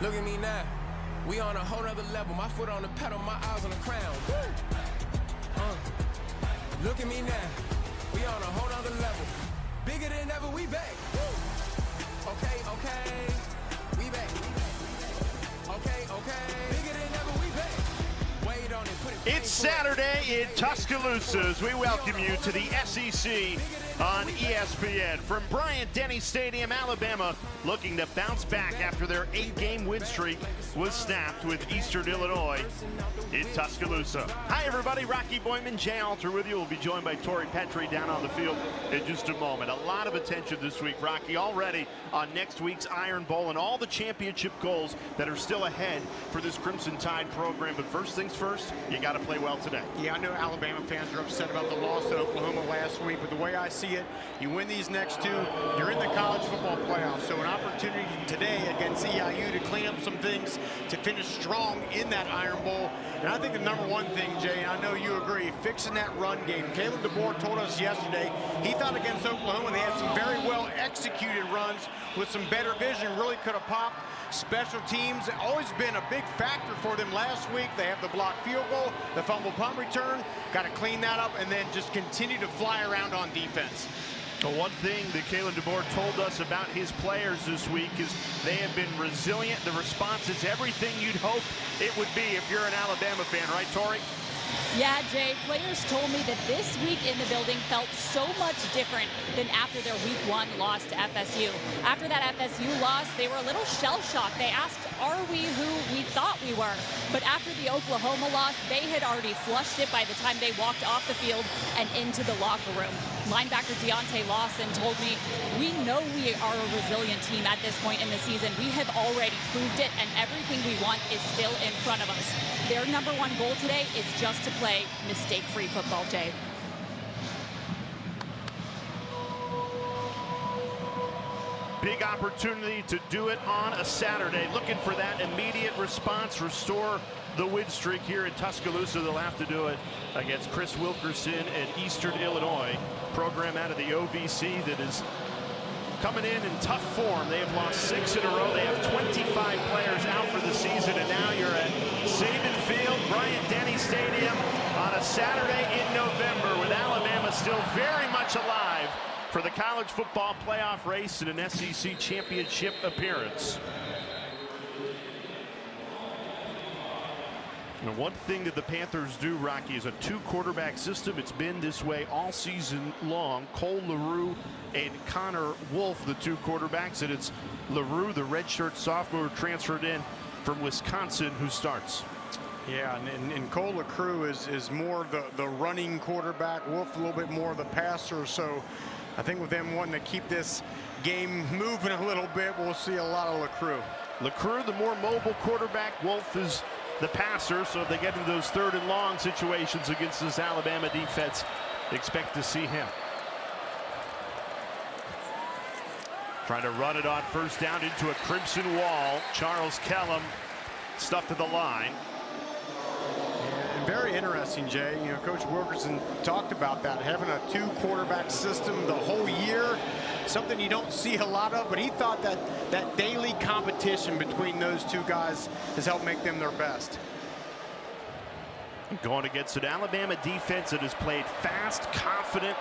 Look at me now. We on a whole nother level. My foot on the pedal, my eyes on the crown. Look at me now. We on a whole nother level. Bigger than ever, we back. Okay, okay. We back. Okay, okay. Bigger than ever, we back. Wait on it, put it. It's Saturday in Tuscaloosa as we welcome you to the SEC on ESPN. From Bryant-Denny Stadium, Alabama, looking to bounce back after their 8-game win streak was snapped with Eastern Illinois in Tuscaloosa. Hi, everybody. Rocky Boyman, Jay Alter with you. We'll be joined by Tori Petrie down on the field in just a moment. A lot of attention this week, Rocky, already on next week's Iron Bowl and all the championship goals that are still ahead for this Crimson Tide program. But first things first, you got to play well today. Yeah, I know Alabama fans are upset about the loss to Oklahoma last week, but the way I see it, you win these next two, you're in the college football playoffs. So an opportunity today against EIU to clean up some things, to finish strong in that Iron Bowl. And I think the number one thing, Jay, and I know you agree, fixing that run game. Caleb DeBoer told us yesterday he thought against Oklahoma they had some very well executed runs with some better vision, really could have popped. Special teams always been a big factor for them. Last week they have the blocked field goal, the fumble punt return, got to clean that up and then just continue to fly around on defense. The one thing that Caleb DeBoer told us about his players this week is they have been resilient. The response is everything you'd hope it would be if you're an Alabama fan, right, Tori? Yeah, Jay, players told me that this week in the building felt so much different than after their week 1 loss to FSU. After that FSU loss, they were a little shell-shocked. They asked, are we who we thought we were? But after the Oklahoma loss, they had already flushed it by the time they walked off the field and into the locker room. Linebacker Deontay Lawson told me, we know we are a resilient team at this point in the season. We have already proved it, and everything we want is still in front of us. Their number one goal today is just to play mistake-free football, Jay. Big opportunity to do it on a Saturday. Looking for that immediate response, restore the win streak here in Tuscaloosa. They'll have to do it against Chris Wilkerson and Eastern Illinois, program out of the OVC that is coming in tough form. They have lost 6 in a row. They have 25 players out for the season, and now you're at Saban Field, Bryant-Denny Stadium on a Saturday in November with Alabama still very much alive for the college football playoff race and an SEC championship appearance. And one thing that the Panthers do, Rocky, is a 2-quarterback system. It's been this way all season long. Cole LaRue and Connor Wolf, the 2 quarterbacks, and it's LaRue, the redshirt sophomore, transferred in from Wisconsin, who starts. Yeah, and Cole LaCrue is more the running quarterback. Wolf a little bit more the passer. So I think with them wanting to keep this game moving a little bit, we'll see a lot of LaCrue. LaCrue, the more mobile quarterback. Wolf is the passer, so if they get into those 3rd and long situations against this Alabama defense, expect to see him. Trying to run it on first down into a crimson wall. Charles Kellum stuck to the line. And very interesting, Jay. You know, Coach Wilkerson talked about that, having a 2-quarterback system the whole year. Something you don't see a lot of, but he thought that that daily competition between those 2 guys has helped make them their best. Going against an Alabama defense that has played fast, confident,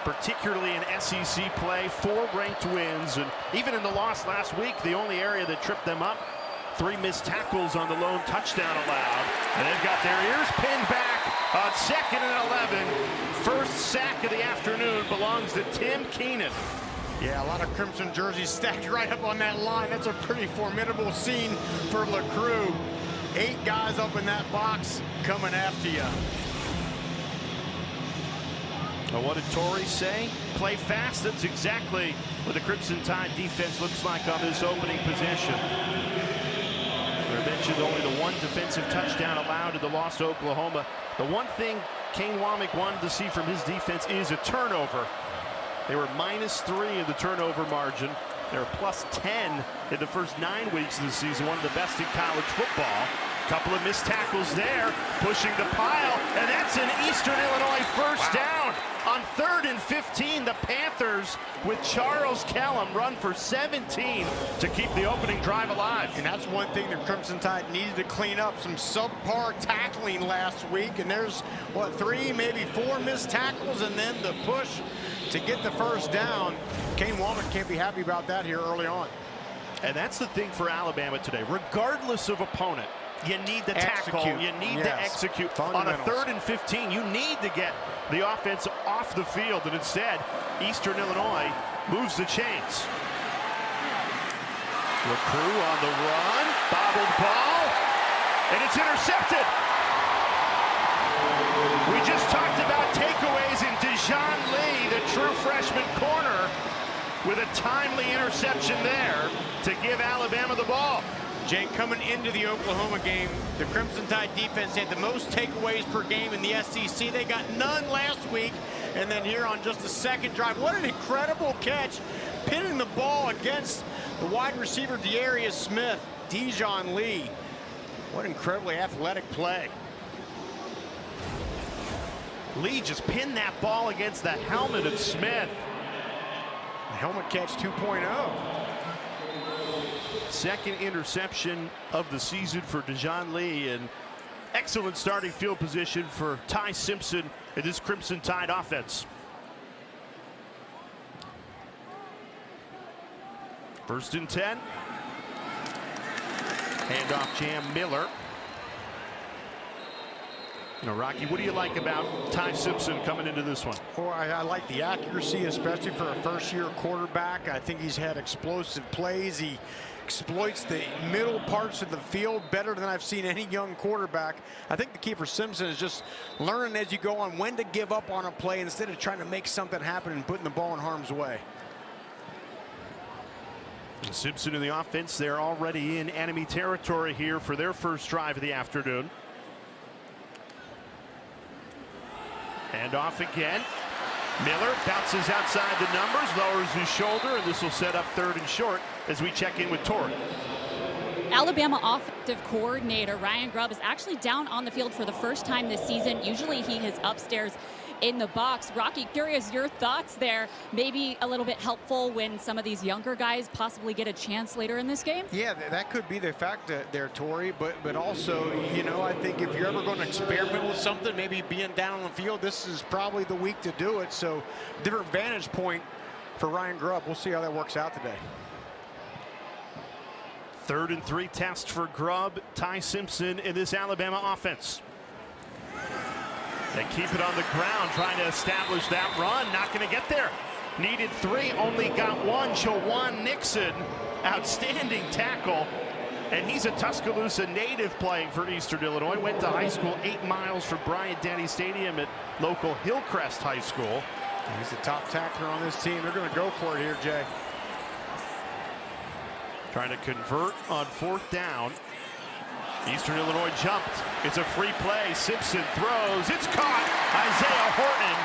particularly in SEC play, 4 ranked wins, and even in the loss last week, the only area that tripped them up, 3 missed tackles on the lone touchdown allowed, and they've got their ears pinned back on 2nd and 11. First sack of the afternoon belongs to Tim Keenan. Yeah, a lot of crimson jerseys stacked right up on that line. That's a pretty formidable scene for LaCrue. 8 guys up in that box coming after you. Well, what did Tori say? Play fast. That's exactly what the Crimson Tide defense looks like on this opening possession. I mentioned only the 1 defensive touchdown allowed in the loss to Oklahoma. The one thing Kane Womack wanted to see from his defense is a turnover. They were -3 in the turnover margin. They were +10 in the first 9 weeks of the season, one of the best in college football. Couple of missed tackles there, pushing the pile, and that's an Eastern Illinois first down. On 3rd and 15, the Panthers with Charles Kellum run for 17 to keep the opening drive alive. And that's one thing the Crimson Tide needed to clean up, some subpar tackling last week. And there's, what, 3, maybe 4 missed tackles, and then the push to get the first down. Kane Wommack can't be happy about that here early on. And that's the thing for Alabama today. Regardless of opponent, you need to tackle, you need to execute. On a 3rd and 15, you need to get the offense off the field, and instead, Eastern Illinois moves the chains. LeCroux on the run, bobbled ball, and it's intercepted. We just talked about takeaways in Dijon Lee, the true freshman corner, with a timely interception there to give Alabama the ball. Jay, coming into the Oklahoma game, the Crimson Tide defense had the most takeaways per game in the SEC. They got none last week, and then here on just the second drive, what an incredible catch, pinning the ball against the wide receiver Darius Smith, Dijon Lee. What incredibly athletic play. Lee just pinned that ball against the helmet of Smith. The helmet catch 2.0. Second interception of the season for Dijon Lee, and excellent starting field position for Ty Simpson in this Crimson Tide offense. First and 10. Handoff jam Miller. You know, Rocky, what do you like about Ty Simpson coming into this one? Well, I like the accuracy, especially for a first-year quarterback. I think he's had explosive plays. He exploits the middle parts of the field better than I've seen any young quarterback. I think the key for Simpson is just learning as you go on when to give up on a play instead of trying to make something happen and putting the ball in harm's way. And Simpson in the offense, they're already in enemy territory here for their first drive of the afternoon. And off again. Miller bounces outside the numbers, lowers his shoulder, and this will set up 3rd and short as we check in with Tori. Alabama offensive coordinator Ryan Grubb is actually down on the field for the first time this season. Usually he is upstairs in the box. Rocky, curious your thoughts there. Maybe a little bit helpful when some of these younger guys possibly get a chance later in this game? Yeah, that could be the fact there, Tori, but also, you know, I think if you're ever going to experiment with something, maybe being down on the field, this is probably the week to do it. So different vantage point for Ryan Grubb. We'll see how that works out today. 3rd and 3 test for Grubb. Ty Simpson in this Alabama offense. They keep it on the ground, trying to establish that run. Not going to get there. Needed 3, only got 1. Jawan Nixon, outstanding tackle. And he's a Tuscaloosa native playing for Eastern Illinois. Went to high school 8 miles from Bryant-Denny Stadium at local Hillcrest High School. He's the top tackler on this team. They're going to go for it here, Jay. Trying to convert on 4th down. Eastern Illinois jumped. It's a free play. Simpson throws. It's caught. Isaiah Horton.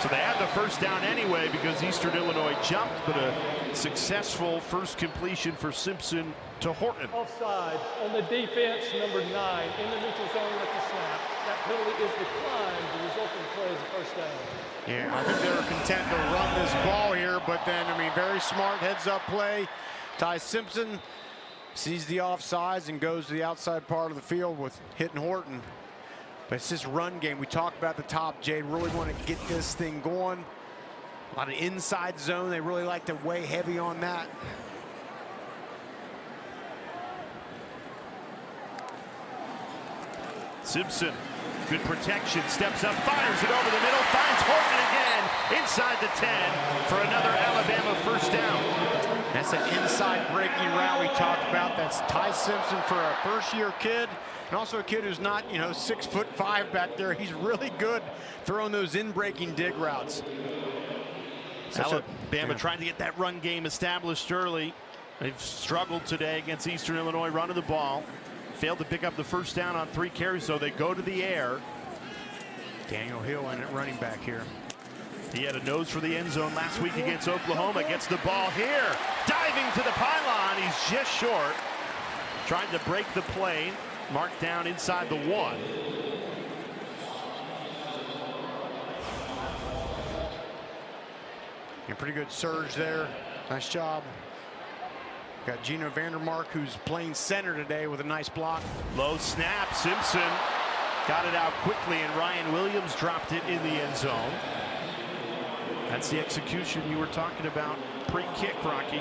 So they had the first down anyway because Eastern Illinois jumped, but a successful first completion for Simpson to Horton. Offside on the defense, number 9, in the neutral zone at the snap. That penalty is declined. The resulting play is a first down. Yeah, I think they were content to run this ball here, but then, I mean, very smart heads-up play. Ty Simpson sees the offsides and goes to the outside part of the field with hitting Horton. But it's this run game. We talked about the top, Jay. Really want to get this thing going. A lot of inside zone. They really like to weigh heavy on that. Simpson, good protection, steps up, fires it over the middle, finds Horton again inside the 10 for another Alabama first down. That's an inside breaking route we talked about. That's Ty Simpson for a first-year kid, and also a kid who's not, you know, 6'5" back there. He's really good throwing those in-breaking dig routes. Alabama trying to get that run game established early. They've struggled today against Eastern Illinois running the ball. Failed to pick up the first down on 3 carries, so they go to the air. Daniel Hill in at running back here. He had a nose for the end zone last week against Oklahoma. Gets the ball here. Diving to the pylon. He's just short. Trying to break the plane. Marked down inside the 1. And pretty good surge there. Nice job. Got Gino Vandermark, who's playing center today, with a nice block. Low snap. Simpson got it out quickly, and Ryan Williams dropped it in the end zone. That's the execution you were talking about pre-kick, Rocky.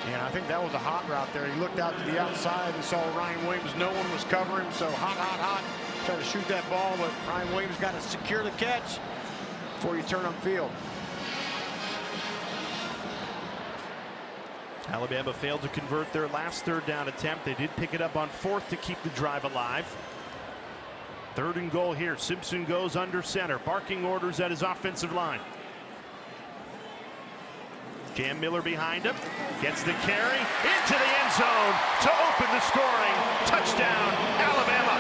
Yeah, I think that was a hot route there. He looked out to the outside and saw Ryan Williams. No one was covering him, so hot. Tried to shoot that ball, but Ryan Williams got to secure the catch before you turn upfield. Alabama failed to convert their last third down attempt. They did pick it up on fourth to keep the drive alive. 3rd and goal here. Simpson goes under center, barking orders at his offensive line. Jam Miller behind him, gets the carry into the end zone to open the scoring. Touchdown, Alabama.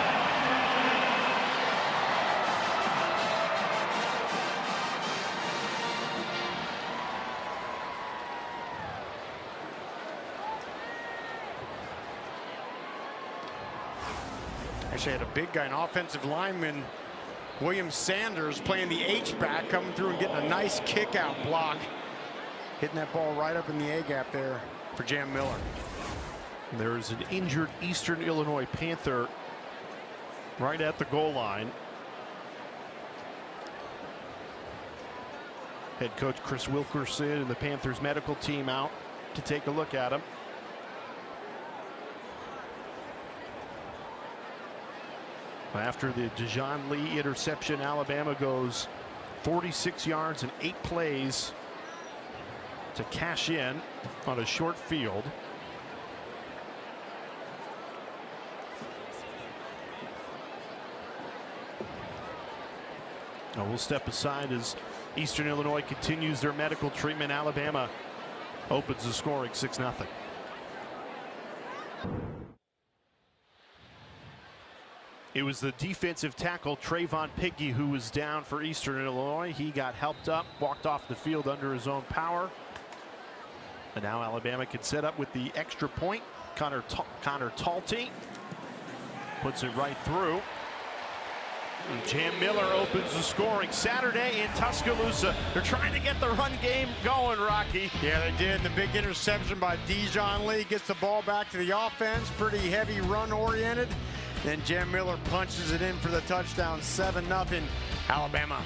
Actually had a big guy, an offensive lineman, William Sanders, playing the H-back, coming through and getting a nice kick-out block. Hitting that ball right up in the A-gap there for Jam Miller. There's an injured Eastern Illinois Panther right at the goal line. Head coach Chris Wilkerson and the Panthers medical team out to take a look at him. After the Dejon Lee interception, Alabama goes 46 yards and 8 plays to cash in on a short field. Now we'll step aside as Eastern Illinois continues their medical treatment. Alabama opens the scoring 6-0. It was the defensive tackle Trayvon Piggy who was down for Eastern Illinois. He got helped up, walked off the field under his own power. And now Alabama can set up with the extra point. Connor Talty puts it right through. And Jam Miller opens the scoring Saturday in Tuscaloosa. They're trying to get the run game going, Rocky. Yeah, they did. The big interception by Dejon Lee gets the ball back to the offense. Pretty heavy run oriented. Then Jam Miller punches it in for the touchdown. 7-0 Alabama.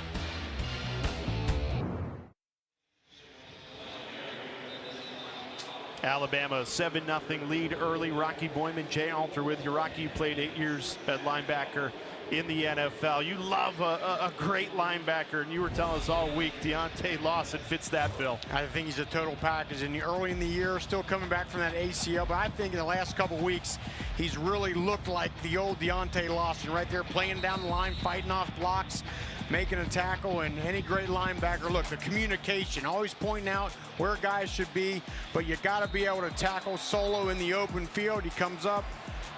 Alabama 7-0 lead early. Rocky Boyman, Jay Alter with you. Rocky, you played 8 years at linebacker in the NFL. You love a great linebacker, and you were telling us all week Deontay Lawson fits that bill. I think he's a total package. And early in the year, still coming back from that ACL, but I think in the last couple weeks, he's really looked like the old Deontay Lawson right there, playing down the line, fighting off blocks, making a tackle. And any great linebacker, look, the communication, always pointing out where guys should be, but you got to be able to tackle solo in the open field. He comes up,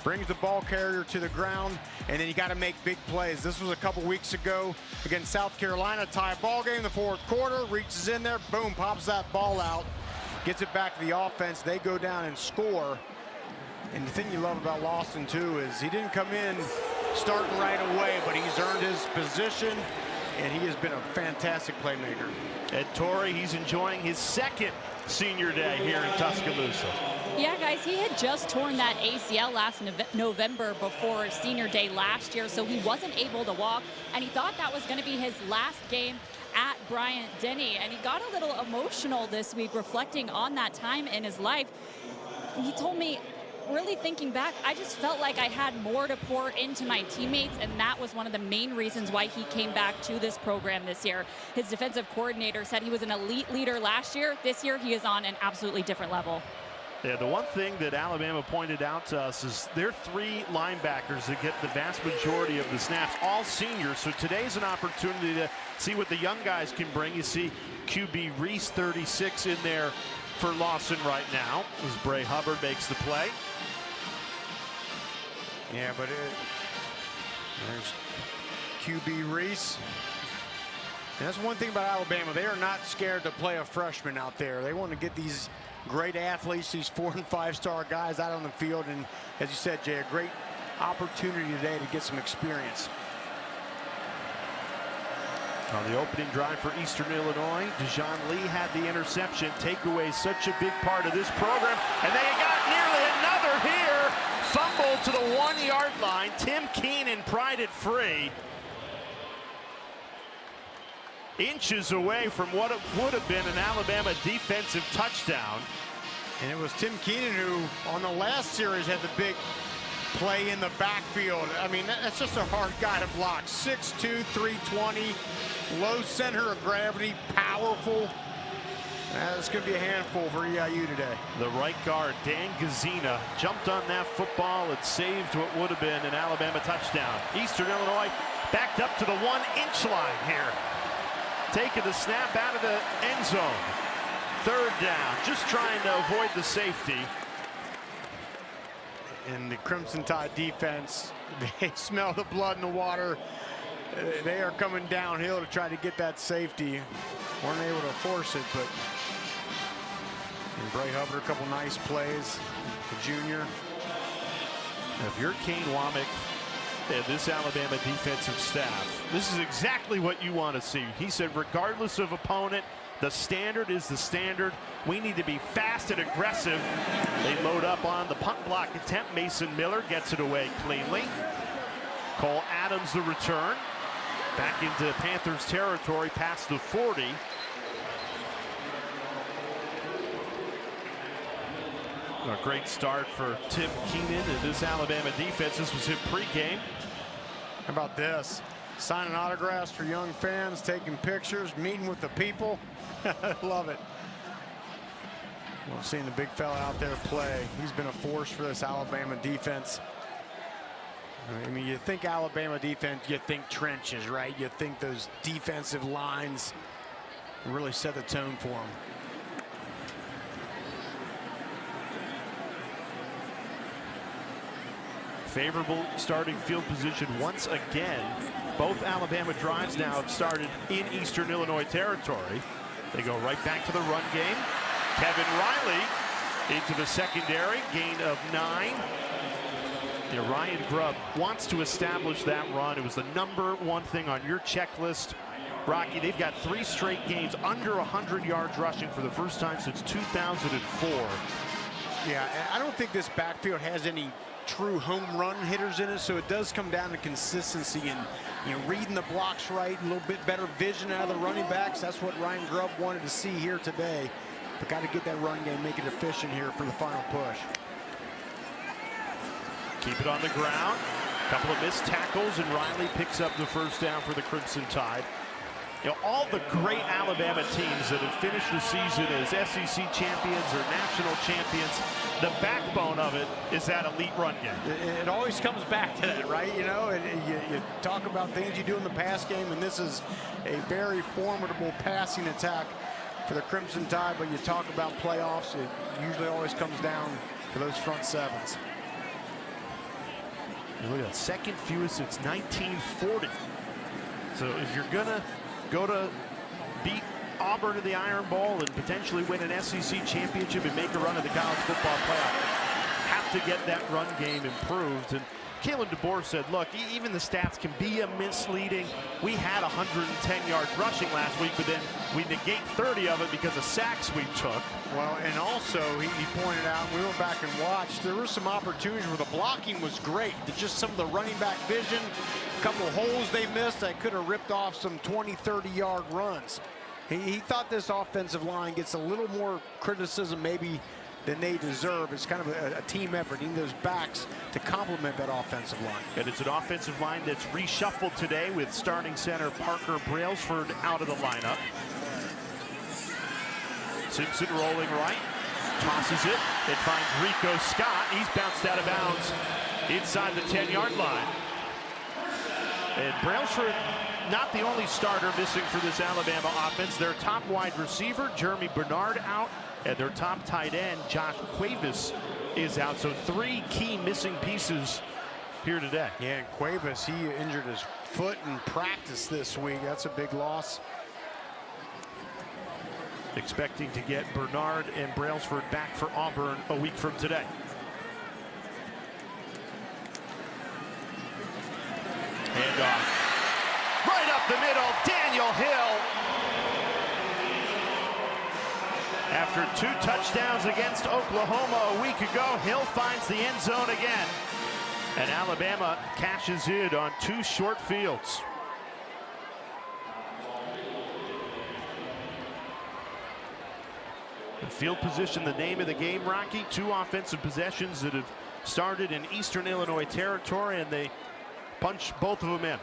brings the ball carrier to the ground, and then you got to make big plays. This was a couple weeks ago against South Carolina. Tie ball game, the 4th quarter, reaches in there, boom, pops that ball out, gets it back to the offense. They go down and score. And the thing you love about Lawson too is he didn't come in starting right away, but he's earned his position, and he has been a fantastic playmaker. Ed Torrey, he's enjoying his 2nd senior day here in Tuscaloosa. Yeah, guys, he had just torn that ACL last November before senior day last year, so he wasn't able to walk, and he thought that was going to be his last game at Bryant-Denny, and he got a little emotional this week reflecting on that time in his life. He told me, really thinking back, I just felt like I had more to pour into my teammates, and that was one of the main reasons why he came back to this program this year. His defensive coordinator said he was an elite leader last year. This year, he is on an absolutely different level. Yeah, the one thing that Alabama pointed out to us is there are 3 linebackers that get the vast majority of the snaps, all seniors. So today's an opportunity to see what the young guys can bring. You see QB Reese, 36, in there for Lawson right now as Bray Hubbard makes the play. Yeah, but there's QB Reese. And that's one thing about Alabama. They are not scared to play a freshman out there. They want to get these great athletes, these 4- and 5-star guys out on the field. And as you said, Jay, a great opportunity today to get some experience. On the opening drive for Eastern Illinois, Dejon Lee had the interception. Takeaway, such a big part of this program. And they got nearly another here. Fumble to the 1-yard line. Tim Keenan pried it free. Inches away from what it would have been an Alabama defensive touchdown. And it was Tim Keenan who, on the last series, had the big play in the backfield. I mean, that's just a hard guy to block. 6'2", 320, low center of gravity, powerful. That's going to be a handful for EIU today. The right guard, Dan Gazina, jumped on that football and saved what would have been an Alabama touchdown. Eastern Illinois backed up to the 1-inch line here. Taking the snap out of the end zone. Third down, just trying to avoid the safety. And the Crimson Tide defense, they smell the blood in the water. They are coming downhill to try to get that safety. Weren't able to force it, but and Bray Hubbard, a couple nice plays. The junior. If you're Kane Womack and this Alabama defensive staff, this is exactly what you want to see. He said, regardless of opponent, the standard is the standard. We need to be fast and aggressive. They load up on the punt block attempt. Mason Miller gets it away cleanly. Cole Adams the return. Back into Panthers territory past the 40. A great start for Tim Keenan and this Alabama defense. This was him pregame. How about this? Signing autographs for young fans, taking pictures, meeting with the people. Love it. Well, seeing the big fella out there play. He's been a force for this Alabama defense. I mean, you think Alabama defense, you think trenches, right? You think those defensive lines really set the tone for them. Favorable starting field position once again. Both Alabama drives now have started in Eastern Illinois territory. They go right back to the run game. Kevin Riley into the secondary, gain of 9. Ryan Grubb wants to establish that run. It was the #1 thing on your checklist. Rocky, they've got 3 straight games under 100 yards rushing for the first time since 2004. Yeah, I don't think this backfield has any true home run hitters in it, so it does come down to consistency and reading the blocks right, a little bit better vision out of the running backs. That's what Ryan Grubb wanted to see here today. But got to get that run game, make it efficient here for the final push. Keep it on the ground. Couple of missed tackles, and Riley picks up the first down for the Crimson Tide. All the great Alabama teams that have finished the season as SEC champions or national champions, the backbone of it is that elite run game. It always comes back to that, right? You talk about things you do in the pass game, and this is a very formidable passing attack for the Crimson Tide, but you talk about playoffs, it usually always comes down to those front sevens. Look at that, second fewest since 1940. So if you're gonna go to beat Auburn in the Iron Bowl and potentially win an SEC championship and make a run at the college football playoff, have to get that run game improved. And Kalen DeBoer said, look, even the stats can be misleading. We had 110 yards rushing last week, but then we negate 30 of it because of sacks we took. Well, and also he pointed out, we went back and watched, there were some opportunities where the blocking was great. Just some of the running back vision, a couple of holes they missed that could have ripped off some 20, 30-yard runs. He thought this offensive line gets a little more criticism maybe than they deserve. It's kind of a team effort. You need those backs to complement that offensive line. And it's an offensive line that's reshuffled today with starting center Parker Brailsford out of the lineup. Simpson rolling right, tosses it. It finds Rico Scott. He's bounced out of bounds inside the 10-yard line. And Brailsford, not the only starter missing for this Alabama offense. Their top wide receiver, Jeremy Bernard, out. And their top tight end, Josh Cuevas, is out. So 3 key missing pieces here today. Yeah, and Cuevas, he injured his foot in practice this week. That's a big loss. Expecting to get Bernard and Brailsford back for Auburn a week from today. Handoff. Right up the middle, Daniel Hill. After 2 touchdowns against Oklahoma a week ago, Hill finds the end zone again. And Alabama cashes in on 2 short fields. And field position, the name of the game, Rocky. 2 offensive possessions that have started in Eastern Illinois territory, and they punch both of them in.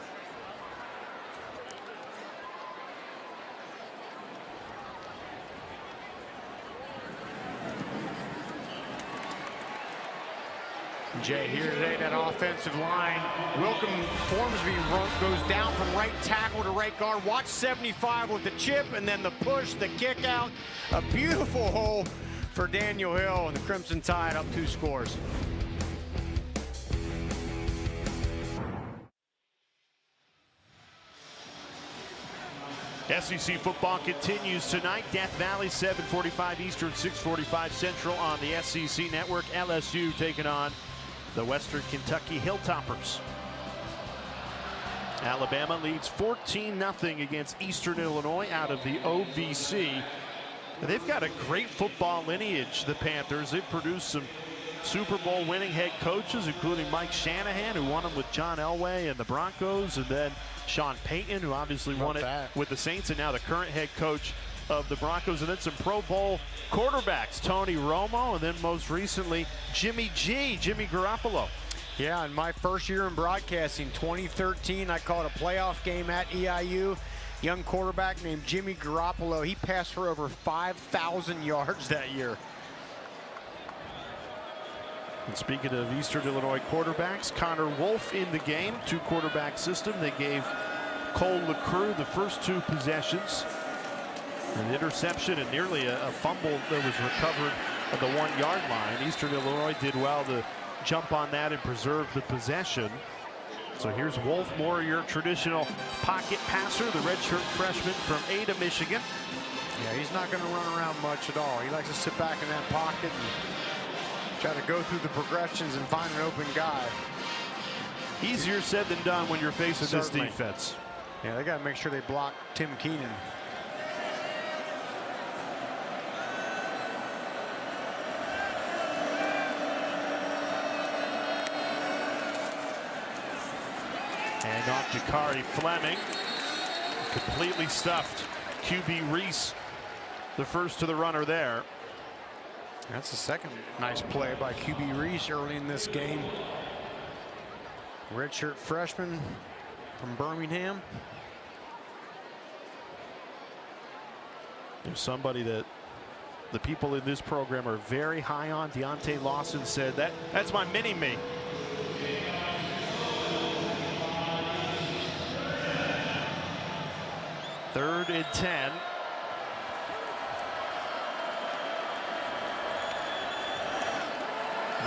Jay, here today, that offensive line. Wilkham Formsby goes down from right tackle to right guard. Watch 75 with the chip and then the push, the kick out. A beautiful hole for Daniel Hill, and the Crimson Tide up 2 scores. SEC football continues tonight. Death Valley, 7:45 Eastern, 6:45 Central on the SEC Network. LSU taking on the Western Kentucky Hilltoppers. Alabama leads 14-0 against Eastern Illinois out of the OVC. They've got a great football lineage, the Panthers. They've produced some Super Bowl winning head coaches, including Mike Shanahan, who won them with John Elway and the Broncos, and then Sean Payton, who obviously won it with the Saints, and now the current head coach of the Broncos. And then some Pro Bowl quarterbacks, Tony Romo, and then most recently Jimmy Garoppolo. Yeah, in my first year in broadcasting, 2013, I called a playoff game at EIU. Young quarterback named Jimmy Garoppolo. He passed for over 5,000 yards that year. And speaking of Eastern Illinois quarterbacks, Connor Wolf in the game, 2-quarterback system. They gave Cole LeCrue the first 2 possessions. An interception and nearly a fumble that was recovered at the 1-yard line. Eastern Illinois did well to jump on that and preserve the possession. So here's Wolf, more your traditional pocket passer, the redshirt freshman from Ada, Michigan. Yeah, he's not going to run around much at all. He likes to sit back in that pocket and try to go through the progressions and find an open guy. Easier said than done when you're facing Certainly. this defense. Yeah, they got to make sure they block Tim Keenan. And off Jakari Fleming, completely stuffed QB Reese, the first to the runner there. That's the second nice play by QB Reese early in this game. Redshirt freshman from Birmingham. There's somebody that the people in this program are very high on. Deontay Lawson said that's my mini-me. Third and 10.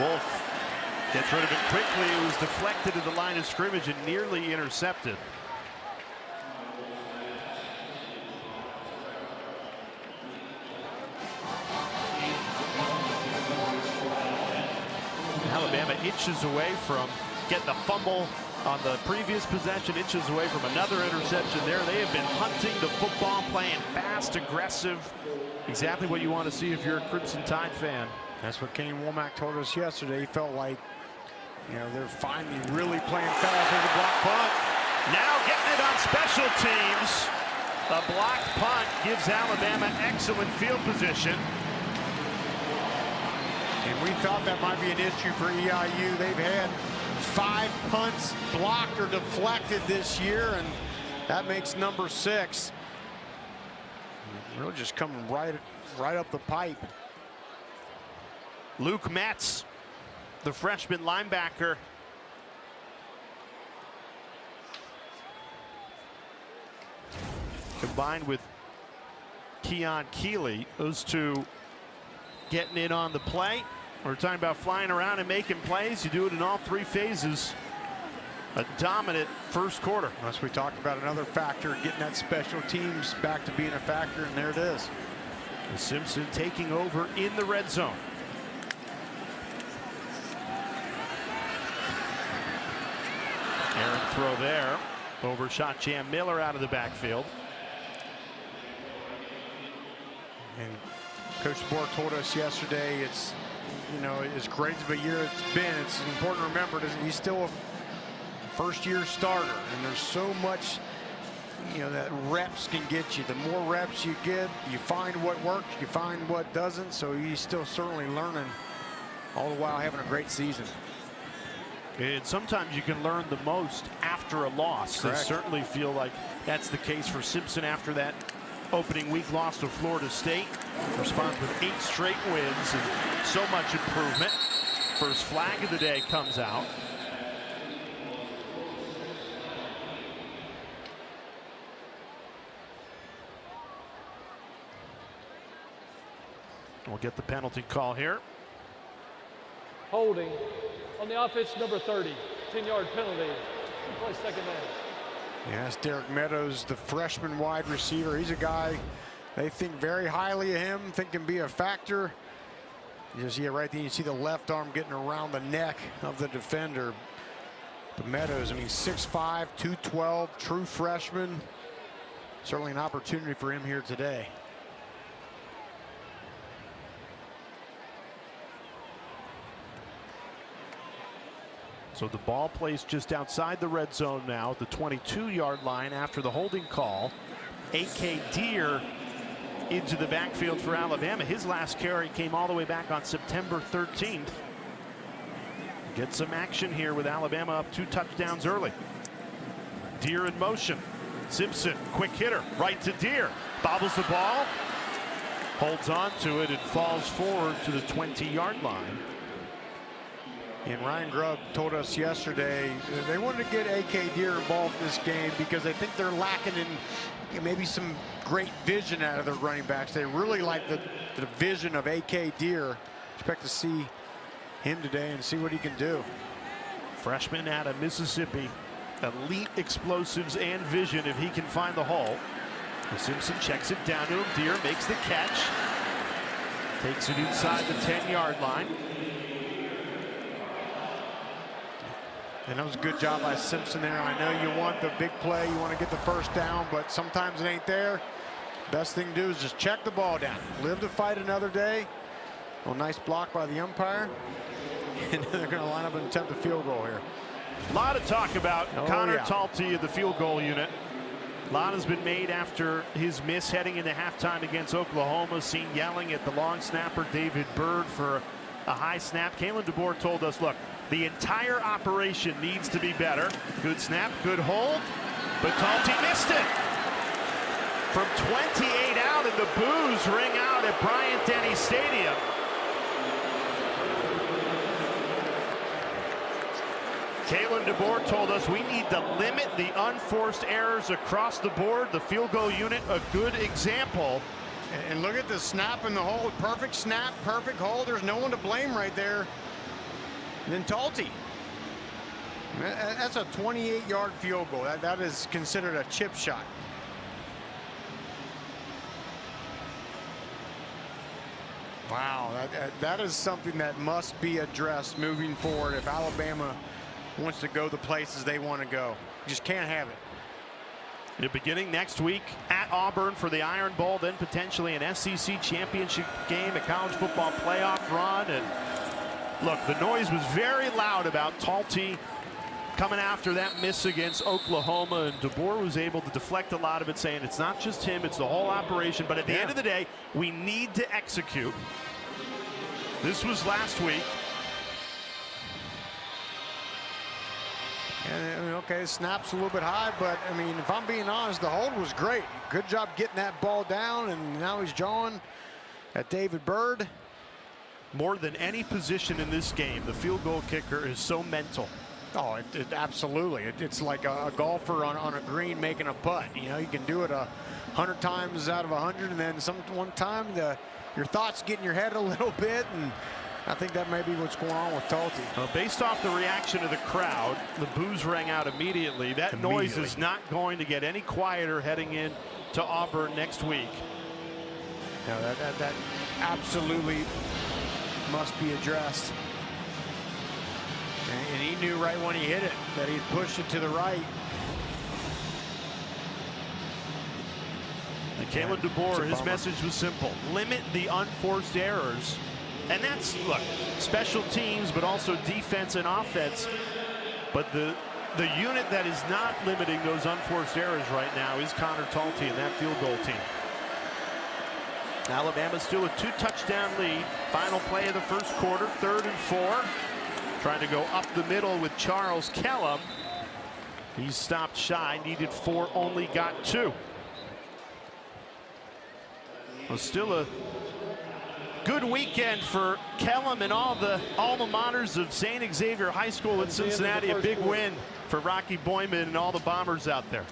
Wolf gets rid of it quickly. It was deflected at the line of scrimmage and nearly intercepted. Alabama inches away from getting the fumble on the previous possession, inches away from another interception there. They have been hunting the football, playing fast, aggressive. Exactly what you want to see if you're a Crimson Tide fan. That's what Kane Womack told us yesterday. He felt like, you know, they're finally really playing fast with the block punt. Now getting it on special teams. A blocked punt gives Alabama excellent field position. And we thought that might be an issue for EIU. They've had 5 punts blocked or deflected this year, and that makes number 6. Really just coming right up the pipe. Luke Metz, the freshman linebacker. Combined with Keon Keeley, those two getting in on the play. We're talking about flying around and making plays. You do it in all 3 phases. A dominant first quarter. As we talked about, another factor, getting that special teams back to being a factor, and there it is. Simpson taking over in the red zone. Errant throw there. Overshot Jam Miller out of the backfield. And Coach DeBoer told us yesterday, it's, you know, as great of a year it's been, it's important to remember that he's still a first-year starter, and there's so much, you know, that reps can get you. The more reps you get, you find what works, you find what doesn't. So he's still certainly learning, all the while having a great season. And sometimes you can learn the most after a loss. Correct. They certainly feel like that's the case for Simpson after that opening week loss to Florida State. Responds with 8 straight wins and so much improvement. First flag of the day comes out. We'll get the penalty call here. Holding on the offense, number 30, 10-yard penalty. Play second down. Yeah, that's Derek Meadows, the freshman wide receiver. He's a guy they think very highly of him, think can be a factor. You see it right there. You see the left arm getting around the neck of the defender. But Meadows, I mean, 6'5", 212, true freshman. Certainly an opportunity for him here today. So the ball plays just outside the red zone now at the 22-yard line after the holding call. A.K. Deere into the backfield for Alabama. His last carry came all the way back on September 13th. Get some action here with Alabama up 2 touchdowns early. Deere in motion. Simpson, quick hitter, right to Deere. Bobbles the ball, holds on to it, and falls forward to the 20-yard line. And Ryan Grubb told us yesterday they wanted to get A.K. Deere involved in this game because they think they're lacking in maybe some great vision out of their running backs. They really like the vision of A.K. Deere. Expect to see him today and see what he can do. Freshman out of Mississippi. Elite explosives and vision if he can find the hole. Simpson checks it down to him. Deere makes the catch. Takes it inside the 10-yard line. And that was a good job by Simpson there. I know you want the big play, you want to get the first down, but sometimes it ain't there. Best thing to do is just check the ball down. Live to fight another day. Well, nice block by the umpire. And they're going to line up and attempt a field goal here. A lot of talk about Connor Talty of the field goal unit. A lot has been made after his miss heading into halftime against Oklahoma. Seen yelling at the long snapper David Byrd for a high snap. Kalen DeBoer told us, look, the entire operation needs to be better. Good snap, good hold, but Talty missed it. From 28 out, and the boos ring out at Bryant-Denny Stadium. Kalen DeBoer told us we need to limit the unforced errors across the board. The field goal unit, a good example. And look at the snap and the hold. Perfect snap, perfect hold. There's no one to blame right there. And then Talty. That's a 28-yard field goal. That is considered a chip shot. Wow, that is something that must be addressed moving forward if Alabama wants to go the places they want to go. You just can't have it. The beginning next week at Auburn for the Iron Bowl, then potentially an SEC championship game, a college football playoff run. And look, the noise was very loud about Talty coming after that miss against Oklahoma, and DeBoer was able to deflect a lot of it, saying it's not just him, it's the whole operation. But at the end of the day, we need to execute. This was last week. And, okay, snap's a little bit high, but I mean, if I'm being honest, the hold was great. Good job getting that ball down, and now he's jawing at David Byrd. More than any position in this game, the field goal kicker is so mental. Oh, absolutely. It's like a golfer on a green making a putt. You know, you can do it 100 times out of 100, and then one time your thoughts get in your head a little bit, and I think that may be what's going on with Talty. Based off the reaction of the crowd, the boos rang out immediately. That noise is not going to get any quieter heading in to Auburn next week. No, that absolutely must be addressed. And he knew right when he hit it that he'd pushed it to the right. And Kalen DeBoer, his message was simple: limit the unforced errors. And that's, look, special teams, but also defense and offense. But the unit that is not limiting those unforced errors right now is Connor Talty and that field goal team. Alabama still a 2-touchdown lead. Final play of the first quarter, 3rd and 4. Trying to go up the middle with Charles Kellum. He stopped shy, needed 4, only got 2. Well, still a good weekend for Kellum and all the alma maters of St. Xavier High School in Cincinnati. A big win for Rocky Boyman and all the Bombers out there.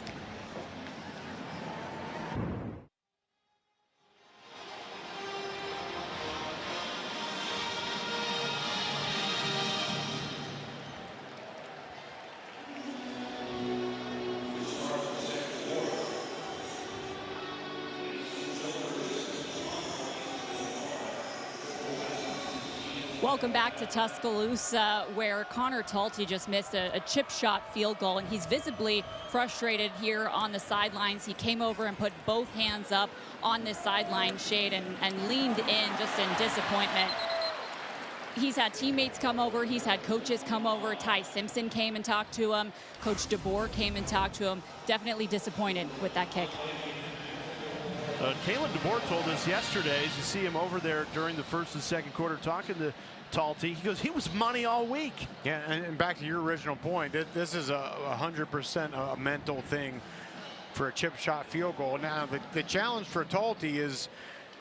Welcome back to Tuscaloosa, where Connor Talty just missed a chip shot field goal, and he's visibly frustrated here on the sidelines. He came over and put both hands up on this sideline shade and leaned in just in disappointment. He's had teammates come over. He's had coaches come over. Ty Simpson came and talked to him. Coach DeBoer came and talked to him. Definitely disappointed with that kick. Kalen DeBoer told us yesterday, as you see him over there during the first and second quarter talking to Talty, he goes, he was money all week. Yeah, and back to your original point, this is 100% a mental thing for a chip shot field goal. Now, the challenge for Talty is,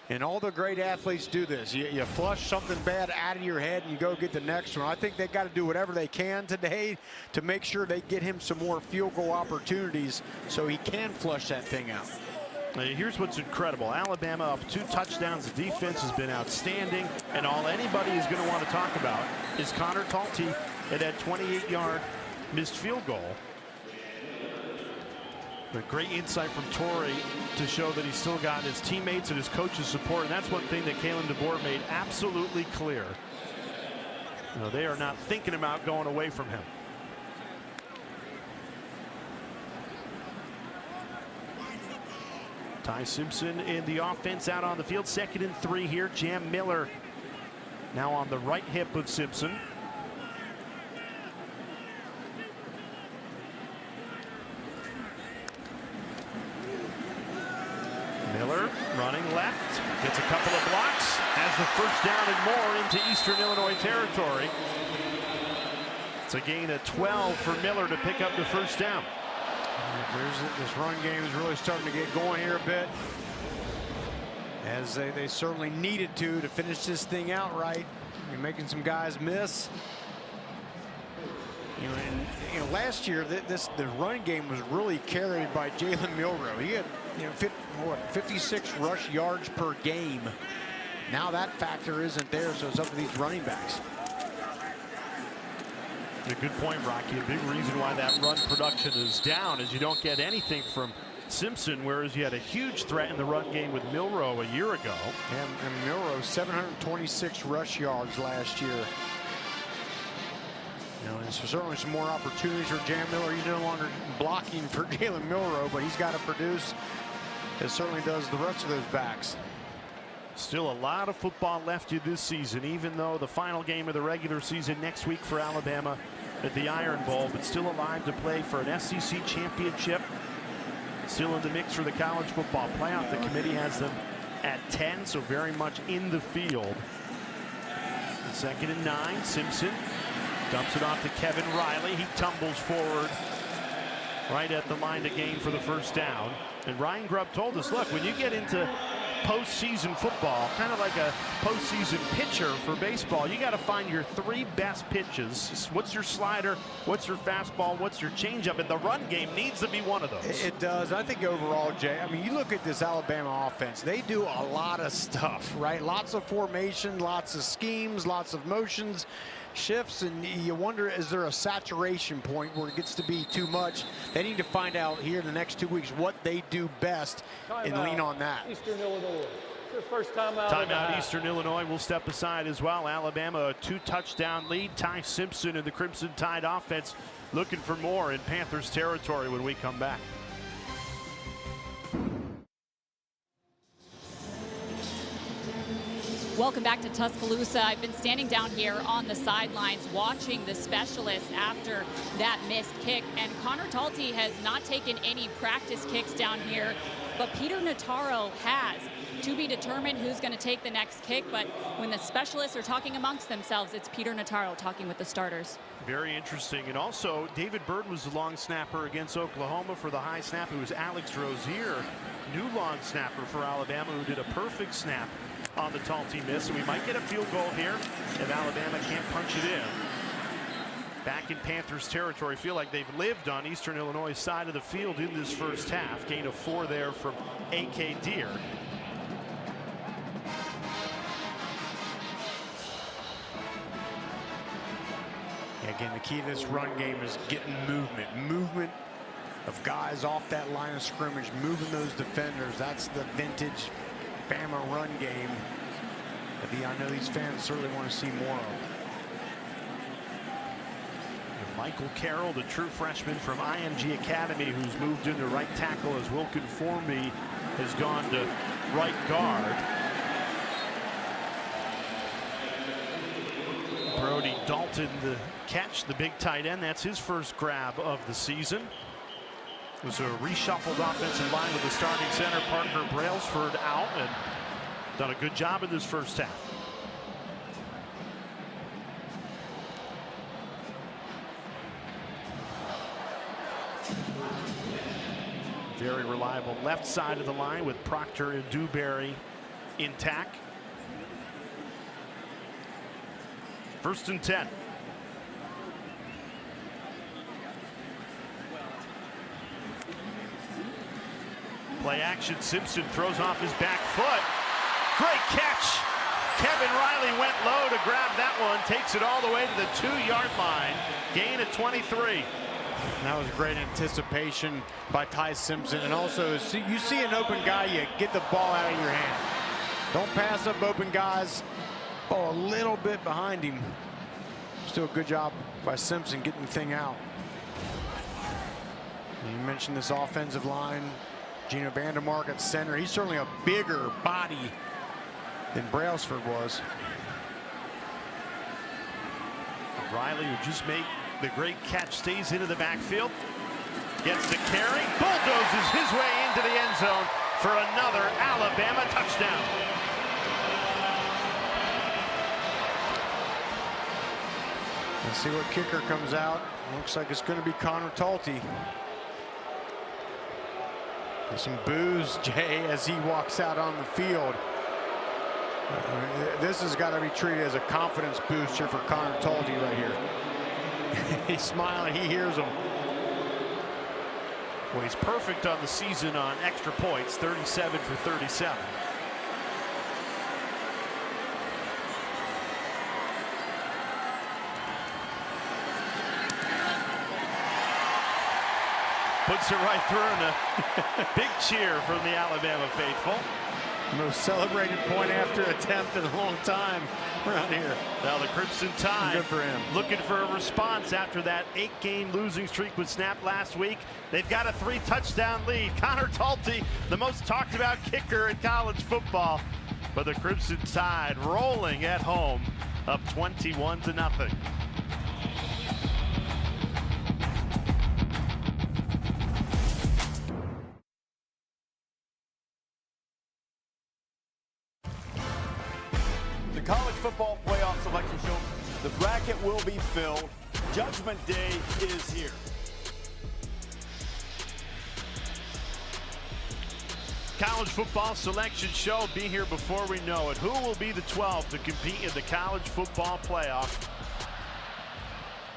and all the great athletes do this, you flush something bad out of your head and you go get the next one. I think they've got to do whatever they can today to make sure they get him some more field goal opportunities so he can flush that thing out. Here's what's incredible. Alabama up 2 touchdowns. The defense has been outstanding, and all anybody is going to want to talk about is Connor Talty at that 28-yard missed field goal. But great insight from Torrey to show that he's still got his teammates and his coaches' support, and that's one thing that Kalen DeBoer made absolutely clear. You know, they are not thinking about going away from him. Ty Simpson in the offense out on the field. 2nd and 3 here. Jam Miller now on the right hip of Simpson. Miller running left. Gets a couple of blocks. Has the first down and more into Eastern Illinois territory. It's a gain of 12 for Miller to pick up the first down. This run game is really starting to get going here a bit, as they certainly needed to finish this thing out right. You're making some guys miss. You know, last year the run game was really carried by Jalen Milroe. He had 56 rush yards per game. Now that factor isn't there, so it's up to these running backs. A good point, Rocky. A big reason why that run production is down is you don't get anything from Simpson, whereas you had a huge threat in the run game with Milroe a year ago. And Milroe, 726 rush yards last year. You know, there's certainly some more opportunities for Jam Miller. He's no longer blocking for Jalen Milroe, but he's got to produce. It certainly does the rest of those backs. Still a lot of football left you this season, even though the final game of the regular season next week for Alabama at the Iron Bowl, but still alive to play for an SEC championship. Still in the mix for the college football playoff. The committee has them at 10, so very much in the field. 2nd and 9, Simpson dumps it off to Kevin Riley. He tumbles forward right at the line to gain for the first down. And Ryan Grubb told us, look, when you get into postseason football, kind of like a postseason pitcher for baseball, you got to find your 3 best pitches. What's your slider? What's your fastball? What's your changeup? And the run game needs to be one of those. It does. I think overall, Jay, I mean, you look at this Alabama offense, they do a lot of stuff, right? Lots of formation, lots of schemes, lots of motions, shifts, and you wonder, is there a saturation point where it gets to be too much? They need to find out here in the next 2 weeks what they do best and lean on that. Eastern Illinois. It's the first timeout. Timeout. Eastern Illinois will step aside as well. Alabama a 2-touchdown lead. Ty Simpson and the Crimson Tide offense looking for more in Panthers territory when we come back. Welcome back to Tuscaloosa. I've been standing down here on the sidelines watching the specialists after that missed kick, and Connor Talty has not taken any practice kicks down here, but Peter Notaro has. To be determined who's going to take the next kick, but when the specialists are talking amongst themselves, it's Peter Notaro talking with the starters. Very interesting. And also, David Bird was the long snapper against Oklahoma for the high snap. It was Alex Rozier, new long snapper for Alabama, who did a perfect snap on the Talty miss. So we might get a field goal here if Alabama can't punch it in. Back in Panthers territory, feel like they've lived on Eastern Illinois' side of the field in this first half. Gain of 4 there from A.K. Deer. Again, the key to this run game is getting movement of guys off that line of scrimmage, moving those defenders. That's the vintage Bama run game that I know these fans certainly want to see more of. And Michael Carroll, the true freshman from IMG Academy, who's moved into right tackle as Wilkin Formby has gone to right guard. Brody Dalton, the catch, the big tight end. That's his first grab of the season. It was a reshuffled offensive line with the starting center, Parker Brailsford, out, and done a good job in this first half. Very reliable left side of the line with Proctor and Dewberry intact. 1st and 10. Play action. Simpson throws off his back foot. Great catch. Kevin Riley went low to grab that one. Takes it all the way to the 2-yard line. Gain of 23. That was great anticipation by Ty Simpson. And also, you see an open guy, you get the ball out of your hand. Don't pass up open guys. Oh, a little bit behind him. Still a good job by Simpson getting the thing out. You mentioned this offensive line. Gino Vandermark at center. He's certainly a bigger body than Brailsford was. Riley, who just made the great catch, stays into the backfield. Gets the carry. Bulldozes his way into the end zone for another Alabama touchdown. Let's see what kicker comes out. Looks like it's going to be Connor Talty. There's some boos, Jay, as he walks out on the field. This has got to be treated as a confidence booster for Connor Talty right here. He's smiling. He hears them. Well, he's perfect on the season on extra points, 37 for 37. Puts it right through, and a big cheer from the Alabama faithful. Most celebrated point after attempt in a long time around here. Now the Crimson Tide, good for him, looking for a response after that 8-game losing streak was snapped last week. They've got a 3-touchdown lead. Connor Talty, the most talked about kicker in college football. But the Crimson Tide rolling at home, up 21-0. College football playoff selection show. The bracket will be filled. Judgment Day is here. College football selection show be here before we know it. Who will be the 12 to compete in the college football playoff?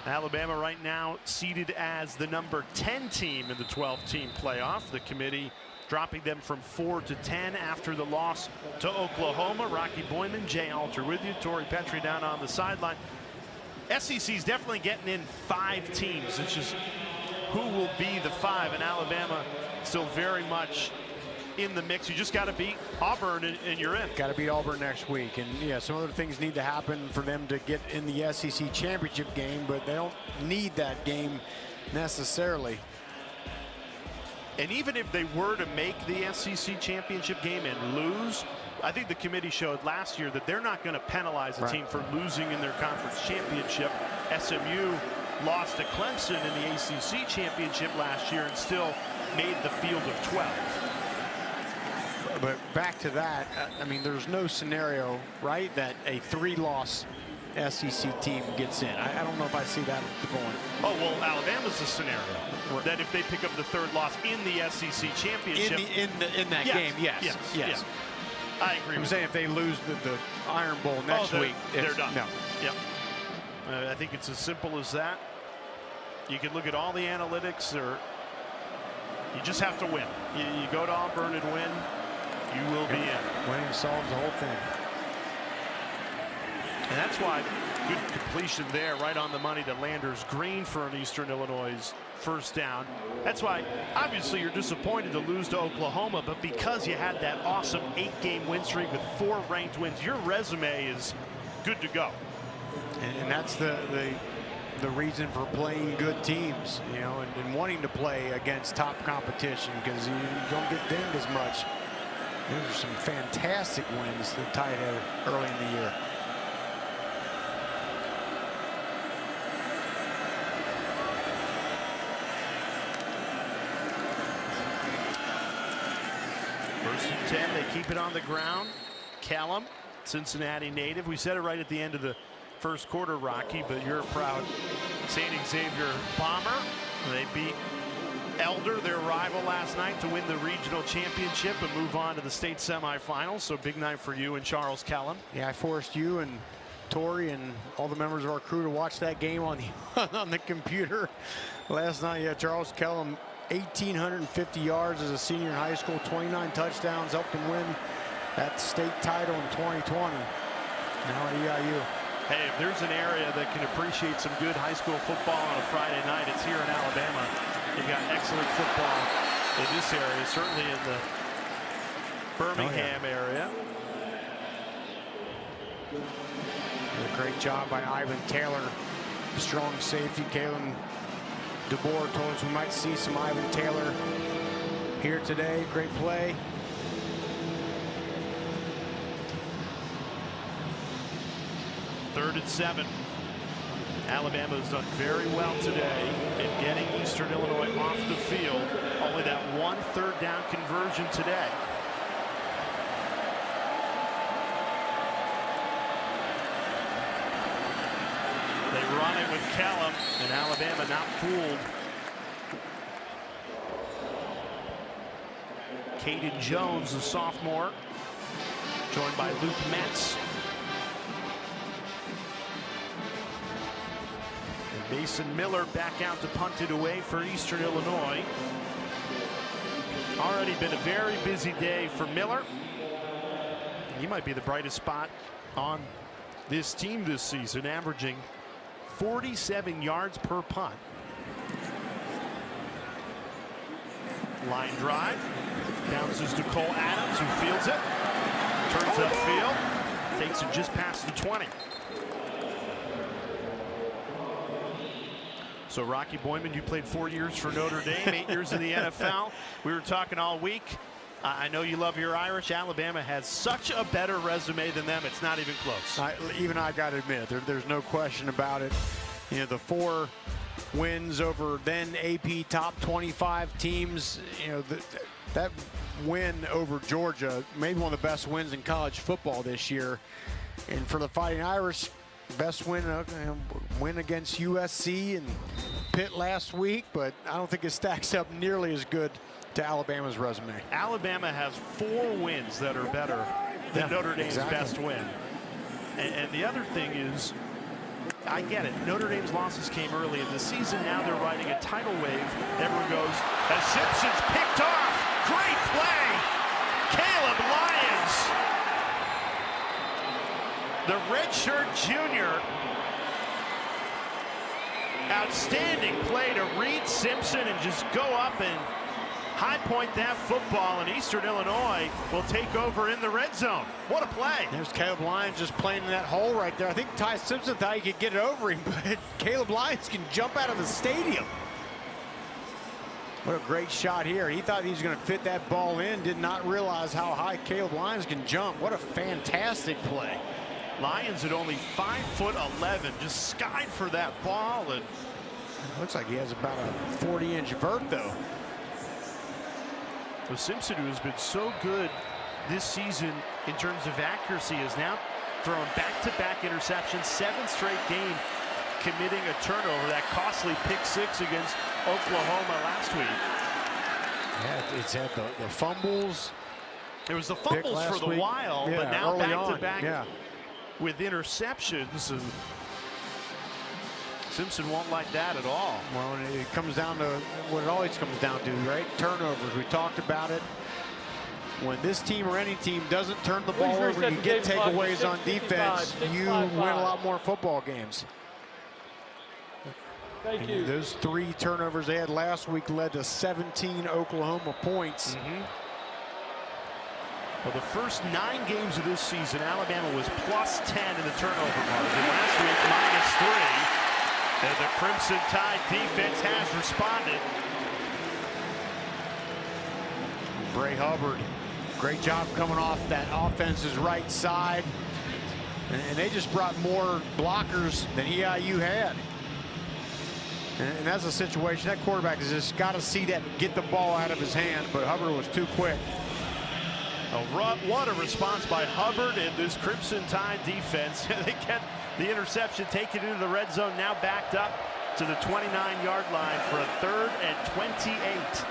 Alabama right now seeded as the number 10 team in the 12-team playoff. The committee dropping them from 4 to 10 after the loss to Oklahoma. Rocky Boyman, Jay Alter with you. Tori Petrie down on the sideline. SEC's definitely getting in 5 teams. It's just who will be the 5, and Alabama still very much in the mix. You just got to beat Auburn and you're in. Got to beat Auburn next week. And yeah, some other things need to happen for them to get in the SEC championship game, but they don't need that game necessarily. And even if they were to make the SEC championship game and lose, I think the committee showed last year that they're not going to penalize a team for losing in their conference championship. SMU lost to Clemson in the ACC championship last year and still made the field of 12. But back to that, I mean, there's no scenario, right, that a 3-loss SEC team gets in. I don't know if I see that going. Oh, well, Alabama's the scenario that if they pick up the 3rd loss in the SEC championship. In that game, yes. I agree. I'm saying if they lose the Iron Bowl next week, they're done. No. Yep. I think it's as simple as that. You can look at all the analytics, or you just have to win. You go to Auburn and win, you will be in. Winning solves the whole thing. And that's why good completion there, right on the money to Landers Green for an Eastern Illinois first down. That's why, obviously, you're disappointed to lose to Oklahoma, but because you had that awesome 8-game win streak with 4 ranked wins, your resume is good to go. And that's the reason for playing good teams, you know, and wanting to play against top competition, because you don't get dinged as much. Those are some fantastic wins that tied it early in the year. First and 10, they keep it on the ground. Callum, Cincinnati native. We said it right at the end of the first quarter, Rocky, but you're a proud St. Xavier Bomber. They beat Elder, their rival, last night to win the regional championship and move on to the state semifinals. So big night for you and Charles Callum. Yeah, I forced you and Tori and all the members of our crew to watch that game on the computer last night. Yeah, Charles Callum, 1,850 yards as a senior in high school, 29 touchdowns, helped him win that state title in 2020. Now at EIU. Hey, if there's an area that can appreciate some good high school football on a Friday night, it's here in Alabama. You've got excellent football in this area, certainly in the Birmingham area. A great job by Ivan Taylor, strong safety. Kalen DeBoer told us we might see some Ivan Taylor here today. Great play. Third and 7. Alabama has done very well today in getting Eastern Illinois off the field. Only that 1 third down conversion today. They run it with Callum, and Alabama not fooled. Caden Jones, the sophomore, joined by Luke Metz. Mason Miller back out to punt it away for Eastern Illinois. Already been a very busy day for Miller. He might be the brightest spot on this team this season, averaging 47 yards per punt. Line drive. Bounces to Cole Adams, who fields it. Turns upfield. Takes it just past the 20. So Rocky Boyman, you played 4 years for Notre Dame, 8 years in the NFL. We were talking all week. I know you love your Irish. Alabama has such a better resume than them. It's not even close. Even I got to admit, there's no question about it. You know, the 4 wins over then AP top 25 teams. You know, that win over Georgia, maybe one of the best wins in college football this year. And for the Fighting Irish, best win against USC and Pitt last week, but I don't think it stacks up nearly as good to Alabama's resume. Alabama has 4 wins that are better than Notre Dame's best win. And the other thing is, I get it, Notre Dame's losses came early in the season. Now they're riding a tidal wave. Everyone goes, as Simpson's picked off. Great play. Caleb Lyons, the redshirt junior. Outstanding play to Reed Simpson and just go up and high point that football, and Eastern Illinois will take over in the red zone. What a play. There's Caleb Lyons just playing in that hole right there. I think Ty Simpson thought he could get it over him, but Caleb Lyons can jump out of the stadium. What a great shot here. He thought he was going to fit that ball in, did not realize how high Caleb Lyons can jump. What a fantastic play. Lyons at only 5'11", just skied for that ball, and looks like he has about a 40-inch vert, though. So Simpson, who has been so good this season in terms of accuracy, is now throwing back-to-back interceptions, 7th straight game, committing a turnover. That costly pick 6 against Oklahoma last week. Yeah, it's had the fumbles. There was the fumbles for the while, yeah, but now back-to-back with interceptions. And Simpson won't like that at all. Well, it comes down to what it always comes down to, right? Turnovers. We talked about it. When this team or any team doesn't turn the ball over and you get takeaways on defense, you win a lot more football games. Thank you. Those 3 turnovers they had last week led to 17 Oklahoma points. Well, the first 9 games of this season, Alabama was +10 in the turnover margin. Last week, -3. And the Crimson Tide defense has responded. Bray Hubbard, great job coming off that offense's right side. And they just brought more blockers than EIU had. And that's a situation that quarterback has just got to see that, get the ball out of his hand, but Hubbard was too quick. What a response by Hubbard and this Crimson Tide defense. They get the interception, taken into the red zone, now backed up to the 29-yard line for a 3rd and 28.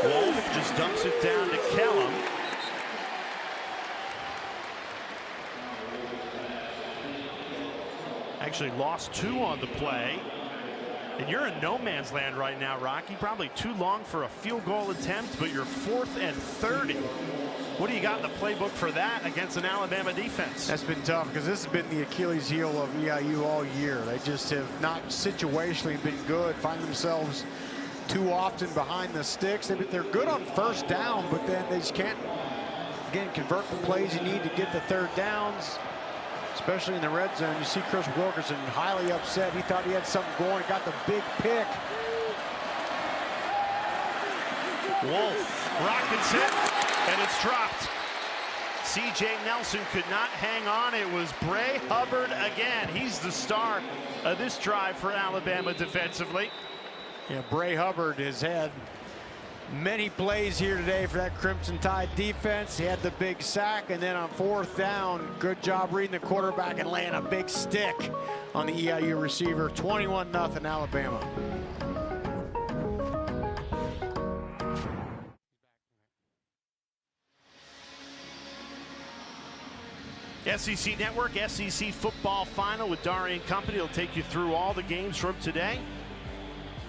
Wolf just dumps it down to Kellum. Actually lost 2 on the play. And you're in no man's land right now, Rocky. Probably too long for a field goal attempt, but you're 4th and 30. What do you got in the playbook for that against an Alabama defense? That's been tough because this has been the Achilles heel of EIU all year. They just have not situationally been good, find themselves too often behind the sticks. They're good on 1st down, but then they just can't, again, convert the plays you need to get the 3rd downs. Especially in the red zone. You see Chris Wilkerson highly upset. He thought he had something going. Got the big pick. Wolf rockets it, and it's dropped. C.J. Nelson could not hang on. It was Bray Hubbard again. He's the star of this drive for Alabama defensively. Yeah, Bray Hubbard has had many plays here today for that Crimson Tide defense. He had the big sack, and then on 4th down, good job reading the quarterback and laying a big stick on the EIU receiver. 21-0 Alabama. SEC Network, SEC Football Final with Dari and Company. Will take you through all the games from today.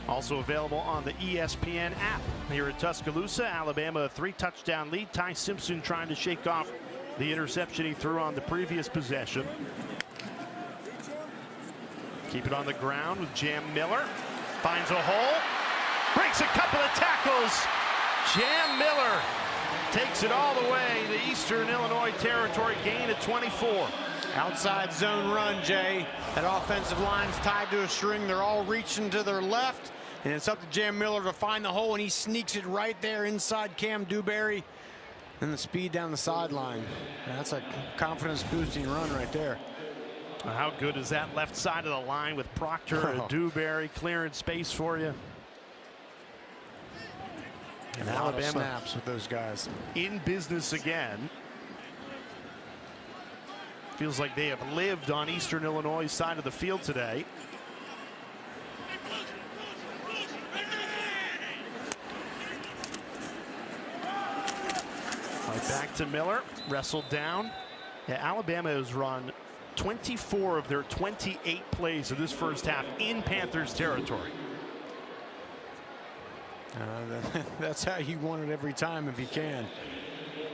Also available on the ESPN app. Here at Tuscaloosa, Alabama a 3-touchdown lead. Ty Simpson trying to shake off the interception he threw on the previous possession. Keep it on the ground with Jam Miller. Finds a hole. Breaks a couple of tackles. Jam Miller takes it all the way. The Eastern Illinois territory, gain at 24. Outside zone run, Jay. That offensive line's tied to a string. They're all reaching to their left. And it's up to Jam Miller to find the hole, and he sneaks it right there inside Cam Dewberry. And the speed down the sideline. That's a confidence-boosting run right there. How good is that left side of the line with Proctor and Dewberry clearing space for you? And Alabama snaps with those guys. In business again. Feels like they have lived on Eastern Illinois' side of the field today. Right back to Miller, wrestled down. Yeah, Alabama has run 24 of their 28 plays of this first half in Panthers territory. That's how you want it every time if you can.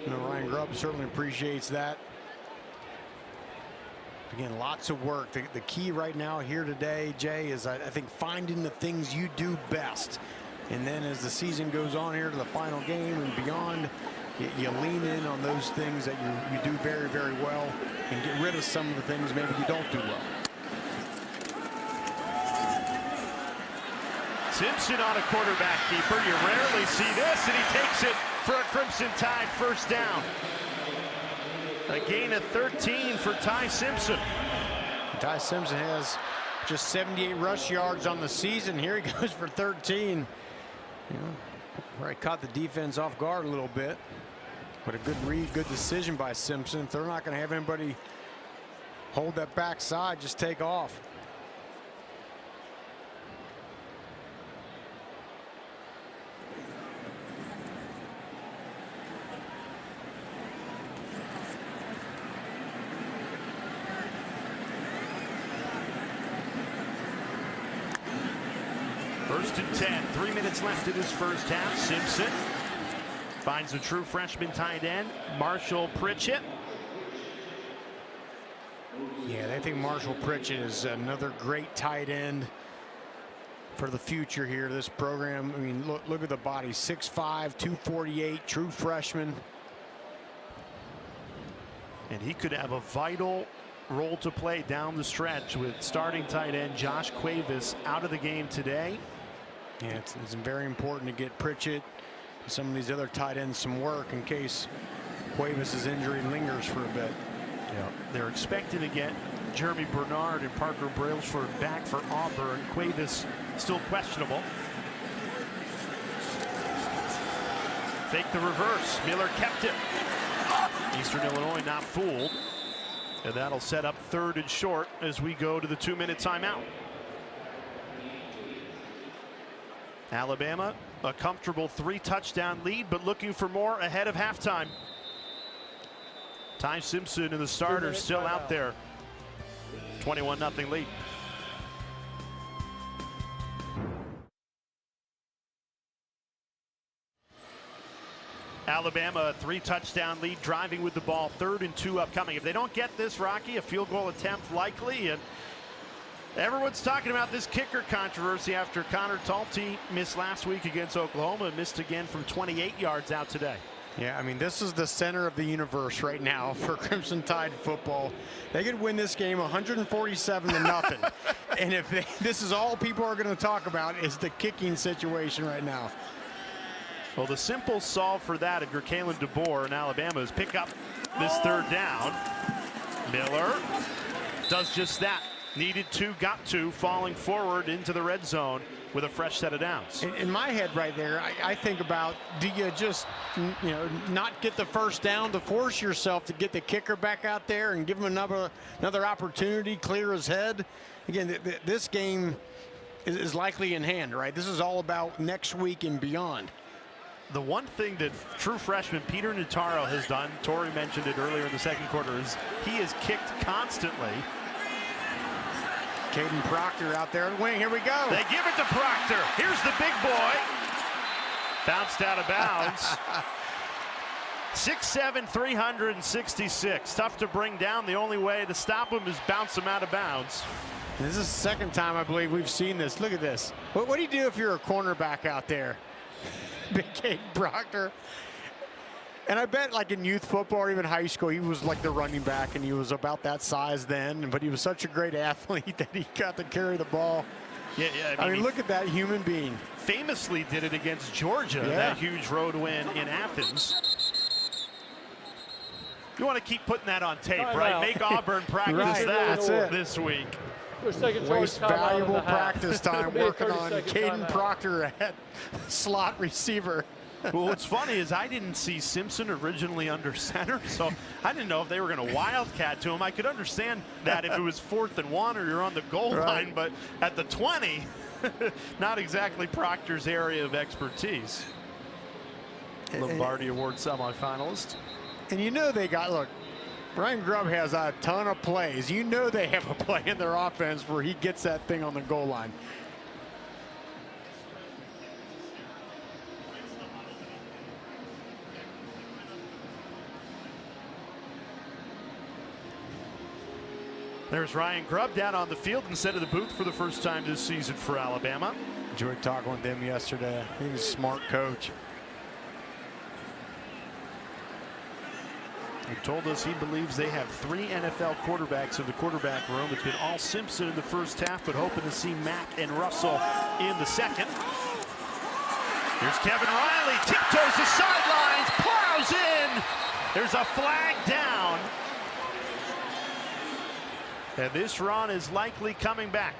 You know, Ryan Grubb certainly appreciates that. Again, lots of work. The key right now here today, Jay, is I think finding the things you do best. And then as the season goes on here to the final game and beyond, you lean in on those things that you do very, very well and get rid of some of the things maybe you don't do well. Simpson on a quarterback keeper. You rarely see this, and he takes it for a Crimson Tide first down. A gain of 13 for Ty Simpson. Ty Simpson has just 78 rush yards on the season. Here he goes for 13. Right, caught the defense off guard a little bit. But a good read, good decision by Simpson. If they're not going to have anybody hold that backside, just take off. First and 10, 3 minutes left in this first half. Simpson finds the true freshman tight end, Marshall Pritchett. Yeah, they think Marshall Pritchett is another great tight end for the future here. This program, I mean, look at the body, 6'5", 248, true freshman. And he could have a vital role to play down the stretch with starting tight end Josh Cuevas out of the game today. Yeah, it's very important to get Pritchett and some of these other tight ends some work in case Cuevas' injury lingers for a bit. Yeah, they're expecting to get Jeremy Bernard and Parker Brailsford back for Auburn. Cuevas still questionable. Fake the reverse. Miller kept it. Eastern Illinois not fooled. And that'll set up 3rd and short as we go to the 2-minute timeout. Alabama, a comfortable 3-touchdown lead, but looking for more ahead of halftime. Ty Simpson and the starters still out there. 21-0 lead. Alabama, a 3-touchdown lead, driving with the ball, 3rd and 2 upcoming. If they don't get this, Rocky, a field goal attempt likely. And everyone's talking about this kicker controversy after Connor Talty missed last week against Oklahoma and missed again from 28 yards out today. Yeah, I mean, this is the center of the universe right now for Crimson Tide football. They could win this game 147-0. And if this is all people are going to talk about is the kicking situation right now. Well, the simple solve for that, if you're Kalen DeBoer in Alabama, is pick up this 3rd down. Miller does just that. Needed to, got to, falling forward into the red zone with a fresh set of downs. In my head right there, I think about, do you just, not get the first down to force yourself to get the kicker back out there and give him another opportunity, clear his head? Again, this game is likely in hand, right? This is all about next week and beyond. The one thing that true freshman Peter Notaro has done, Torrey mentioned it earlier in the 2nd quarter, is he has kicked constantly. Caden Proctor out there on the wing. Here we go. They give it to Proctor. Here's the big boy. Bounced out of bounds. 6'7", 366. Tough to bring down. The only way to stop him is bounce him out of bounds. This is the 2nd time I believe we've seen this. Look at this. What do you do if you're a cornerback out there? Big Caden Proctor. And I bet like in youth football or even high school, he was like the running back and he was about that size then, but he was such a great athlete that he got to carry the ball. Yeah, I mean, look at that human being. Famously did it against Georgia, that huge road win in Athens. You want to keep putting that on tape, right? Make Auburn practice that this week. Waste valuable practice time working on Caden Proctor at slot receiver. Well, what's funny is I didn't see Simpson originally under center, so I didn't know if they were going to wildcat to him. I could understand that if it was 4th and 1 or you're on the goal line, but at the 20, not exactly Proctor's area of expertise. Lombardi Award semifinalist. And they got, look, Ryan Grubb has a ton of plays. They have a play in their offense where he gets that thing on the goal line. There's Ryan Grubb down on the field instead of the booth for the first time this season for Alabama. Enjoyed talking with him yesterday. He's a smart coach. He told us he believes they have 3 NFL quarterbacks in the quarterback room. It's been all Simpson in the first half, but hoping to see Mack and Russell in the second. Here's Kevin Riley, tiptoes the sidelines, plows in. There's a flag down. And this run is likely coming back.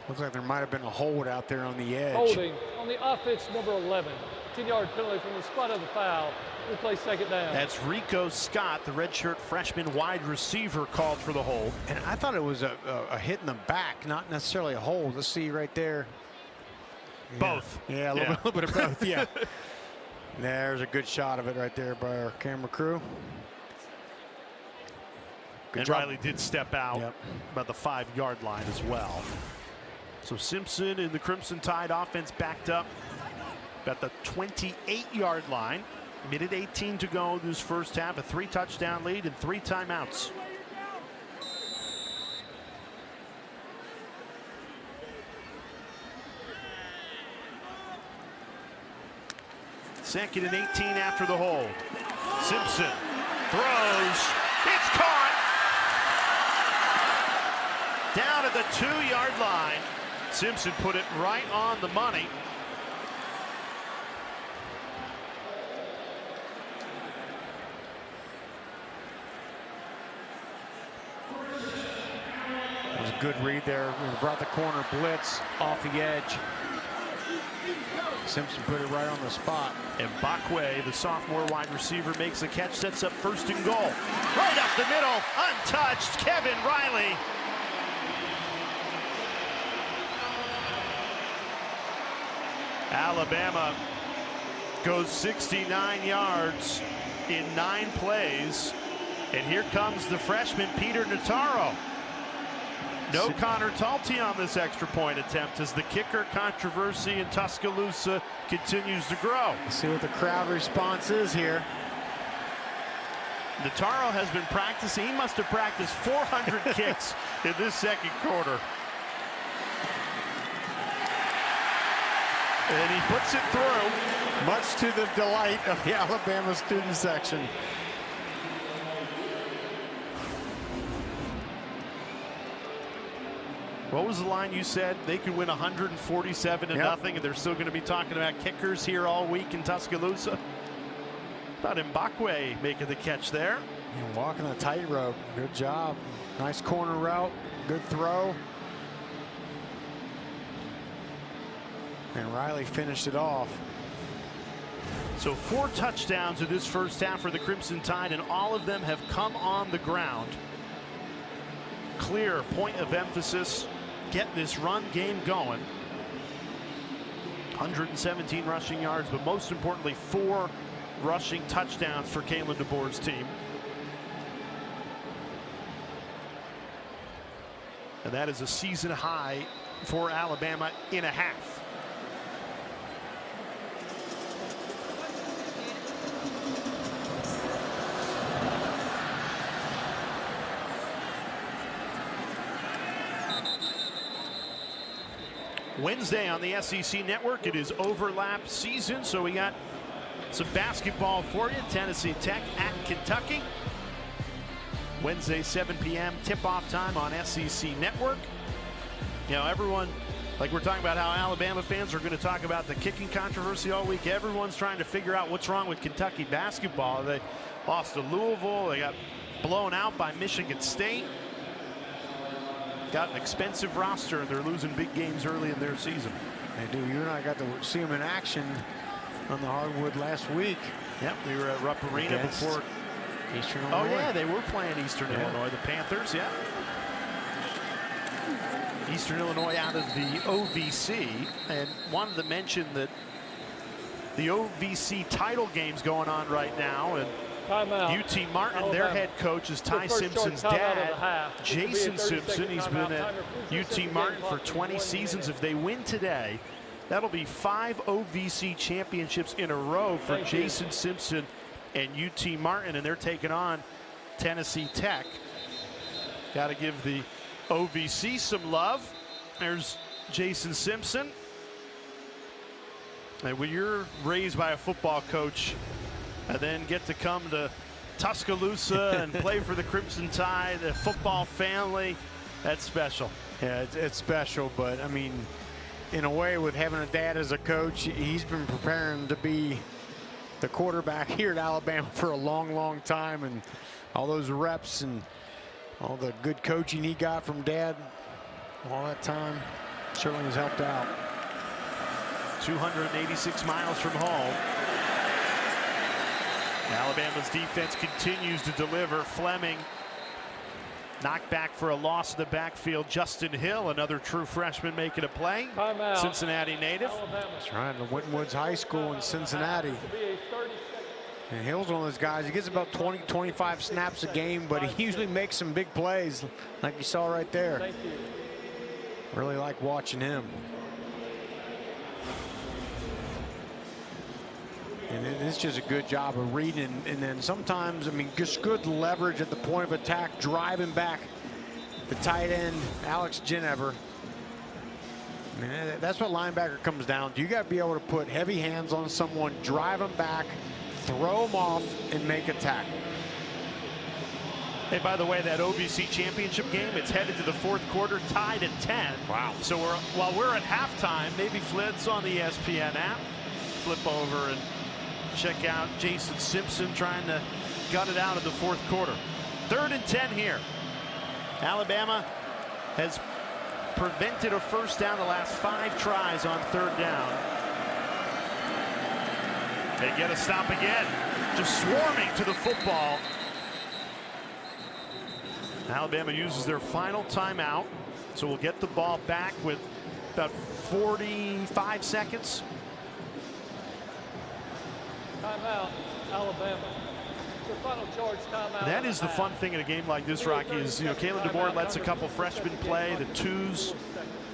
Looks like there might have been a hold out there on the edge. Holding on the offense, number 11. 10-yard penalty from the spot of the foul. We play second down. That's Rico Scott, the redshirt freshman wide receiver, called for the hold. And I thought it was a hit in the back, not necessarily a hold. Let's see right there. Both. Yeah, a little bit of both, yeah. There's a good shot of it right there by our camera crew. Good And job. Riley did step out about the 5-yard line as well. So Simpson in the Crimson Tide offense backed up about the 28-yard line. Minute 18 to go this first half. A 3-touchdown lead and 3 timeouts. Second and 18 after the hold. Simpson throws. It's caught. Down at the 2-yard line. Simpson put it right on the money. That was a good read there. We brought the corner blitz off the edge. Simpson put it right on the spot. And Bakwe, the sophomore wide receiver, makes a catch, sets up 1st and goal. Right up the middle, untouched, Kevin Riley. Alabama goes 69 yards in 9 plays. And here comes the freshman, Peter Notaro. No Connor Talty on this extra point attempt as the kicker controversy in Tuscaloosa continues to grow. Let's see what the crowd response is here. Notaro has been practicing. He must have practiced 400 kicks in this second quarter. And he puts it through. Much to the delight of the Alabama student section. What was the line you said? They could win 147 to nothing, and they're still going to be talking about kickers here all week in Tuscaloosa. Thought Mbakwe making the catch there. And walking the tightrope. Good job. Nice corner route. Good throw. And Riley finished it off. So 4 touchdowns in this first half for the Crimson Tide, and all of them have come on the ground. Clear point of emphasis. Get this run game going. 117 rushing yards, but most importantly, 4 rushing touchdowns for Kalen DeBoer's team. And that is a season high for Alabama in a half. Wednesday on the SEC Network, it is overlap season, so we got some basketball for you. Tennessee Tech at Kentucky. Wednesday, 7 p.m. tip-off time on SEC Network. You know, everyone, like we're talking about how Alabama fans are going to talk about the kicking controversy all week. Everyone's trying to figure out what's wrong with Kentucky basketball. They lost to Louisville. They got blown out by Michigan State. Got an expensive roster, and they're losing big games early in their season. They do. You and I got to see them in action on the hardwood last week. Yep, we were at Rupp Arena before Eastern Illinois. Oh yeah, they were playing Eastern Illinois, the Panthers. Yeah. Eastern Illinois out of the OVC, and wanted to mention that the OVC title game's going on right now, and UT Martin, Alabama. Their head coach is Ty Simpson's dad, Jason Simpson. He's been at UT Martin for 20 seasons. If they win today, that'll be 5 OVC championships in a row for Jason Simpson and UT Martin, and they're taking on Tennessee Tech. Got to give the OVC some love. There's Jason Simpson. And when you're raised by a football coach, and then get to come to Tuscaloosa and play for the Crimson Tide, the football family. That's special. Yeah, it's special, but I mean, in a way, with having a dad as a coach, he's been preparing to be the quarterback here at Alabama for a long time, and all those reps and all the good coaching he got from dad all that time certainly has helped out. 286 miles from home. Alabama's defense continues to deliver. Fleming knocked back for a loss in the backfield. Justin Hill, another true freshman, making a play. Timeout. Cincinnati native. That's right, the Winton Woods High School in Cincinnati. And Hill's one of those guys, he gets about 20-25 snaps a game, but he usually makes some big plays, like you saw right there. Thank you. Really like watching him. And it's just a good job of reading, and then sometimes, I mean, just good leverage at the point of attack, driving back the tight end, Alex Ginever. I mean, that's what linebacker comes down to. You got to be able to put heavy hands on someone, drive them back, throw them off, and make a tackle. Hey, by the way, that OVC championship game, it's headed to the fourth quarter, tied at 10. Wow. So while we're at halftime, maybe Flint's on the ESPN app. Flip over and check out Jason Simpson trying to gut it out of the fourth quarter. 3rd and 10 here. Alabama has prevented a first down the last 5 tries on 3rd down. They get a stop again, just swarming to the football. Alabama uses their final timeout, so we'll get the ball back with about 45 seconds. Timeout, Alabama. Your final charge timeout. That is the fun thing in a game like this, Rocky, is, you know, Kalen DeBoer lets a couple freshmen play, the 2s.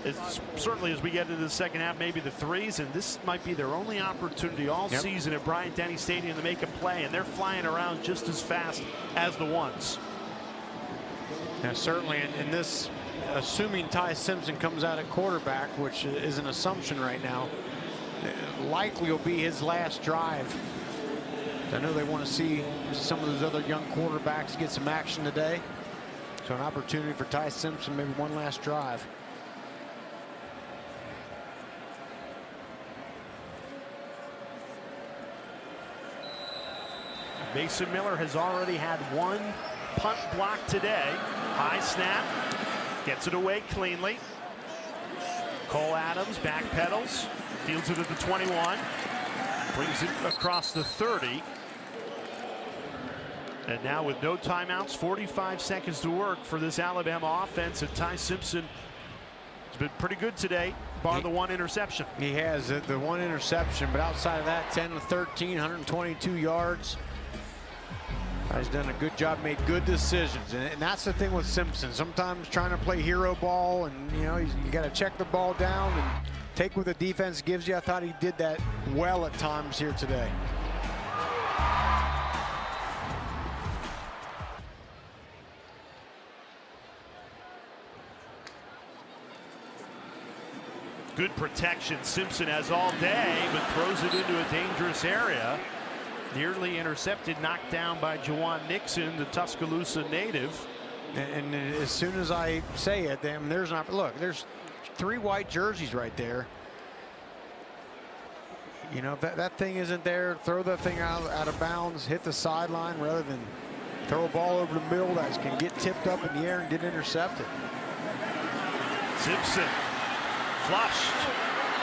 It's certainly, as we get into the second half, maybe the 3s, and this might be their only opportunity all season at Bryant-Denny Stadium to make a play, and they're flying around just as fast as the 1s. Yeah, certainly, in this, assuming Ty Simpson comes out at quarterback, which is an assumption right now, likely will be his last drive. I know they want to see some of those other young quarterbacks get some action today. So an opportunity for Ty Simpson, maybe one last drive. Mason Miller has already had 1 punt block today. High snap, gets it away cleanly. Cole Adams backpedals, fields it at the 21, brings it across the 30. And now with no timeouts, 45 seconds to work for this Alabama offense. And Ty Simpson has been pretty good today, bar the 1 interception. He has the 1 interception, but outside of that, 10 of 13, 122 yards. He's done a good job, made good decisions, and that's the thing with Simpson. Sometimes trying to play hero ball, and you know, you got to check the ball down and take what the defense gives you. I thought he did that well at times here today. Good protection Simpson has all day, but throws it into a dangerous area. Nearly intercepted, knocked down by Juwan Nixon, the Tuscaloosa native. And as soon as I say it, then there's not. Look, there's 3 white jerseys right there. You know, if that thing isn't there, throw that thing out of bounds, hit the sideline rather than throw a ball over the middle that can get tipped up in the air and get intercepted. Simpson flushed,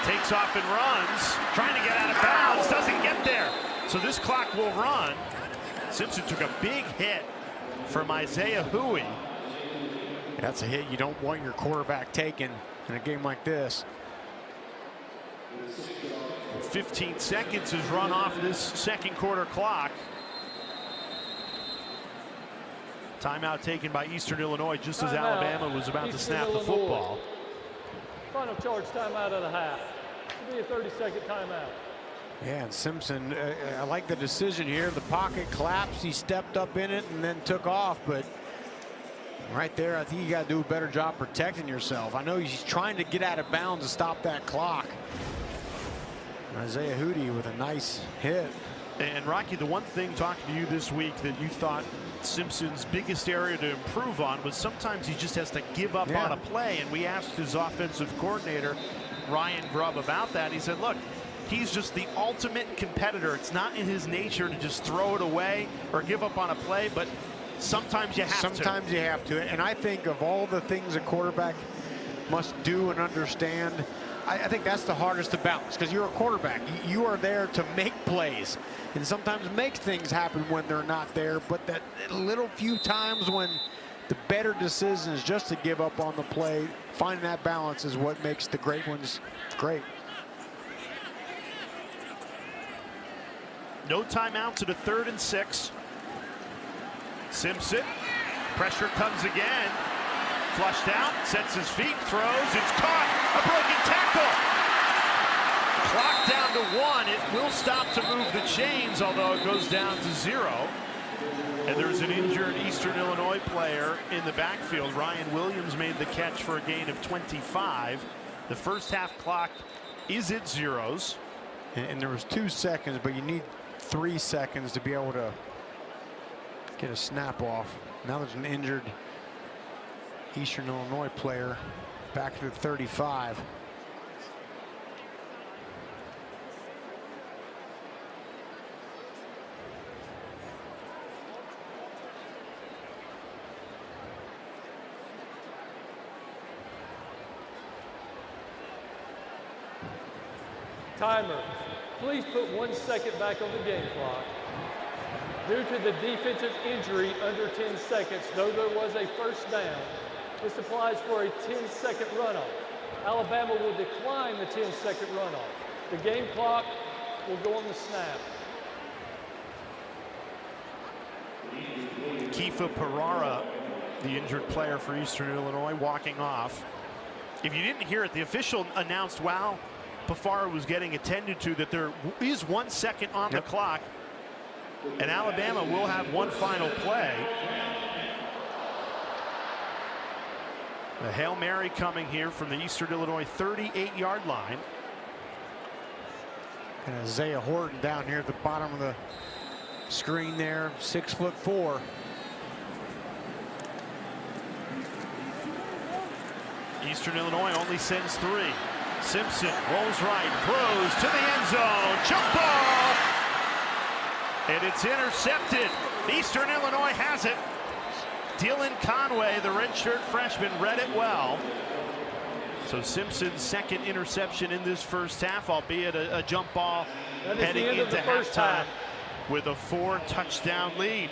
takes off and runs, trying to get out of bounds, doesn't get there. So this clock will run. Simpson took a big hit from Isaiah Huey. That's a hit you don't want your quarterback taking in a game like this. 15 seconds has run off this second quarter clock. Timeout taken by Eastern Illinois just as Alabama was about to snap the football. Final charge timeout of the half. This will be a 30-second timeout. Yeah, and Simpson, I like the decision here. The pocket collapsed, he stepped up in it and then took off, but right there, I think you got to do a better job protecting yourself. I know he's trying to get out of bounds to stop that clock. Isaiah Hootie with a nice hit. And Rocky, the one thing talking to you this week that you thought Simpson's biggest area to improve on was sometimes he just has to give up on a play. And we asked his offensive coordinator, Ryan Grubb, about that. He said, look, he's just the ultimate competitor. It's not in his nature to just throw it away or give up on a play, but sometimes you have to. Sometimes you have to. And I think of all the things a quarterback must do and understand, I think that's the hardest to balance, because you're a quarterback. You are there to make plays and sometimes make things happen when they're not there. But that little few times when the better decision is just to give up on the play, finding that balance is what makes the great ones great. No timeouts at a 3rd and 6. Simpson, pressure comes again. Flushed out, sets his feet, throws, it's caught, a broken tackle. Clock down to 1, it will stop to move the chains, although it goes down to 0. And there's an injured Eastern Illinois player in the backfield. Ryan Williams made the catch for a gain of 25. The first half clock is at 0s. And there was 2 seconds, but you need 3 seconds to be able to get a snap off. Now there's an injured Eastern Illinois player back to the 35. Timer. Please put 1 second back on the game clock. Due to the defensive injury under 10 seconds, though there was a first down, this applies for a 10-second runoff. Alabama will decline the 10-second runoff. The game clock will go on the snap. Kifa Perara, the injured player for Eastern Illinois, walking off. If you didn't hear it, the official announced while Pafara was getting attended to that there is 1 second on the clock, and Alabama will have one final play. The Hail Mary coming here from the Eastern Illinois 38-yard line. And Isaiah Horton down here at the bottom of the screen there, 6'4". Eastern Illinois only sends 3. Simpson rolls right, throws to the end zone, jump ball, and it's intercepted. Eastern Illinois has it. Dylan Conway, the redshirt freshman, read it well. So Simpson's second interception in this first half, albeit a jump ball heading into halftime with a 4-touchdown lead.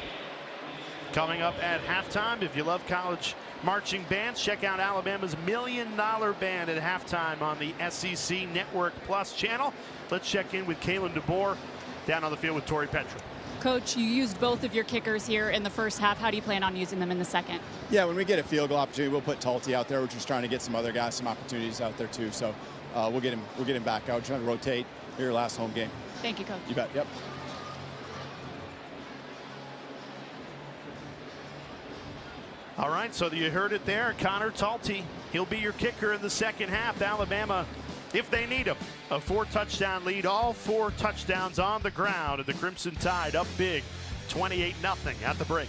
Coming up at halftime, if you love college marching bands, check out Alabama's $1 Million Band at halftime on the SEC Network Plus channel. Let's check in with Kalen DeBoer down on the field with Tori Petra. Coach, you used both of your kickers here in the first half. How do you plan on using them in the second? Yeah, when we get a field goal opportunity, we'll put Talty out there. We're just trying to get some other guys some opportunities out there too. So we'll get him back out, trying to rotate your last home game. Thank you, Coach. You bet. Yep. All right, so you heard it there. Connor Talty, he'll be your kicker in the second half. Alabama, if they need him, a 4-touchdown lead, all 4 touchdowns on the ground, and the Crimson Tide up big, 28-0 at the break.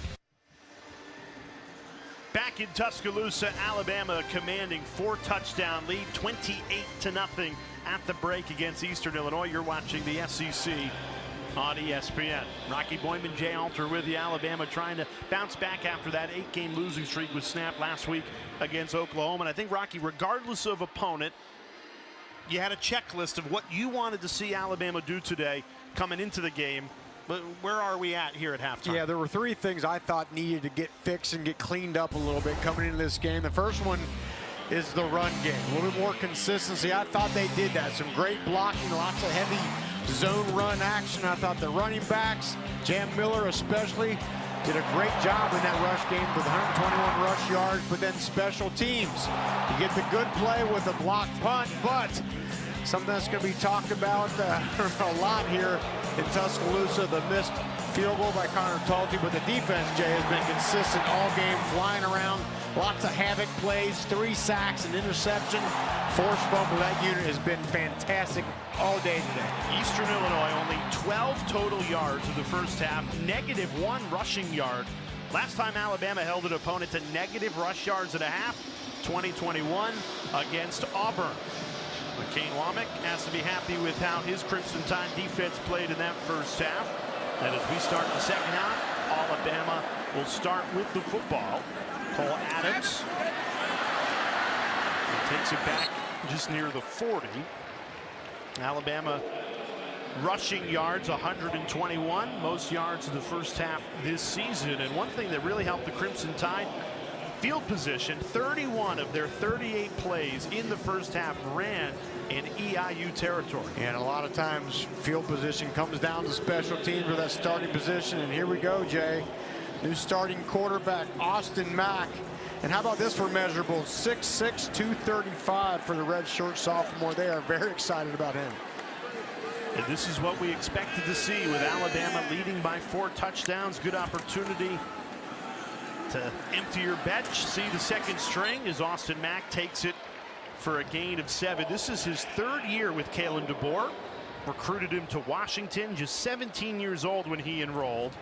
Back in Tuscaloosa, Alabama commanding 4-touchdown lead, 28-0 at the break against Eastern Illinois. You're watching the SEC on ESPN. Rocky Boyman, Jay Alter with you. Alabama trying to bounce back after that 8-game losing streak was snapped last week against Oklahoma. And I think, Rocky, regardless of opponent, you had a checklist of what you wanted to see Alabama do today coming into the game. But where are we at here at halftime? Yeah, there were 3 things I thought needed to get fixed and get cleaned up a little bit coming into this game. The first one is the run game. A little bit more consistency. I thought they did that. Some great blocking, lots of heavy zone run action. I thought the running backs, Jam Miller especially, did a great job in that rush game with 121 rush yards. But then special teams, you get the good play with a blocked punt, but something that's going to be talked about a lot here in Tuscaloosa, the missed field goal by Connor Talty, but the defense, Jay, has been consistent all game, flying around. Lots of havoc plays, 3 sacks, an interception, forced fumble. That unit has been fantastic all day today. Eastern Illinois only 12 total yards in the first half, -1 rushing yard. Last time Alabama held an opponent to negative rush yards and a half, 2021 against Auburn. McCain Womack has to be happy with how his Crimson Tide defense played in that first half. And as we start the second half, Alabama will start with the football. Cole Adams, he takes it back just near the 40. Alabama rushing yards 121, most yards in the first half this season. And one thing that really helped the Crimson Tide, field position. 31 of their 38 plays in the first half ran in EIU territory. And a lot of times field position comes down to special teams for that starting position. And here we go, Jay. New starting quarterback, Austin Mack. And how about this for measurables? 6'6", 235 for the redshirt sophomore. They are very excited about him. And this is what we expected to see with Alabama leading by 4 touchdowns. Good opportunity to empty your bench. See the second string as Austin Mack takes it for a gain of 7. This is his 3rd year with Kalen DeBoer. Recruited him to Washington, just 17 years old when he enrolled.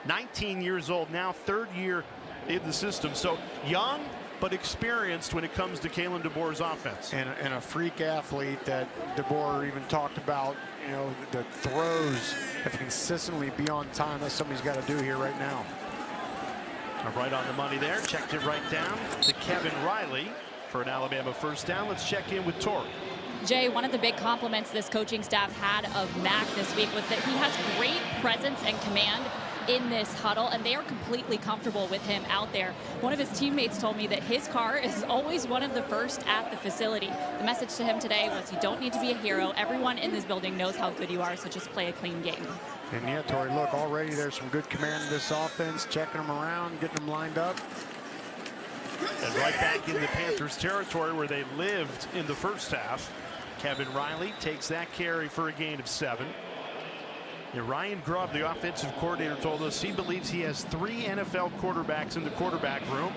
19 years old now, 3rd year in the system. So young but experienced when it comes to Kalen DeBoer's offense. And a freak athlete that DeBoer even talked about. You know, the throws have consistently be on time. That's something he's got to do here right now. Right on the money there. Checked it right down to Kevin Riley for an Alabama first down. Let's check in with Tori. Jay, one of the big compliments this coaching staff had of Mack this week was that he has great presence and command in this huddle, and they are completely comfortable with him out there. One of his teammates told me that his car is always one of the first at the facility. The message to him today was, you don't need to be a hero. Everyone in this building knows how good you are, so just play a clean game. And yeah, Tori, look, already there's some good command in this offense, checking them around, getting them lined up. And right back in the Panthers territory where they lived in the first half. Kevin Riley takes that carry for a gain of 7. And Ryan Grubb, the offensive coordinator, told us he believes he has 3 NFL quarterbacks in the quarterback room.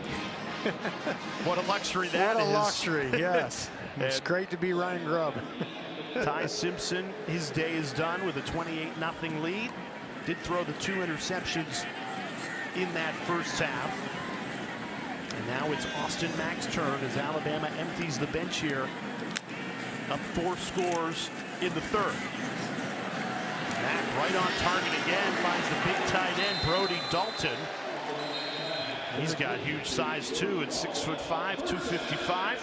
What a luxury that is. What a luxury, yes. It's great to be Ryan Grubb. Ty Simpson, his day is done with a 28-0 lead. Did throw the 2 interceptions in that first half. And now it's Austin Mack's turn as Alabama empties the bench here. Up 4 scores in the 3rd. Mack right on target again, finds the big tight end, Brody Dalton. He's got huge size too at 6'5", 255.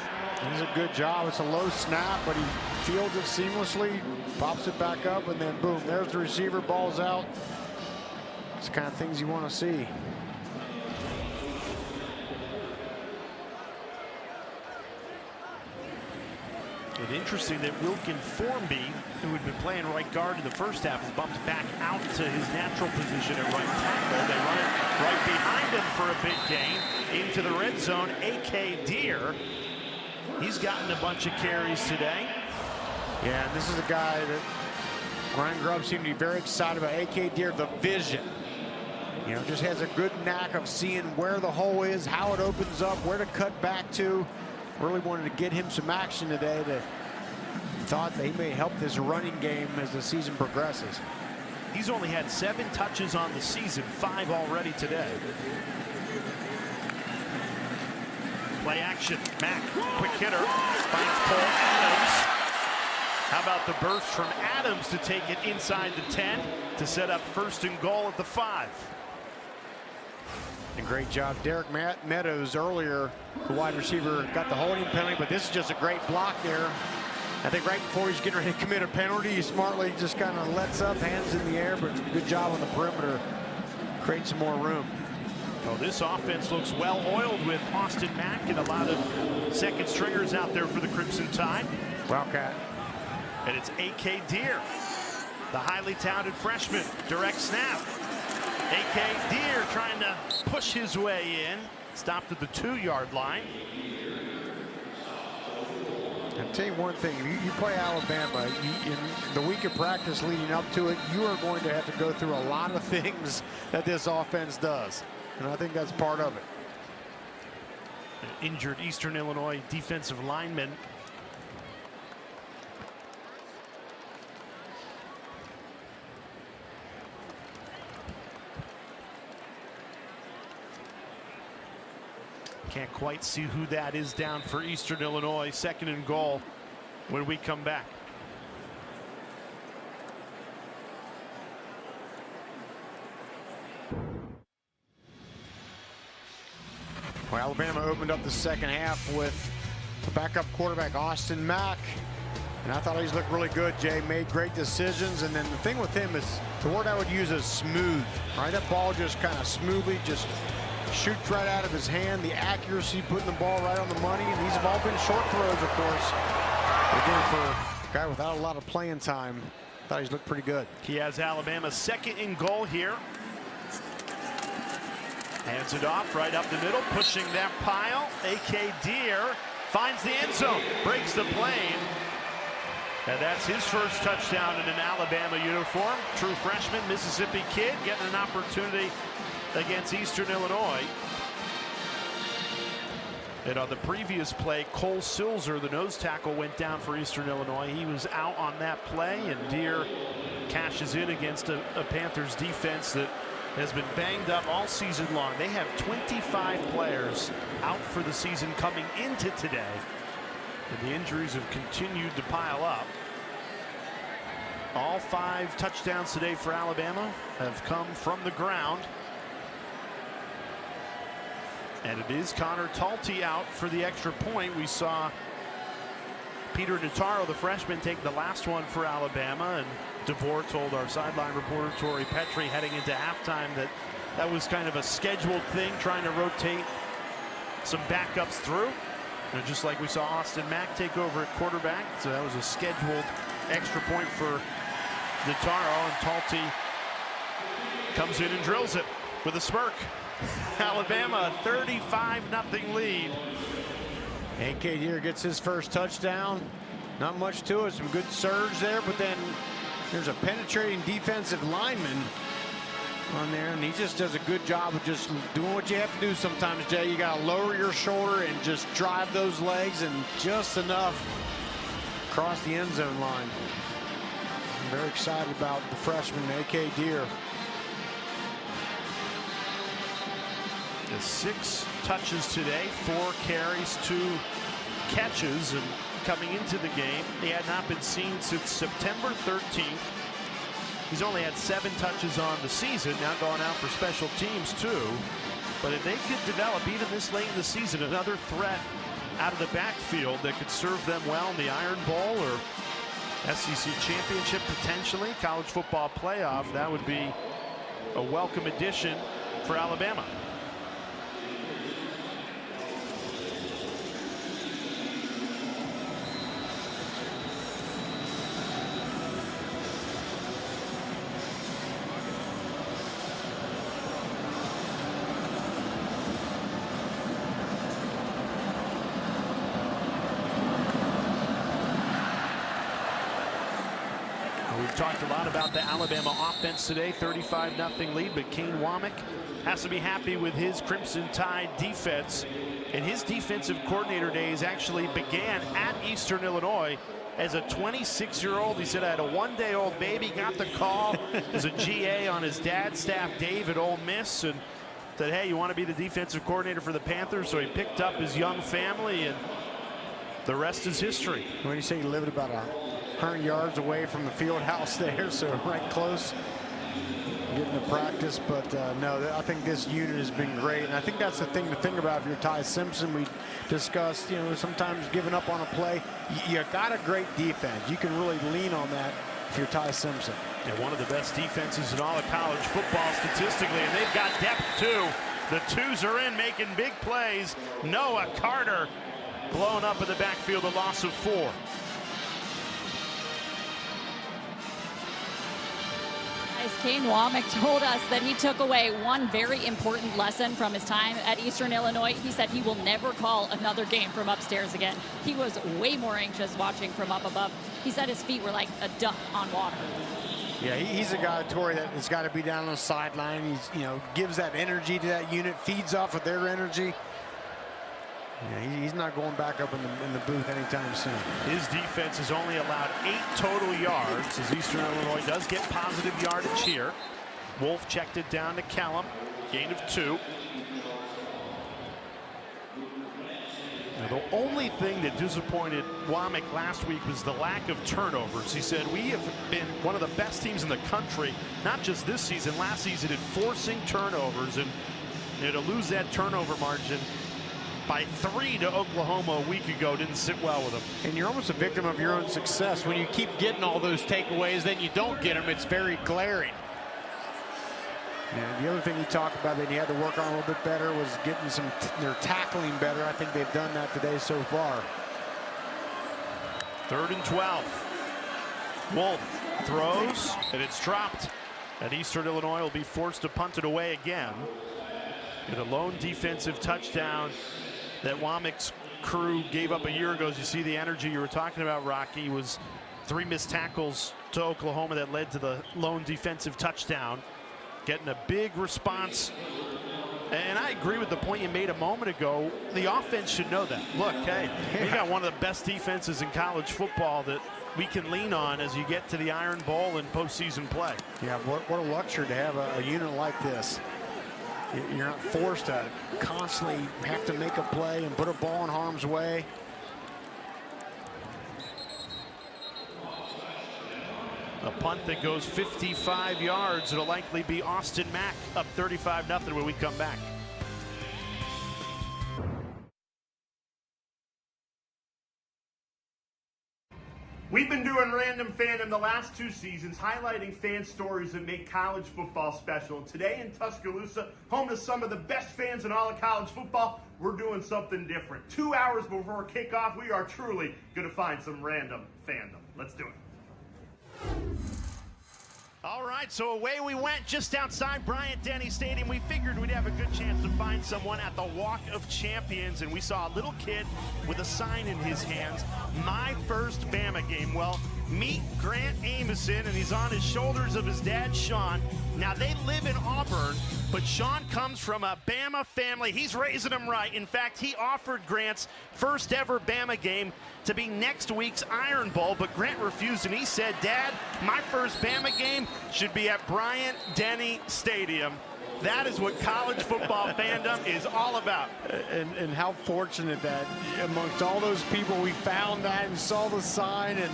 He's a good job. It's a low snap, but he fields it seamlessly, pops it back up, and then boom, there's the receiver, ball's out. It's the kind of things you want to see. And interesting that Wilkin Formby, who had been playing right guard in the first half, is bumped back out to his natural position at right tackle. They run it right behind him for a big gain into the red zone. A.K. Deer, he's gotten a bunch of carries today. Yeah, and this is a guy that Ryan Grubb seemed to be very excited about. A.K. Deer, the vision. You know, just has a good knack of seeing where the hole is, how it opens up, where to cut back to. Really wanted to get him some action today. Thought that he may help this running game as the season progresses. He's only had 7 touches on the season, 5 already today. Play action. Mack, quick hitter, finds Cole Adams. How about the burst from Adams to take it inside the 10 to set up 1st and goal at the 5. And great job, Derek Meadows earlier, the wide receiver, got the holding penalty, but this is just a great block there. I think right before he's getting ready to commit a penalty, he smartly just kind of lets up, hands in the air, but good job on the perimeter, create some more room. Oh, this offense looks well oiled with Austin Mack and a lot of second stringers out there for the Crimson Tide. Wildcat. And it's A.K. Deer, the highly talented freshman. Direct snap. A.K. Deer trying to push his way in. Stopped at the 2-yard line. I'll tell you one thing, you play Alabama, in the week of practice leading up to it, you are going to have to go through a lot of things that this offense does. And I think that's part of it. An injured Eastern Illinois defensive lineman. Can't quite see who that is down for Eastern Illinois. 2nd and goal when we come back. Well, Alabama opened up the second half with the backup quarterback Austin Mack. And I thought he's looked really good, Jay. Made great decisions. And then the thing with him is, the word I would use is smooth. Right? That ball just kind of smoothly just shoots right out of his hand. The accuracy, putting the ball right on the money. And these have all been short throws, of course. Again, for a guy without a lot of playing time, I thought he's looked pretty good. He has Alabama's 2nd and goal here. Hands it off right up the middle, pushing that pile. A.K. Deer finds the end zone, breaks the plane. And that's his first touchdown in an Alabama uniform. True freshman, Mississippi kid, getting an opportunity against Eastern Illinois. And on the previous play, Cole Silzer, the nose tackle, went down for Eastern Illinois. He was out on that play, and Deer cashes in against a Panthers defense that has been banged up all season long. They have 25 players out for the season coming into today. And the injuries have continued to pile up. All 5 touchdowns today for Alabama have come from the ground. And it is Connor Talty out for the extra point. We saw Peter Notaro, the freshman, take the last one for Alabama, and DeVore told our sideline reporter Tori Petrie heading into halftime that that was kind of a scheduled thing, trying to rotate some backups through. And just like we saw Austin Mack take over at quarterback, so that was a scheduled extra point for Notaro, and Talty comes in and drills it with a smirk. Alabama, 35-0 lead. A.K. Deer gets his first touchdown. Not much to it, some good surge there, but then there's a penetrating defensive lineman on there, and he just does a good job of just doing what you have to do sometimes, Jay. You got to lower your shoulder and just drive those legs, and just enough across the end zone line. I'm very excited about the freshman, A.K. Deer. 6 touches today, 4 carries, 2 catches, and coming into the game, he had not been seen since September 13th. He's only had 7 touches on the season, now going out for special teams too. But if they could develop, even this late in the season, another threat out of the backfield that could serve them well in the Iron Bowl or SEC championship, potentially college football playoff, that would be a welcome addition for Alabama. We've talked a lot about the Alabama offense today, 35-0 lead, but Kane Womack has to be happy with his Crimson Tide defense. And his defensive coordinator days actually began at Eastern Illinois as a 26-year-old. He said, I had a 1-day-old baby, got the call as a GA on his dad's staff, Dave, at Ole Miss, and said, hey, you want to be the defensive coordinator for the Panthers? So he picked up his young family, and the rest is history. When you say he lived about 100 yards away from the field house there, so right close, getting to practice. But no, I think this unit has been great, and I think that's the thing to think about if you're Ty Simpson. We discussed, you know, sometimes giving up on a play. You got a great defense. You can really lean on that if you're Ty Simpson. And one of the best defenses in all of college football statistically, and they've got depth too. The twos are in, making big plays. Noah Carter blown up in the backfield, a loss of 4. Guys, Kane Womack told us that he took away one very important lesson from his time at Eastern Illinois. He said he will never call another game from upstairs again. He was way more anxious watching from up above. He said his feet were like a duck on water. Yeah, he's a guy, Tori, that has got to be down on the sideline. He's, gives that energy to that unit, feeds off of their energy. Yeah, he's not going back up in the booth anytime soon. His defense has only allowed 8 total yards as Eastern Illinois does get positive yardage here. Wolf checked it down to Callum, gain of 2. Now, the only thing that disappointed Womack last week was the lack of turnovers. He said, we have been one of the best teams in the country, not just this season, last season, in forcing turnovers. And to lose that turnover margin by 3 to Oklahoma a week ago didn't sit well with him. And you're almost a victim of your own success. When you keep getting all those takeaways, then you don't get them. It's very glaring. And the other thing he talked about that he had to work on a little bit better was getting their tackling better. I think they've done that today so far. 3rd and 12. Wolf throws, and it's dropped. And Eastern Illinois will be forced to punt it away again. And a lone defensive touchdown that Womack's crew gave up a year ago. As you see the energy you were talking about, Rocky, was 3 missed tackles to Oklahoma that led to the lone defensive touchdown. Getting a big response. And I agree with the point you made a moment ago. The offense should know that. Look, hey, we got one of the best defenses in college football that we can lean on as you get to the Iron Bowl and postseason play. Yeah, what a luxury to have a unit like this. You're not forced to constantly have to make a play and put a ball in harm's way. A punt that goes 55 yards. It'll likely be Austin Mack up 35-0 when we come back. We've been doing Random Fandom the last 2 seasons, highlighting fan stories that make college football special. Today in Tuscaloosa, home to some of the best fans in all of college football, we're doing something different. 2 hours before kickoff, we are truly going to find some Random Fandom. Let's do it. All right, so away we went just outside Bryant-Denny Stadium. We figured we'd have a good chance to find someone at the Walk of Champions, and we saw a little kid with a sign in his hands, "My first Bama game." Well, meet Grant Amison, and he's on his shoulders of his dad, Sean. Now, they live in Auburn, but Sean comes from a Bama family. He's raising them right. In fact, he offered Grant's first ever Bama game to be next week's Iron Bowl, but Grant refused, and he said, "Dad, my first Bama game should be at Bryant-Denny Stadium." That is what college football fandom is all about. And how fortunate that amongst all those people we found that and saw the sign, and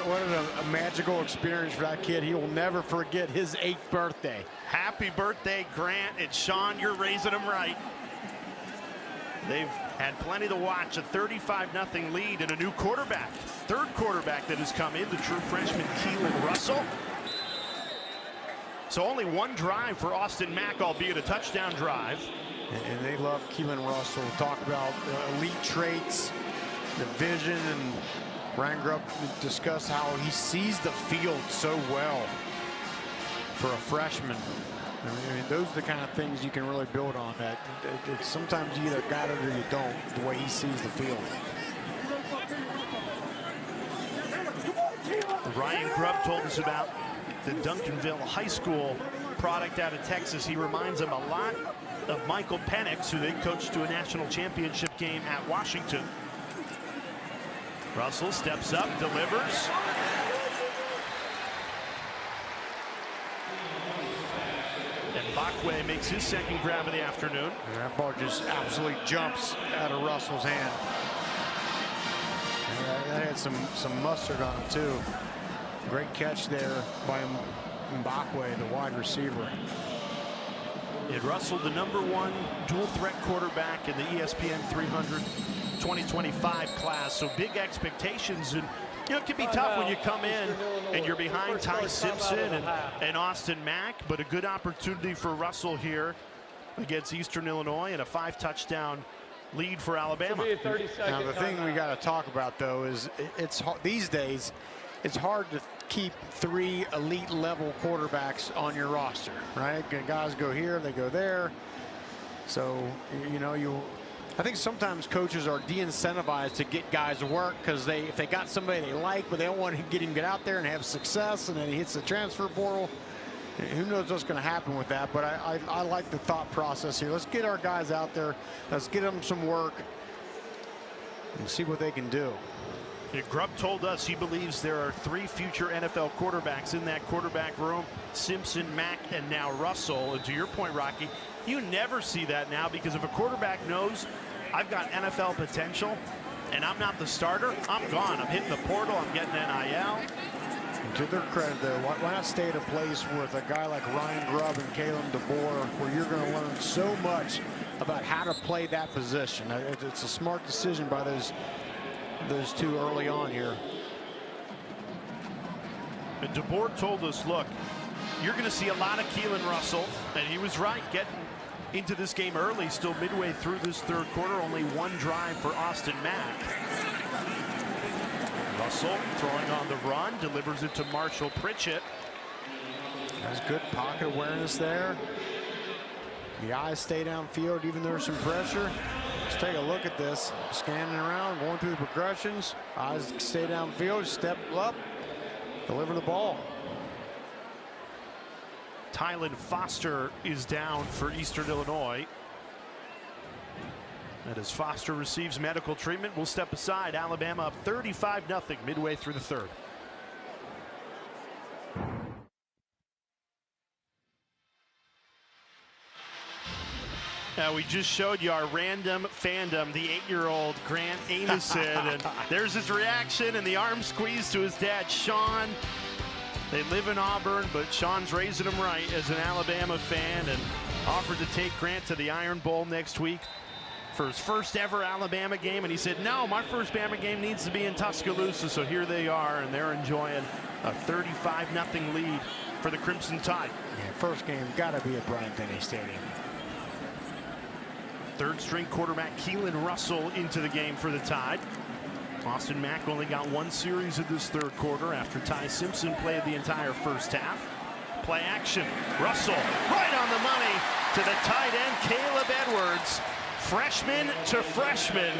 what a magical experience for that kid. He will never forget his 8th birthday. Happy birthday, Grant. And Sean, you're raising them right. They've had plenty to watch. A 35-0 lead and a new quarterback. 3rd quarterback that has come in, the true freshman Keelan Russell. So only 1 drive for Austin Mack, albeit a touchdown drive. And they love Keelan Russell. Talk about elite traits, the vision, and Ryan Grubb discussed how he sees the field so well for a freshman. I mean, those are the kind of things you can really build on. That sometimes you either got it or you don't, the way he sees the field. Ryan Grubb told us about the Duncanville High School product out of Texas. He reminds him a lot of Michael Penix, who they coached to a national championship game at Washington. Russell steps up, delivers. And Bakwe makes his 2nd grab of the afternoon. And that ball just absolutely jumps out of Russell's hand. And that had some mustard on it too. Great catch there by Bakwe, the wide receiver. And Russell, the #1 dual threat quarterback in the ESPN 300 2025 class. So big expectations, and it can be tough when you come in and you're behind Ty Simpson and Austin Mack, but a good opportunity for Russell here against Eastern Illinois and a 5-touchdown lead for Alabama. Now the thing we got to talk about though is it's these days it's hard to keep 3 elite level quarterbacks on your roster, right? Guys go here, they go there. So, you know, I think sometimes coaches are de-incentivized to get guys to work because if they got somebody they like, but they don't want to get out there and have success, and then he hits the transfer portal. Who knows what's going to happen with that? But I like the thought process here. Let's get our guys out there. Let's get them some work and see what they can do. Grubb told us he believes there are 3 future NFL quarterbacks in that quarterback room: Simpson, Mack, and now Russell. And to your point, Rocky, you never see that now, because if a quarterback knows, I've got NFL potential and I'm not the starter, I'm gone. I'm hitting the portal, I'm getting NIL. To their credit, though, why not stay at a place with a guy like Ryan Grubb and Kalen DeBoer, where you're going to learn so much about how to play that position? It's a smart decision by those 2 early on here. And DeBoer told us, look, you're going to see a lot of Keelan Russell, and he was right, getting into this game early, still midway through this 3rd quarter, only 1 drive for Austin Mack. Russell throwing on the run, delivers it to Marshall Pritchett. That's good pocket awareness there. The eyes stay downfield, even though there's some pressure. Let's take a look at this. Scanning around, going through the progressions. Eyes stay downfield, step up, deliver the ball. Tylan Foster is down for Eastern Illinois. And as Foster receives medical treatment, we'll step aside. Alabama up 35-0 midway through the 3rd. Now, we just showed you our random fandom, the 8-year-old Grant Amison, and there's his reaction and the arm squeeze to his dad, Sean. They live in Auburn, but Sean's raising him right as an Alabama fan, and offered to take Grant to the Iron Bowl next week for his first ever Alabama game, and he said, no, my first Bama game needs to be in Tuscaloosa. So here they are, and they're enjoying a 35-0 lead for the Crimson Tide. Yeah, first game got to be at Bryant-Denny Stadium. 3rd string quarterback Keelan Russell into the game for the Tide. Austin Mack only got 1 series of this 3rd quarter after Ty Simpson played the entire first half. Play action, Russell right on the money to the tight end Caleb Edwards. Freshman to freshman,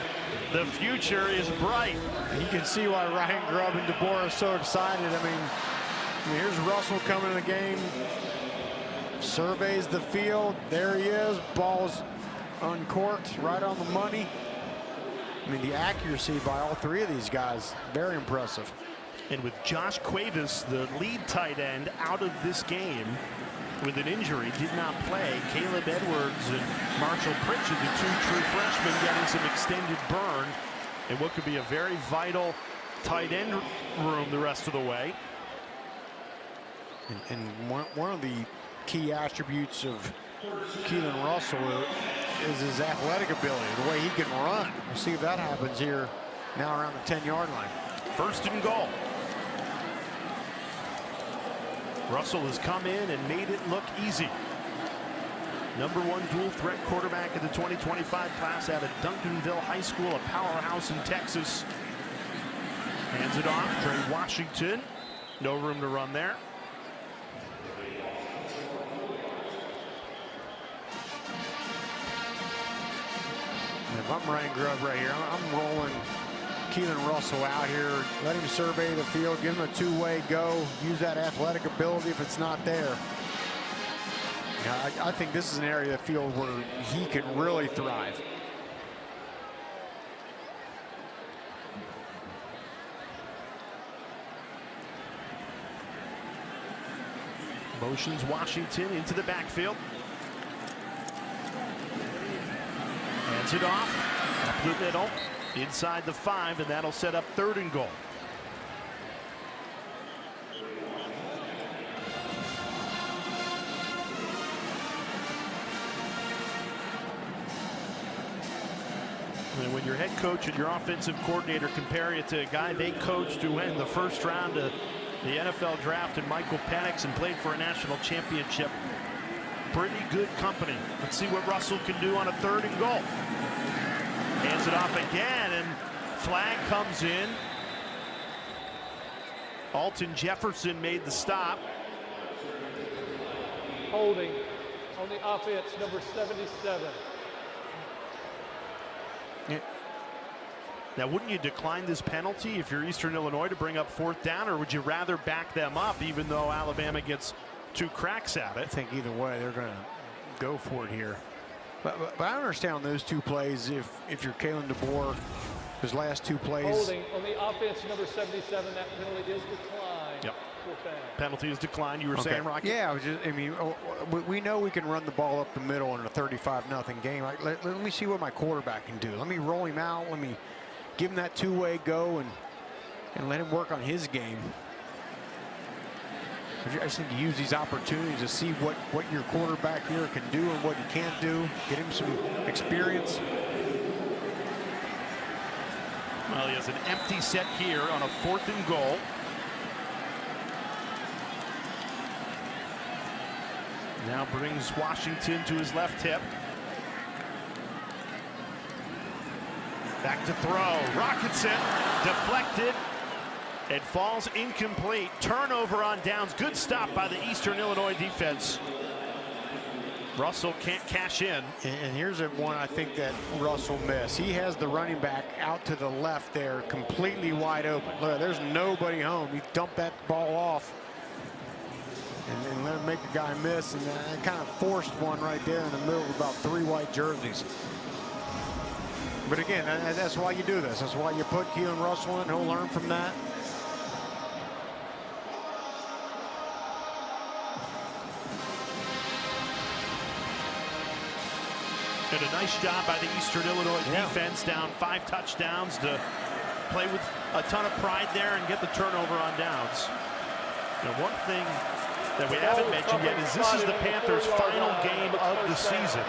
the future is bright. You can see why Ryan Grubb and DeBoer are so excited. I mean, here's Russell coming in the game, surveys the field. There he is, ball's uncorked, right on the money. I mean, the accuracy by all 3 of these guys, very impressive. And with Josh Cuevas, the lead tight end, out of this game with an injury, did not play. Caleb Edwards and Marshall Pritchett, the 2 true freshmen, getting some extended burn in what could be a very vital tight end room the rest of the way. And one of the key attributes of Keelan Russell is his athletic ability, the way he can run. We'll see if that happens here now around the 10-yard line. 1st and goal. Russell has come in and made it look easy. Number 1 dual threat quarterback in the 2025 class out of Duncanville High School, a powerhouse in Texas. Hands it off, Trey Washington. No room to run there. If I'm Ryan Grubb right here, I'm rolling Keelan Russell out here. Let him survey the field, give him a 2-way go, use that athletic ability if it's not there. Now, I think this is an area of the field where he can really thrive. Motions Washington into the backfield. Hands it off, up the middle, inside the 5, and that'll set up 3rd and goal. And when your head coach and your offensive coordinator compare you to a guy they coached who went in the 1st round of the NFL draft and Michael Penix and played for a national championship, pretty good company. Let's see what Russell can do on a 3rd and goal. Hands it off again, and flag comes in. Alton Jefferson made the stop. Holding on the offense, number 77. Now, wouldn't you decline this penalty if you're Eastern Illinois to bring up 4th down, or would you rather back them up even though Alabama gets 2 cracks at it? I think either way they're going to go for it here. But I don't understand on those 2 plays if you're Kalen DeBoer, his last 2 plays. Holding on the offense, number 77. That penalty is declined. Yep. 4th down. Penalty is declined. You were saying, Rocky? Yeah, I mean, we know we can run the ball up the middle in a 35-0 game. Let me see what my quarterback can do. Let me roll him out. Let me give him that 2-way go and let him work on his game. I just think you use these opportunities to see what your quarterback here can do and what he can't do. Get him some experience. Well, he has an empty set here on a 4th and goal. Now brings Washington to his left hip. Back to throw. Rocketson deflected. It falls incomplete. Turnover on downs. Good stop by the Eastern Illinois defense. Russell can't cash in. And here's one I think that Russell missed. He has the running back out to the left there, completely wide open. Look, there's nobody home. He dumped that ball off and let him make the guy miss. And kind of forced one right there in the middle of about 3 white jerseys. But again, that's why you do this. That's why you put Keelan Russell in. He'll learn from that. Did a nice job by the Eastern Illinois defense, down 5 touchdowns, to play with a ton of pride there and get the turnover on downs. Now, one thing that we haven't mentioned yet is this is the Panthers' final game of the season.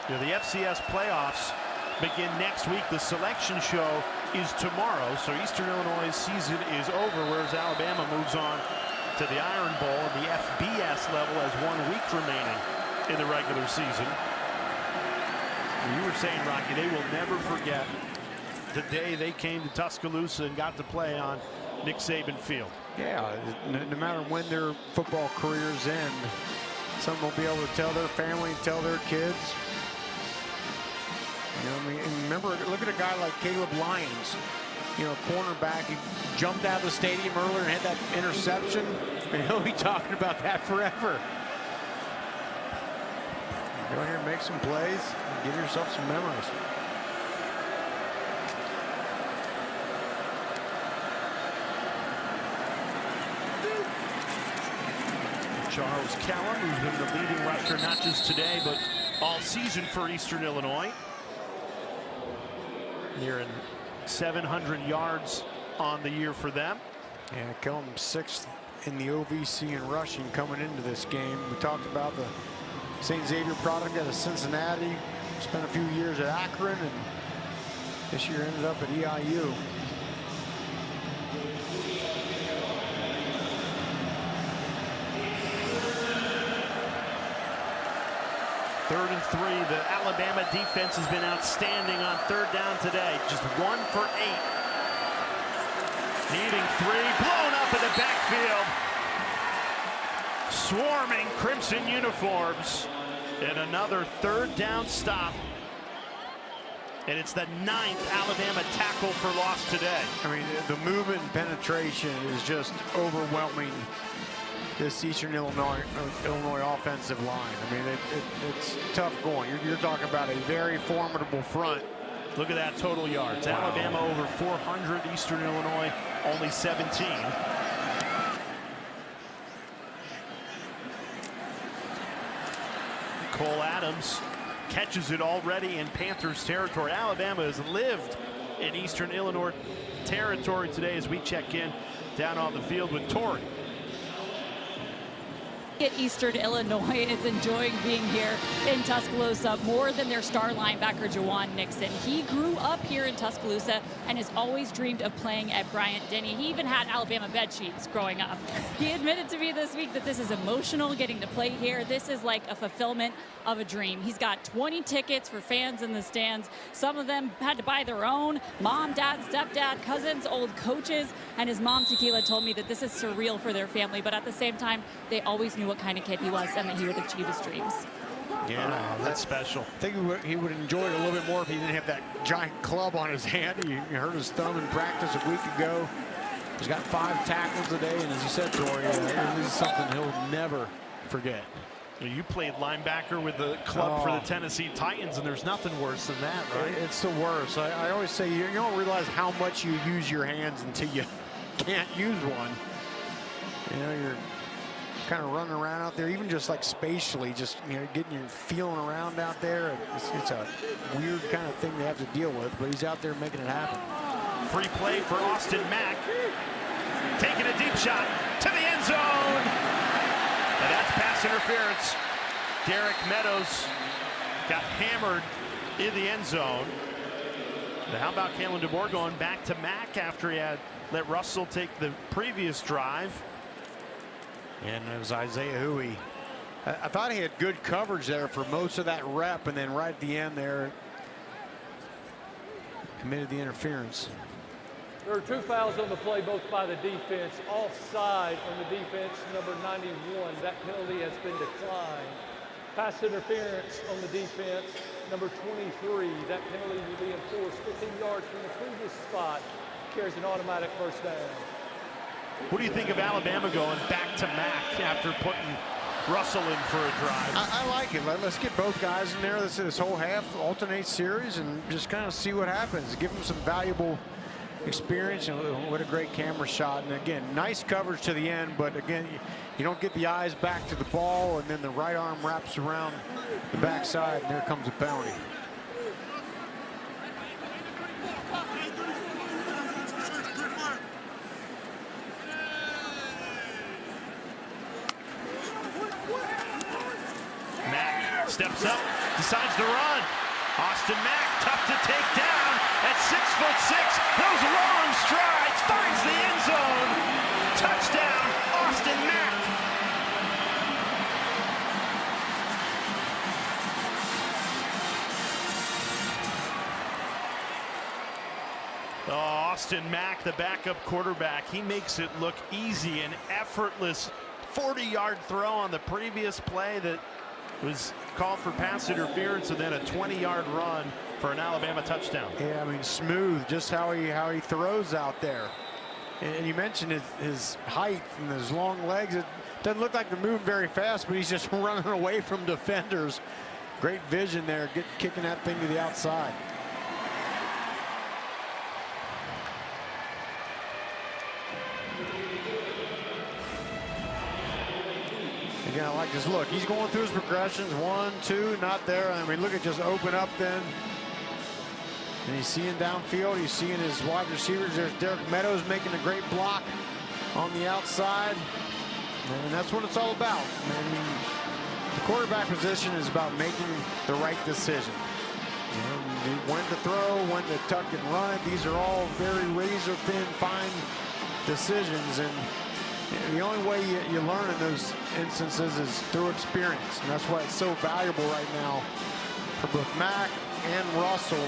You know, the FCS playoffs begin next week. The selection show is tomorrow, so Eastern Illinois' season is over, whereas Alabama moves on to the Iron Bowl and the FBS level as 1 week remaining in the regular season. You were saying, Rocky, they will never forget the day they came to Tuscaloosa and got to play on Nick Saban Field. Yeah, no matter when their football careers end, some will be able to tell their family, tell their kids. You know, I mean, and remember, look at a guy like Caleb Lyons, you know, cornerback. He jumped out of the stadium earlier and had that interception, and he'll be talking about that forever. Go here and make some plays and give yourself some memories. Charles Kellum, who's been the leading rusher not just today but all season for Eastern Illinois. Nearing 700 yards on the year for them. Yeah, Kellum 6th in the OVC in rushing coming into this game. We talked about the St. Xavier product out of Cincinnati. Spent a few years at Akron, and this year ended up at EIU. Third and 3. The Alabama defense has been outstanding on 3rd down today. Just 1 for 8. Needing 3. Blown up in the backfield. Swarming Crimson uniforms. And another 3rd down stop. And it's the 9th Alabama tackle for loss today. I mean, the movement and penetration is just overwhelming this Eastern Illinois offensive line. I mean, it's tough going. You're talking about a very formidable front. Look at that total yards. Wow. Alabama over 400, Eastern Illinois only 17. Cole Adams catches it already in Panthers territory. Alabama has lived in Eastern Illinois territory today as we check in down on the field with Torrey. Eastern Illinois is enjoying being here in Tuscaloosa more than their star linebacker, Jawan Nixon. He grew up here in Tuscaloosa and has always dreamed of playing at Bryant-Denny. He even had Alabama bed sheets growing up. He admitted to me this week that this is emotional, getting to play here. This is like a fulfillment of a dream. He's got 20 tickets for fans in the stands. Some of them had to buy their own. Mom, dad, stepdad, cousins, old coaches. And his mom, Tequila, told me that this is surreal for their family, but at the same time, they always knew what kind of kid he was and that he would achieve his dreams. Yeah, that's special. I think he would enjoy it a little bit more if he didn't have that giant club on his hand. He hurt his thumb in practice a week ago. He's got 5 tackles a day, and as you said, Tori, this is something he'll never forget. You played linebacker with the club for the Tennessee Titans, and there's nothing worse than that, right? It's the worst. I always say you don't realize how much you use your hands until you can't use one. You know, you're kind of running around out there, even just like spatially, just getting your feeling around out there. It's a weird kind of thing to have to deal with, but he's out there making it happen. Free play for Austin Mack, taking a deep shot to the end zone, and that's pass interference. Derek Meadows got hammered in the end zone. But how about Kalen DeBoer going back to Mack after he had let Russell take the previous drive? And it was Isaiah Huey. I thought he had good coverage there for most of that rep, and then right at the end there, committed the interference. There are 2 fouls on the play, both by the defense. Offside on the defense, number 91. That penalty has been declined. Pass interference on the defense, number 23. That penalty will be enforced 15 yards from the previous spot. Carries an automatic first down. What do you think of Alabama going back to Mack after putting Russell in for a drive? I like it. Let's get both guys in there this whole half, alternate series, and just kind of see what happens. Give them some valuable experience, and what a great camera shot. And again, nice coverage to the end, but again, you don't get the eyes back to the ball, and then the right arm wraps around the backside, and there comes a penalty. Steps up, decides to run. Austin Mack, tough to take down at 6'6". Those long strides, finds the end zone. Touchdown, Austin Mack. Oh, Austin Mack, the backup quarterback, he makes it look easy and effortless. 40-yard throw on the previous play that was called for pass interference, and then a 20-yard run for an Alabama touchdown. Yeah, I mean, smooth, just how he throws out there. And you mentioned his height and his long legs. It doesn't look like they're moving very fast, but he's just running away from defenders. Great vision there, kicking that thing to the outside. Again, I like this look. He's going through his progressions. 1, 2, not there. I mean, look at just open up then. And he's seeing downfield. He's seeing his wide receivers. There's Derek Meadows making a great block on the outside. And that's what it's all about. I mean, the quarterback position is about making the right decision. When to throw, when to tuck and run. These are all very razor-thin, fine decisions. And the only way you learn in those instances is through experience. And that's why it's so valuable right now for both Mack and Russell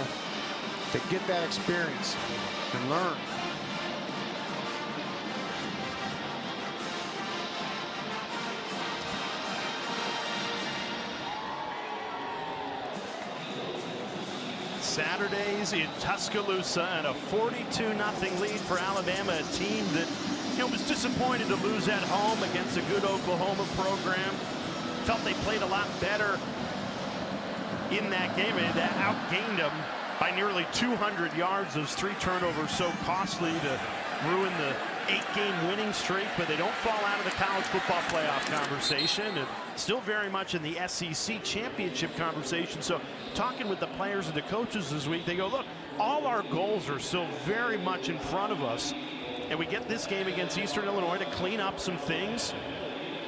to get that experience and learn. Saturdays in Tuscaloosa, and a 42-0 lead for Alabama, a team that was disappointed to lose at home against a good Oklahoma program. Felt they played a lot better in that game, and that outgained them by nearly 200 yards. Those 3 turnovers so costly to ruin the 8-game winning streak, but they don't fall out of the college football playoff conversation, and still very much in the SEC championship conversation. So talking with the players and the coaches this week, they go, look, all our goals are still very much in front of us, and we get this game against Eastern Illinois to clean up some things.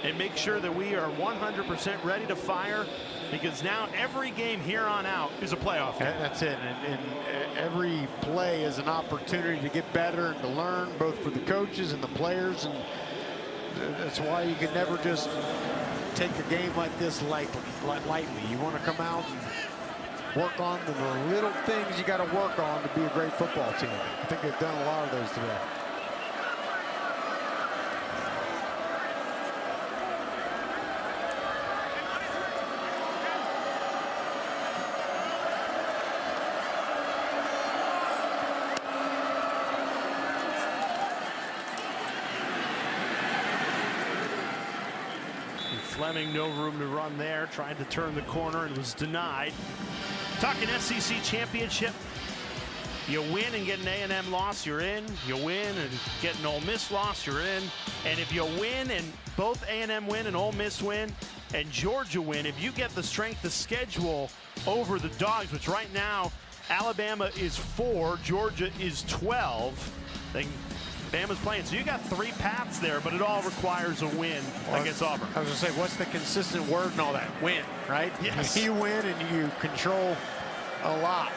and make sure that we are 100% ready to fire, because now every game here on out is a playoff game. That's it, and every play is an opportunity to get better and to learn, both for the coaches and the players, and that's why you can never just take a game like this lightly. You want to come out and work on the little things you got to work on to be a great football team. I think they've done a lot of those today. Fleming, no room to run there, tried to turn the corner and was denied. Talking SEC championship, you win and get an A&M loss, you're in. You win and get an Ole Miss loss, you're in. And if you win and both A&M win and Ole Miss win and Georgia win, if you get the strength of schedule over the Dogs, which right now Alabama is 4, Georgia is 12. Bama's playing, so you got 3 paths there, but it all requires a win against Auburn. I was going to say, what's the consistent word and all that? Win, right? Yes. You win and you control a lot.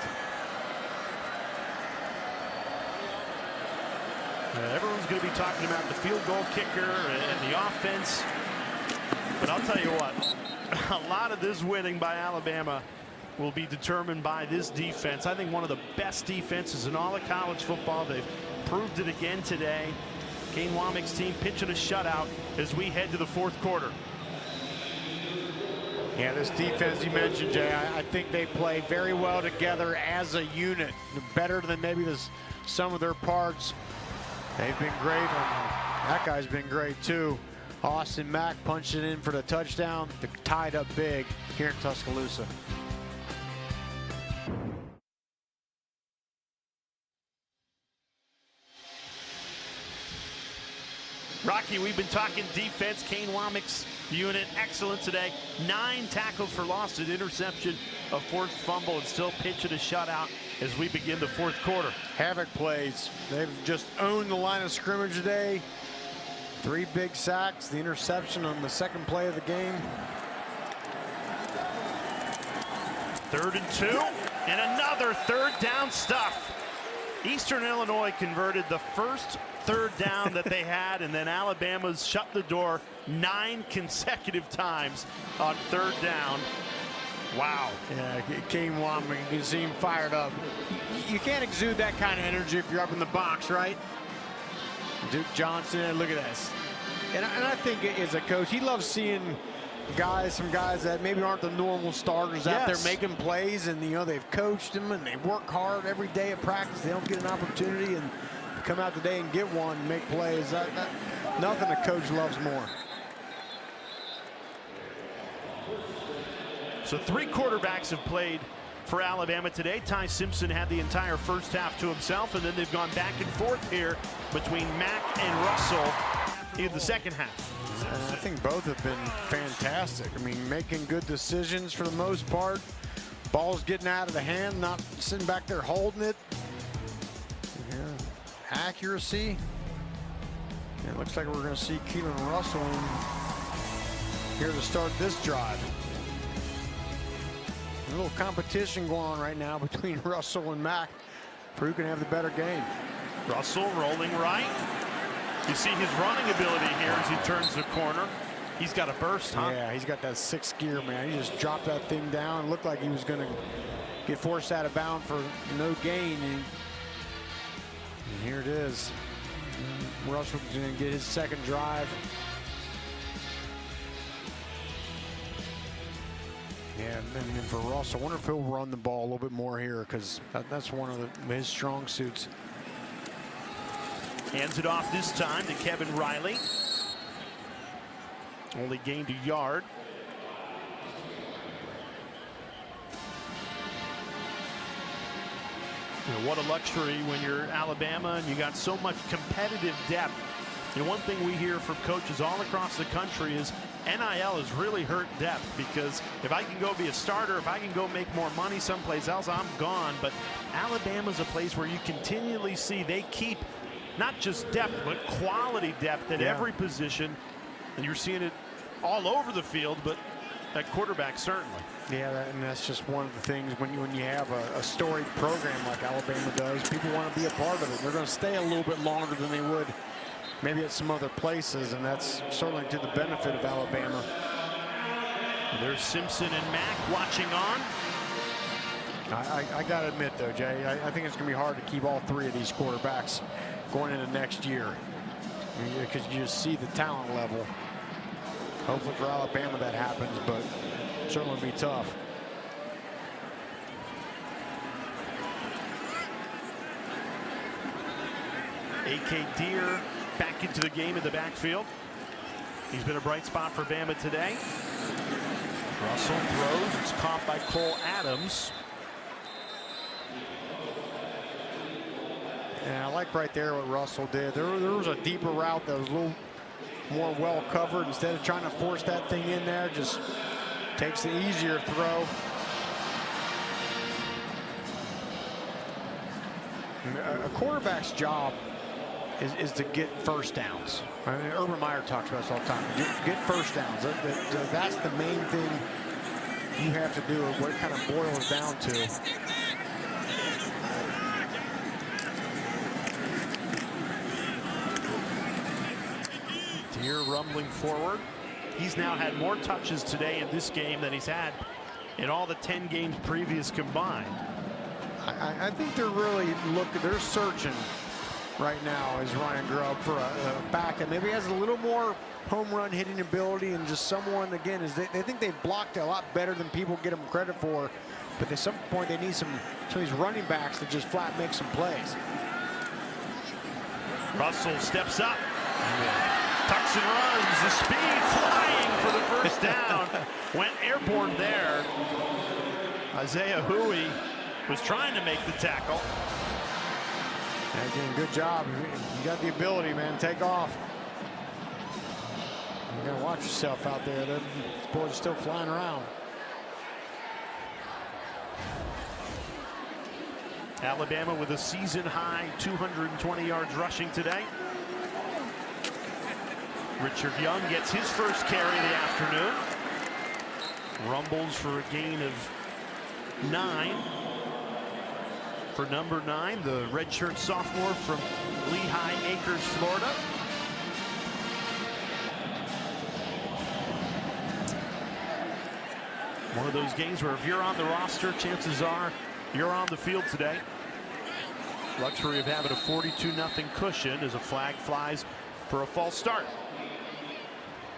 Everyone's going to be talking about the field goal kicker and the offense, but I'll tell you what, a lot of this winning by Alabama will be determined by this defense. I think one of the best defenses in all of college football. They've proved it again today. Kane Wommack's team pitching a shutout as we head to the 4th quarter. Yeah, this defense you mentioned, Jay, I think they play very well together as a unit. Better than maybe some of their parts. They've been great. That guy's been great too. Austin Mack punched it in for the touchdown. They're tied up big here in Tuscaloosa. Rocky, we've been talking defense. Kane Wommack's unit excellent today. 9 tackles for loss, an interception, a forced fumble, and still pitching a shutout as we begin the 4th quarter. Havoc plays. They've just owned the line of scrimmage today. 3 big sacks, the interception on the 2nd play of the game. 3rd and 2, and another 3rd down stuff. Eastern Illinois converted the first 3rd down that they had, and then Alabama's shut the door 9 consecutive times on 3rd down. Wow. Yeah, Kane Wommack, you can see him fired up. You can't exude that kind of energy if you're up in the box, right? Duke Johnson, look at this. And I think as a coach, he loves seeing some guys that maybe aren't the normal starters out there making plays, and they've coached them and they work hard every day at practice. They don't get an opportunity and come out today and get one and make plays. Nothing a coach loves more. So 3 quarterbacks have played for Alabama today. Ty Simpson had the entire first half to himself, and then they've gone back and forth here between Mack and Russell in the second half. I think both have been fantastic. I mean, making good decisions for the most part. Ball's getting out of the hand, not sitting back there holding it. Yeah. Accuracy. It looks like we're going to see Keelan Russell here to start this drive. A little competition going on right now between Russell and Mack for who can have the better game. Russell rolling right. You see his running ability here as he turns the corner. He's got a burst, huh? Yeah, he's got that 6th gear, man. He just dropped that thing down. Looked like he was going to get forced out of bounds for no gain. And here it is. Russell's going to get his 2nd drive. Yeah, and for Russell, I wonder if he'll run the ball a little bit more here, because that's one of his strong suits. Hands it off this time to Kevin Riley. Only gained a yard. What a luxury when you're Alabama and you got so much competitive depth. One thing we hear from coaches all across the country is NIL has really hurt depth, because if I can go be a starter, if I can go make more money someplace else, I'm gone. But Alabama's a place where you continually see they keep not just depth, but quality depth at every position. And you're seeing it all over the field, but at quarterback certainly. Yeah, and that's just one of the things when you have a storied program like Alabama does, people want to be a part of it. They're going to stay a little bit longer than they would maybe at some other places, and that's certainly to the benefit of Alabama. There's Simpson and Mack watching on. I got to admit, though, Jay, I think it's going to be hard to keep all three of these quarterbacks going into next year because you just see the talent level. Hopefully for Alabama that happens, but certainly be tough. A.K. Deere back into the game in the backfield. He's been a bright spot for Bama today. Russell throws. It's caught by Cole Adams. And I like right there what Russell did. There was a deeper route that was a little more well covered. Instead of trying to force that thing in there, just takes the easier throw. A quarterback's job is to get first downs. I mean, Urban Meyer talks about this all the time. Get first downs. That's the main thing you have to do, what it kind of boils down to. Deere rumbling forward. He's now had more touches today in this game than he's had in all the 10 games previous combined. I think they're really they're searching right now as Ryan Grubb for a back that maybe has a little more home run hitting ability, and just someone, again, they think they've blocked a lot better than people get them credit for, but at some point they need some of these running backs to just flat make some plays. Russell steps up, tucks and runs, the speed flying for the first down. Went airborne there. Isaiah Huey was trying to make the tackle. And again, good job. You got the ability, man. Take off. You gotta watch yourself out there. These boys are still flying around. Alabama with a season high 220 yards rushing today. Richard Young gets his first carry of the afternoon. Rumbles for a gain of 9. For number 9, the redshirt sophomore from Lehigh Acres, Florida. One of those games where if you're on the roster, chances are you're on the field today. Luxury of having a 42-0 cushion as a flag flies for a false start.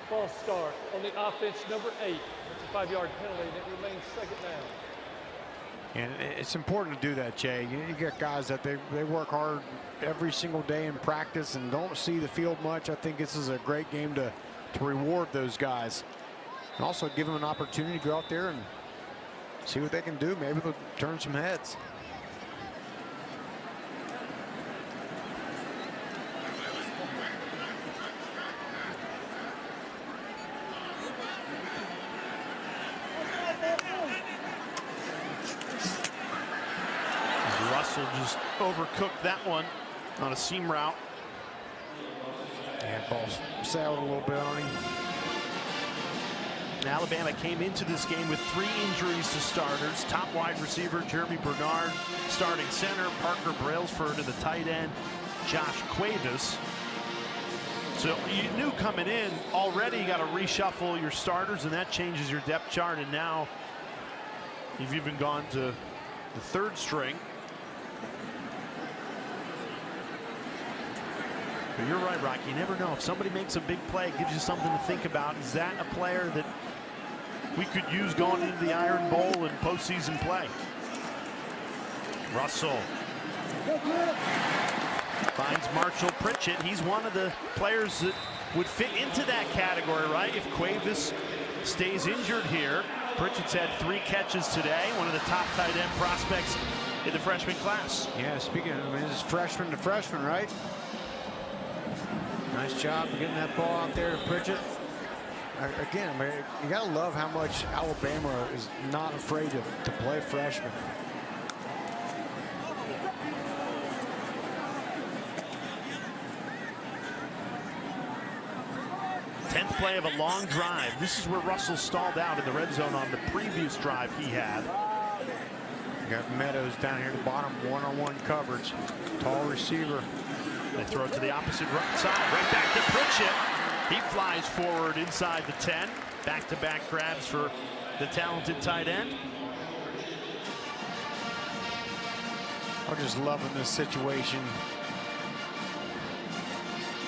False start on the offense, number 8. That's a 5-yard penalty, and it remains second down. And it's important to do that, Jay. You get guys that they work hard every single day in practice and don't see the field much. I think this is a great game to reward those guys. And also give them an opportunity to go out there and see what they can do. Maybe they'll turn some heads. Russell just overcooked that one on a seam route. And ball sailed a little bit on him. Alabama came into this game with 3 injuries to starters. Top wide receiver Jeremy Bernard, starting center Parker Brailsford, and the tight end Josh Cuevas. So you knew coming in already you got to reshuffle your starters, and that changes your depth chart. And now you've even gone to the 3rd string. But you're right, Rocky. You never know. If somebody makes a big play, it gives you something to think about. Is that a player that we could use going into the Iron Bowl and postseason play? Russell finds Marshall Pritchett. He's one of the players that would fit into that category, right? If Cuevas stays injured here. Pritchett's had 3 catches today. One of the top tight end prospects in the freshman class. Yeah, speaking of, I mean, this is freshman to freshman, right? Nice job of getting that ball out there to Pritchett. Again, I mean, you got to love how much Alabama is not afraid to play freshmen. 10th play of a long drive. This is where Russell stalled out in the red zone on the previous drive he had. You got Meadows down here at the bottom, one-on-one coverage. Tall receiver. They throw it to the opposite right side, right back to Pritchett. He flies forward inside the 10. Back-to-back grabs for the talented tight end. I'm just loving this situation.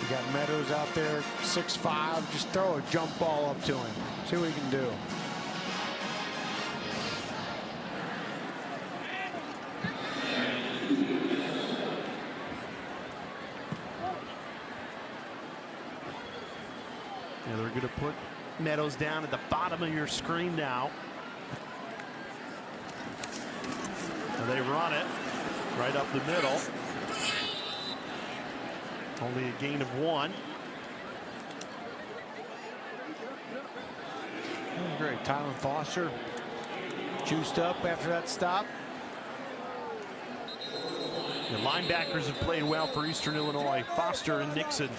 You got Meadows out there, 6'5". Just throw a jump ball up to him. See what he can do. Yeah, they're going to put Meadows down at the bottom of your screen now. And they run it right up the middle. Only a gain of 1. Great. Tylen Foster juiced up after that stop. The linebackers have played well for Eastern Illinois. Foster and Nixon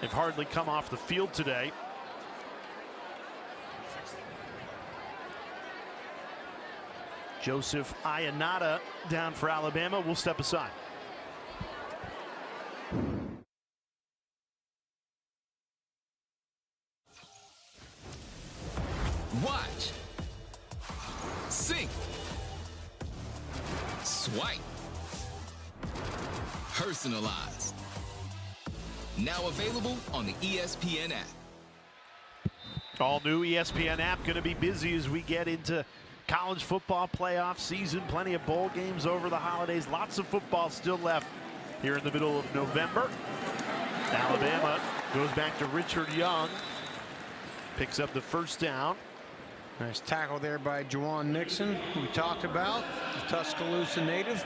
have hardly come off the field today. Joseph Ionata down for Alabama. We'll step aside. Watch. Sync. Swipe. Personalize. Now available on the ESPN app. All new ESPN app going to be busy as we get into college football playoff season. Plenty of bowl games over the holidays. Lots of football still left here in the middle of November. Alabama goes back to Richard Young. Picks up the first down. Nice tackle there by Juwan Nixon, who we talked about, the Tuscaloosa native.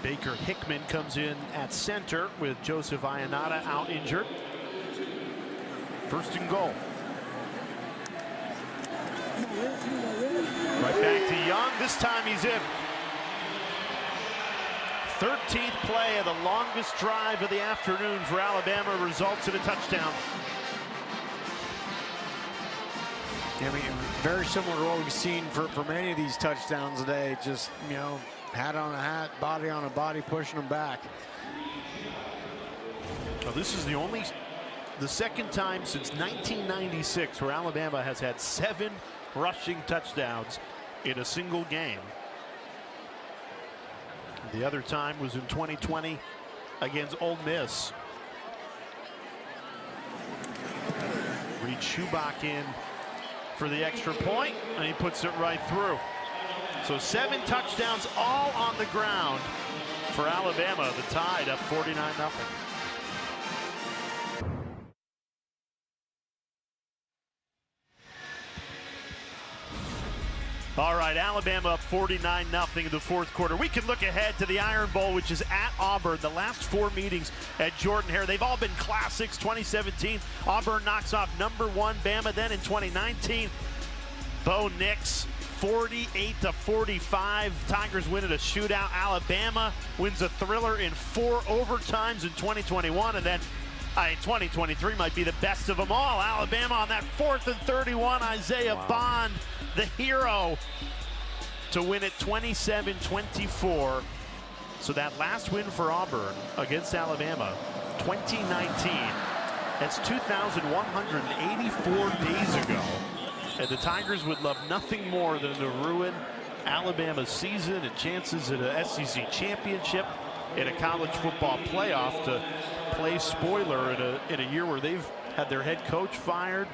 Baker Hickman comes in at center with Joseph Ionata out injured. First and goal. Right back to Young. This time he's in. 13th play of the longest drive of the afternoon for Alabama results in a touchdown. I mean, very similar to what we've seen for many of these touchdowns today. Just, you know, hat on a hat, body on a body, pushing them back. Well, this is the second time since 1996 where Alabama has had 7 rushing touchdowns in a single game. The other time was in 2020 against Ole Miss. Reed Schubach in for the extra point, and he puts it right through. So 7 touchdowns all on the ground for Alabama. The Tide up 49-0. All right, Alabama up 49-0 in the fourth quarter. We can look ahead to the Iron Bowl, which is at Auburn. The last 4 meetings at Jordan-Hare, they've all been classics. 2017, Auburn knocks off #1 Bama. Then in 2019, Bo Nix, 48-45. Tigers win at a shootout. Alabama wins a thriller in 4 overtimes in 2021, and then 2023 might be the best of them all. Alabama on that 4th and 31, Isaiah Bond, the hero, to win it 27-24. So that last win for Auburn against Alabama, 2019, that's 2,184 days ago. And the Tigers would love nothing more than to ruin Alabama's season and chances at a SEC championship in a college football playoff, to play spoiler in a year where they've had their head coach fired.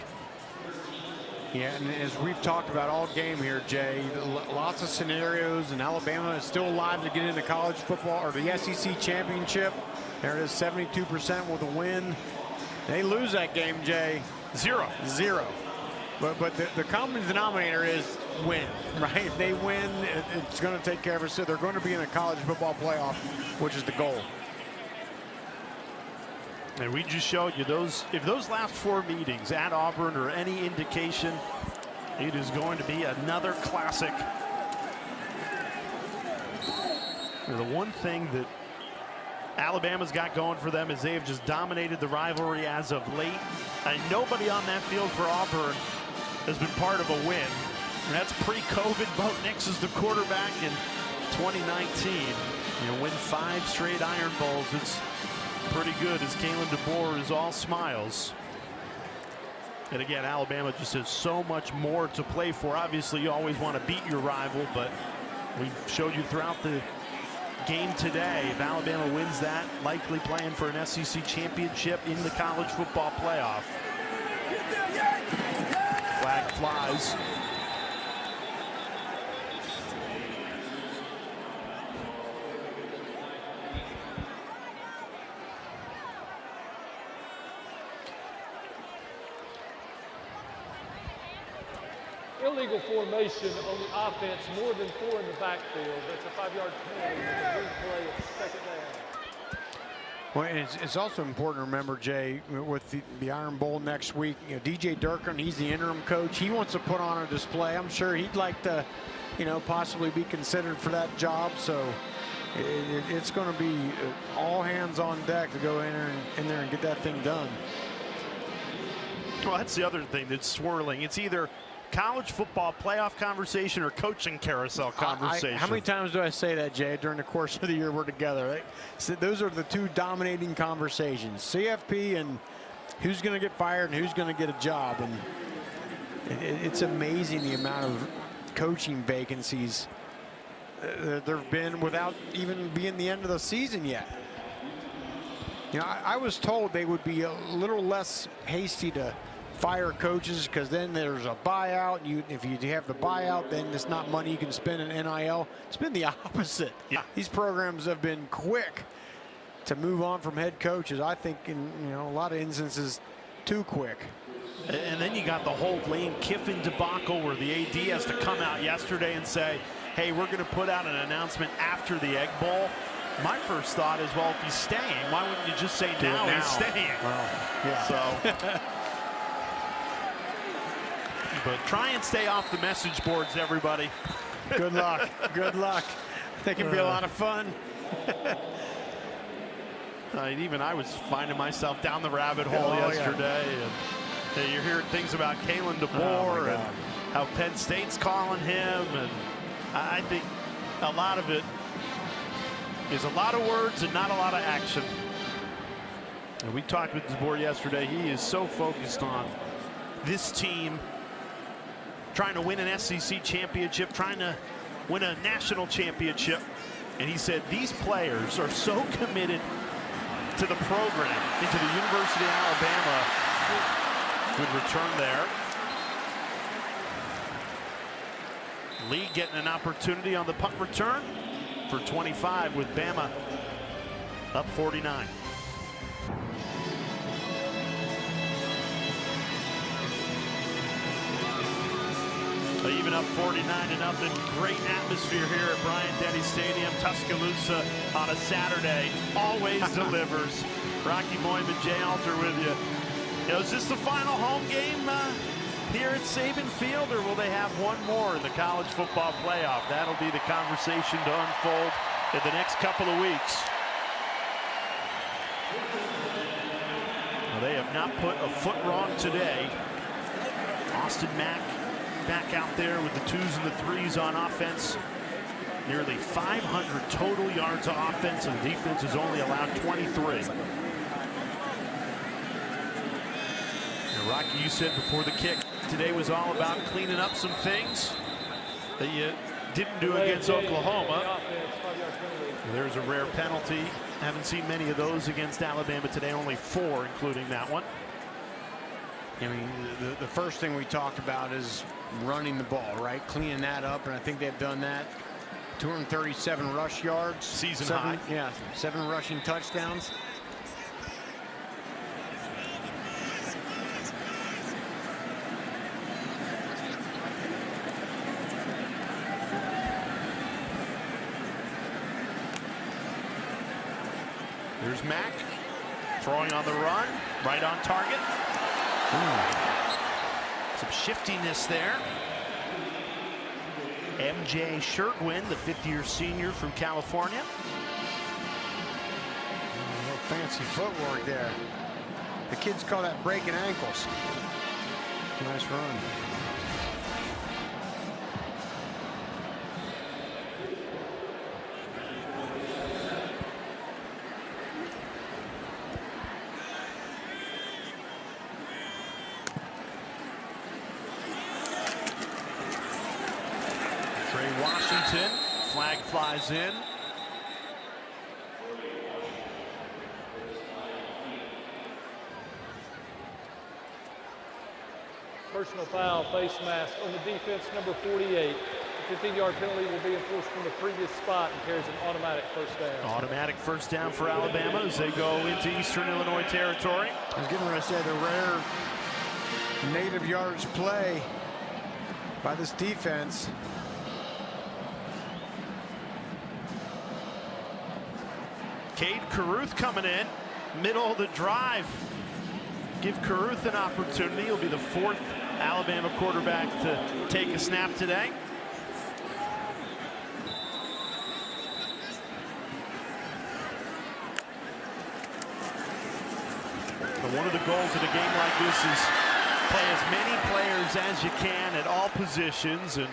Yeah, and as we've talked about all game here, Jay, lots of scenarios, and Alabama is still alive to get into college football or the SEC championship. There it is, 72% with a win. They lose that game, Jay. 0. But the common denominator is win, right? If they win, it's going to take care of us. So they're going to be in a college football playoff, which is the goal. And we just showed you those. If those last 4 meetings at Auburn are any indication, it is going to be another classic. The one thing that Alabama's got going for them is they have just dominated the rivalry as of late. And nobody on that field for Auburn has been part of a win. And that's pre-COVID. Bo Nix is the quarterback in 2019. You know, win 5 straight Iron Bowls. It's pretty good as Kalen DeBoer is all smiles. And again, Alabama just has so much more to play for. Obviously, you always want to beat your rival, but we showed you throughout the game today, if Alabama wins that, likely playing for an SEC championship in the college football playoff. Flag flies. Illegal formation on the offense, more than 4 in the backfield. That's a 5-yard penalty with a replay at 2nd down. Well, and it's also important to remember, Jay, with the Iron Bowl next week, you know, DJ Durkin, he's the interim coach. He wants to put on a display. I'm sure he'd like to, you know, possibly be considered for that job. So it's going to be all hands on deck to go in there and get that thing done. Well, that's the other thing that's swirling. It's either college football playoff conversation or coaching carousel conversation. How many times do I say that, Jay, during the course of the year we're together? So those are the 2 dominating conversations, CFP and who's going to get fired and who's going to get a job. And it's amazing the amount of coaching vacancies there have been without even being the end of the season yet. You know, I was told they would be a little less hasty to fire coaches because then there's a buyout. If you have the buyout, then it's not money you can spend in NIL. It's been the opposite. Yeah. These programs have been quick to move on from head coaches. I think in a lot of instances too quick. And then you got the whole Lane Kiffin debacle where the AD has to come out yesterday and say, hey, we're going to put out an announcement after the Egg Bowl. My first thought is, well, if he's staying, why wouldn't you just say now he's staying? Well, yeah. So. But try and stay off the message boards, everybody. Good luck. Good luck. They can be a lot of fun. Even I was finding myself down the rabbit hole yesterday. Yeah. And you're hearing things about Kalen DeBoer and how Penn State's calling him. And I think a lot of it is a lot of words and not a lot of action. And we talked with DeBoer yesterday. He is so focused on this team trying to win an SEC championship, trying to win a national championship. And he said these players are so committed to the program, into the University of Alabama. Good return there. Lee getting an opportunity on the punt return for 25 with Bama up 49. Even up 49-0. Great atmosphere here at Bryant-Denny Stadium. Tuscaloosa on a Saturday always delivers. Rocky Boyman, Jay Alter with you. Is this the final home game here at Saban Field, or will they have one more in the college football playoff? That'll be the conversation to unfold in the next couple of weeks. Well, they have not put a foot wrong today. Austin Mack back out there with the 2s and the 3s on offense. Nearly 500 total yards of offense, and the defense has only allowed 23. And Rocky, you said before the kick, today was all about cleaning up some things that you didn't do against Oklahoma. There's a rare penalty. Haven't seen many of those against Alabama today, only 4, including that one. I mean, the first thing we talked about is running the ball, right? Cleaning that up, and I think they've done that. 237 rush yards. Season 7, high. Yeah, 7 rushing touchdowns. There's Mack throwing on the run, right on target. Some shiftiness there. MJ Shirtwin, the 5th-year senior from California. Fancy footwork there. The kids call that breaking ankles. Nice run. Washington, flag flies in. Personal foul, face mask on the defense, number 48. The 15-yard penalty will be enforced from the previous spot and carries an automatic first down. Automatic first down for Alabama as they go into Eastern Illinois territory. I was getting ready to say the rare native yards play by this defense. Cade Carruth coming in, middle of the drive. Give Carruth an opportunity. He'll be the 4th Alabama quarterback to take a snap today. But one of the goals of a game like this is play as many players as you can at all positions. And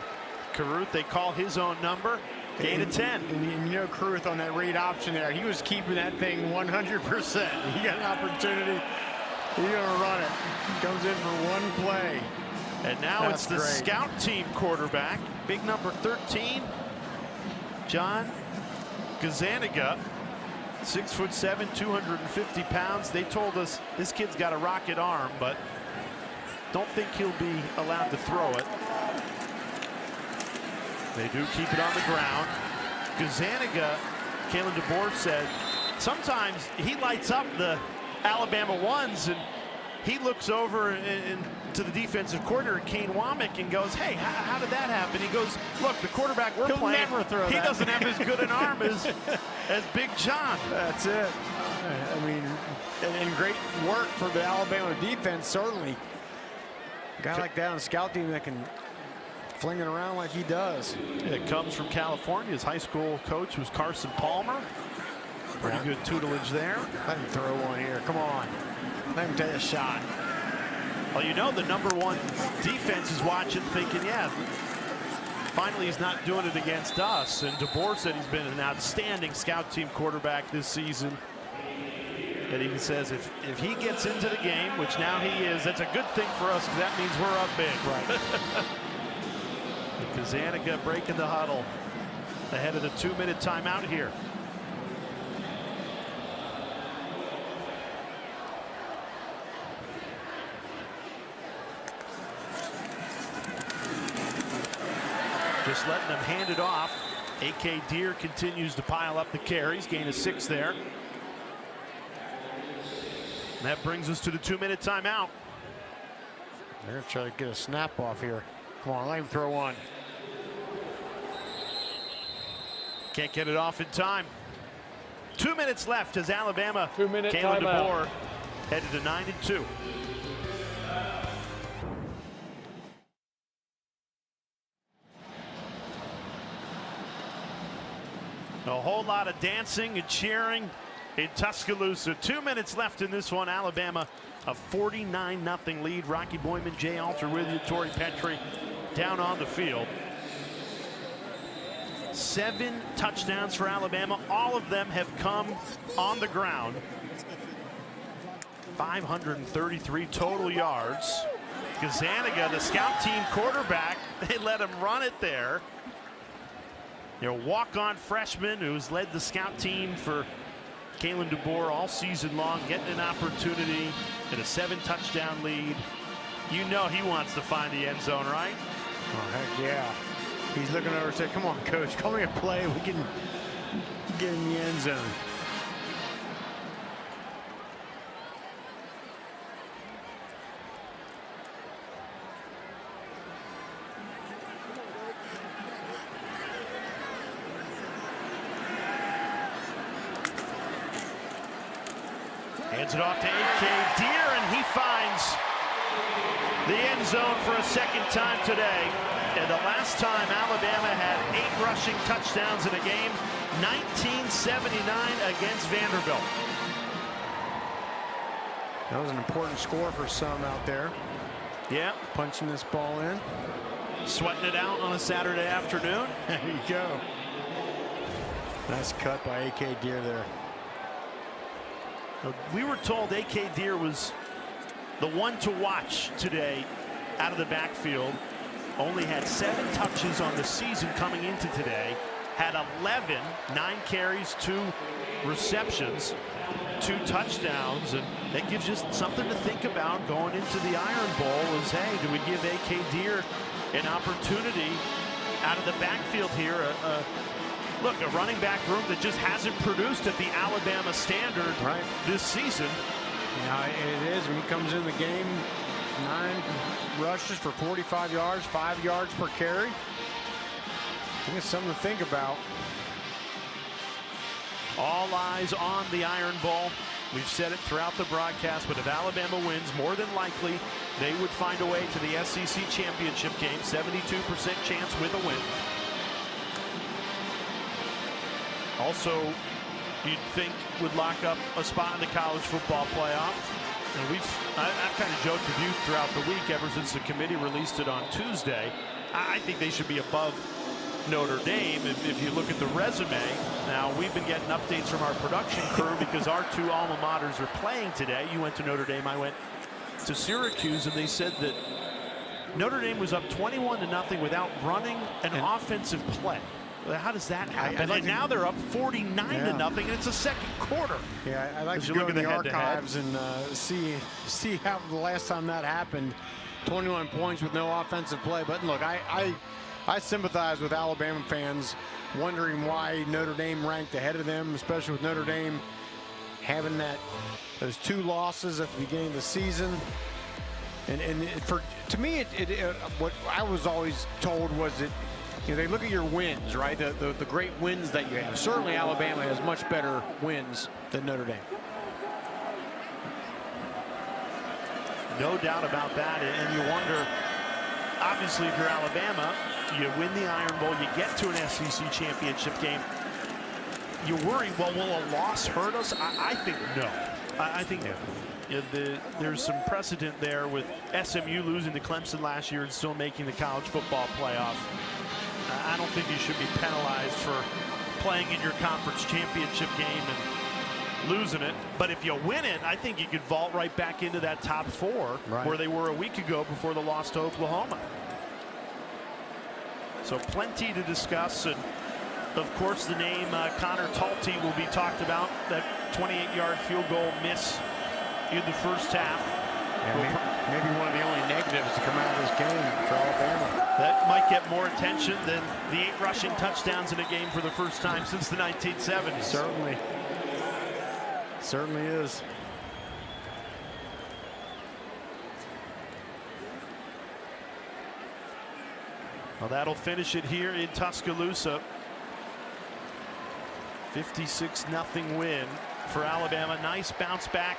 Carruth, they call his own number. Gain of 10. And you know, Carruth on that read option there, he was keeping that thing 100%. He got an opportunity, he's gonna run it. He comes in for one play. And now That's it's the great. scout team quarterback, big number 13, John Gazaniga, 6'7", 250 pounds. They told us this kid's got a rocket arm, but don't think he'll be allowed to throw it. They do keep it on the ground. Gazaniga, Kalen DeBoer said, sometimes he lights up the Alabama ones and he looks over to the defensive coordinator, Kane Womack, and goes, hey, how did that happen? He goes, look, the quarterback we're playing, never throw he that. doesn't have as good an arm as Big John. That's it. I mean, and great work for the Alabama defense, certainly. A guy like that on the scout team that can fling it around like he does. It comes from California. His high school coach was Carson Palmer. Pretty good tutelage there. Let him throw one here. Come on. Let him take a shot. Well, you know the number 1 defense is watching, thinking, yeah, finally he's not doing it against us. And DeBoer said he's been an outstanding scout team quarterback this season. And he says if he gets into the game, which now he is, that's a good thing for us because that means we're up big. Right. Gazaniga breaking the huddle ahead of the 2-minute timeout here. Just letting them hand it off. A.K. Deere continues to pile up the carries, gain of 6 there. And that brings us to the 2-minute timeout. They're going to try to get a snap off here. Come on, let him throw one. Can't get it off in time. 2 minutes left as Alabama, 2-minute Kalen timeout. DeBoer headed to 9-2. A whole lot of dancing and cheering in Tuscaloosa. 2 minutes left in this one. Alabama, a 49-0 lead. Rocky Boyman, Jay Alter with you. Torrey Petrie down on the field. 7 touchdowns for Alabama. All of them have come on the ground. 533 total yards. Gazaniga, the scout team quarterback, they let him run it there. Their walk-on freshman who's led the scout team for Kalen DeBoer all season long, getting an opportunity in a 7-touchdown lead. You know he wants to find the end zone, right? Oh, heck yeah. He's looking over and said, come on, coach, call me a play. We can get in the end zone. Hands it off to A.K. Deere, and he finds the end zone for a second time today. And the last time Alabama had 8 rushing touchdowns in a game, 1979 against Vanderbilt. That was an important score for some out there. Yeah. Punching this ball in. Sweating it out on a Saturday afternoon. There you go. Nice cut by A.K. Deer there. We were told A.K. Deer was the one to watch today out of the backfield. Only had 7 touches on the season coming into today. Had 11, 9 carries, 2 receptions, 2 touchdowns, and that gives you something to think about going into the Iron Bowl. Is, hey, do we give A.K. Deer an opportunity out of the backfield here? Look, a running back room that just hasn't produced at the Alabama standard this season. Yeah, it is. When he comes in the game, 9 rushes for 45 yards, 5 yards per carry. I think it's something to think about. All eyes on the Iron Bowl. We've said it throughout the broadcast, but if Alabama wins, more than likely they would find a way to the SEC championship game. 72% chance with a win. Also, you'd think would lock up a spot in the college football playoff. And I've kind of joked with you throughout the week ever since the committee released it on Tuesday. I think they should be above Notre Dame if you look at the resume. Now, we've been getting updates from our production crew because our 2 alma maters are playing today. You went to Notre Dame, I went to Syracuse, and they said that Notre Dame was up 21-0 without running an offensive play. How does that happen? And now they're up 49-0, and it's a second quarter. Yeah, I'd like to go in the archives and see how the last time that happened. 21 points with no offensive play. But look, I sympathize with Alabama fans wondering why Notre Dame ranked ahead of them, especially with Notre Dame having those 2 losses at the beginning of the season. And to me, what I was always told was that, you know, they look at your wins, right? The great wins that you have. Certainly Alabama has much better wins than Notre Dame. No doubt about that. And you wonder, obviously, if you're Alabama, you win the Iron Bowl, you get to an SEC championship game. You worry, well, will a loss hurt us? I think no. I think there's some precedent there with SMU losing to Clemson last year and still making the college football playoff. I don't think you should be penalized for playing in your conference championship game and losing it. But if you win it, I think you could vault right back into that top 4 where they were a week ago before the loss to Oklahoma. So plenty to discuss. And of course, the name Connor Talty will be talked about. That 28-yard field goal miss in the first half. Yeah, maybe one of the only negatives to come out of this game for Alabama. That might get more attention than the 8 rushing touchdowns in a game for the first time since the 1970s. Certainly. Certainly is. Well, that'll finish it here in Tuscaloosa. 56-0 win for Alabama. Nice bounce back.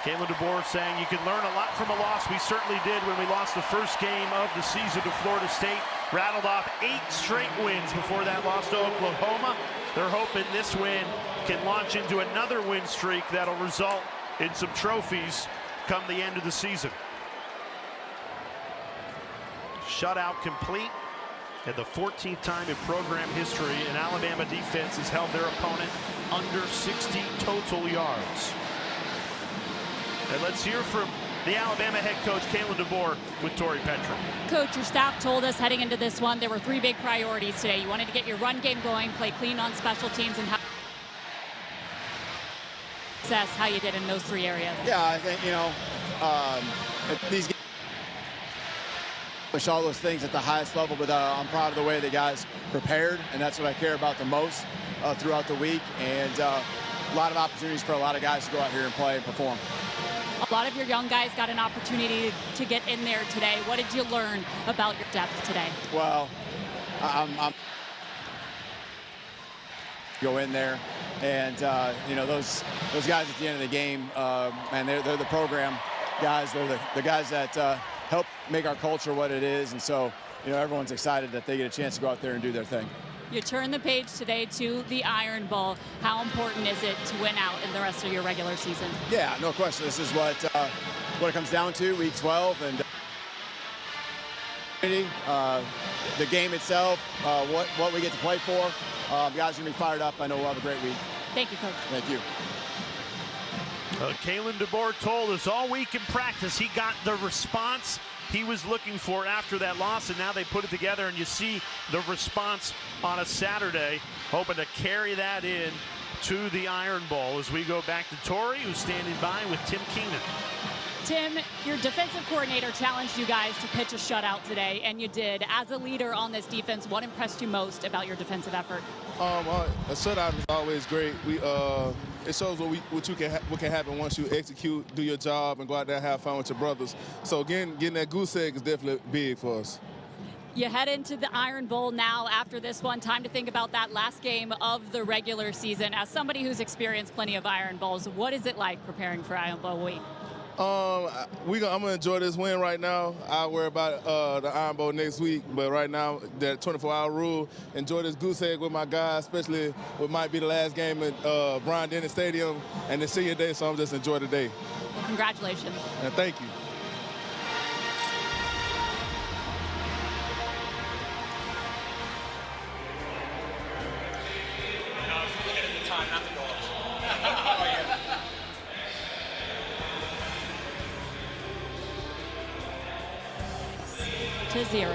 Kalen DeBoer saying you can learn a lot from a loss. We certainly did when we lost the first game of the season to Florida State. Rattled off 8 straight wins before that loss to Oklahoma. They're hoping this win can launch into another win streak that'll result in some trophies come the end of the season. Shutout complete. And the 14th time in program history, an Alabama defense has held their opponent under 60 total yards. And let's hear from the Alabama head coach, Kalen DeBoer, with Tori Petra. Coach, your staff told us heading into this one there were 3 big priorities today. You wanted to get your run game going, play clean on special teams, and assess how you did in those 3 areas. Yeah, I think, you know, these games push all those things at the highest level, but I'm proud of the way the guys prepared, and that's what I care about the most throughout the week. And a lot of opportunities for a lot of guys to go out here and play and perform. A lot of your young guys got an opportunity to get in there today. What did you learn about your depth today? Well, I'm go in there, and you know, those guys at the end of the game, man, they're the program guys. They're the guys that help make our culture what it is, and so, you know, everyone's excited that they get a chance to go out there and do their thing. You turn the page today to the Iron Bowl. How important is it to win out in the rest of your regular season? Yeah, no question. This is what it comes down to, week 12, and the game itself, what we get to play for. Guys are going to be fired up. I know we'll have a great week. Thank you, Coach. Thank you. Kalen DeBoer told us all week in practice he got the response he was looking for after that loss, and now they put it together, and you see the response on a Saturday, hoping to carry that in to the Iron Bowl as we go back to Tori, who's standing by with Tim Keenan. Tim, your defensive coordinator challenged you guys to pitch a shutout today, and you did. As a leader on this defense, what impressed you most about your defensive effort? A shutout is always great. It shows what can happen once you execute, do your job, and go out there and have fun with your brothers. So getting that goose egg is definitely big for us. You head into the Iron Bowl now after this one. Time to think about that last game of the regular season. As somebody who's experienced plenty of Iron Bowls, what is it like preparing for Iron Bowl week? I'm going to enjoy this win right now. I'll worry about the Iron Bowl next week. But right now, that 24-hour rule, enjoy this goose egg with my guys, especially what might be the last game at Bryant-Denny Stadium and the senior day, so I'm just enjoy the day. Well, congratulations. And thank you. To 0.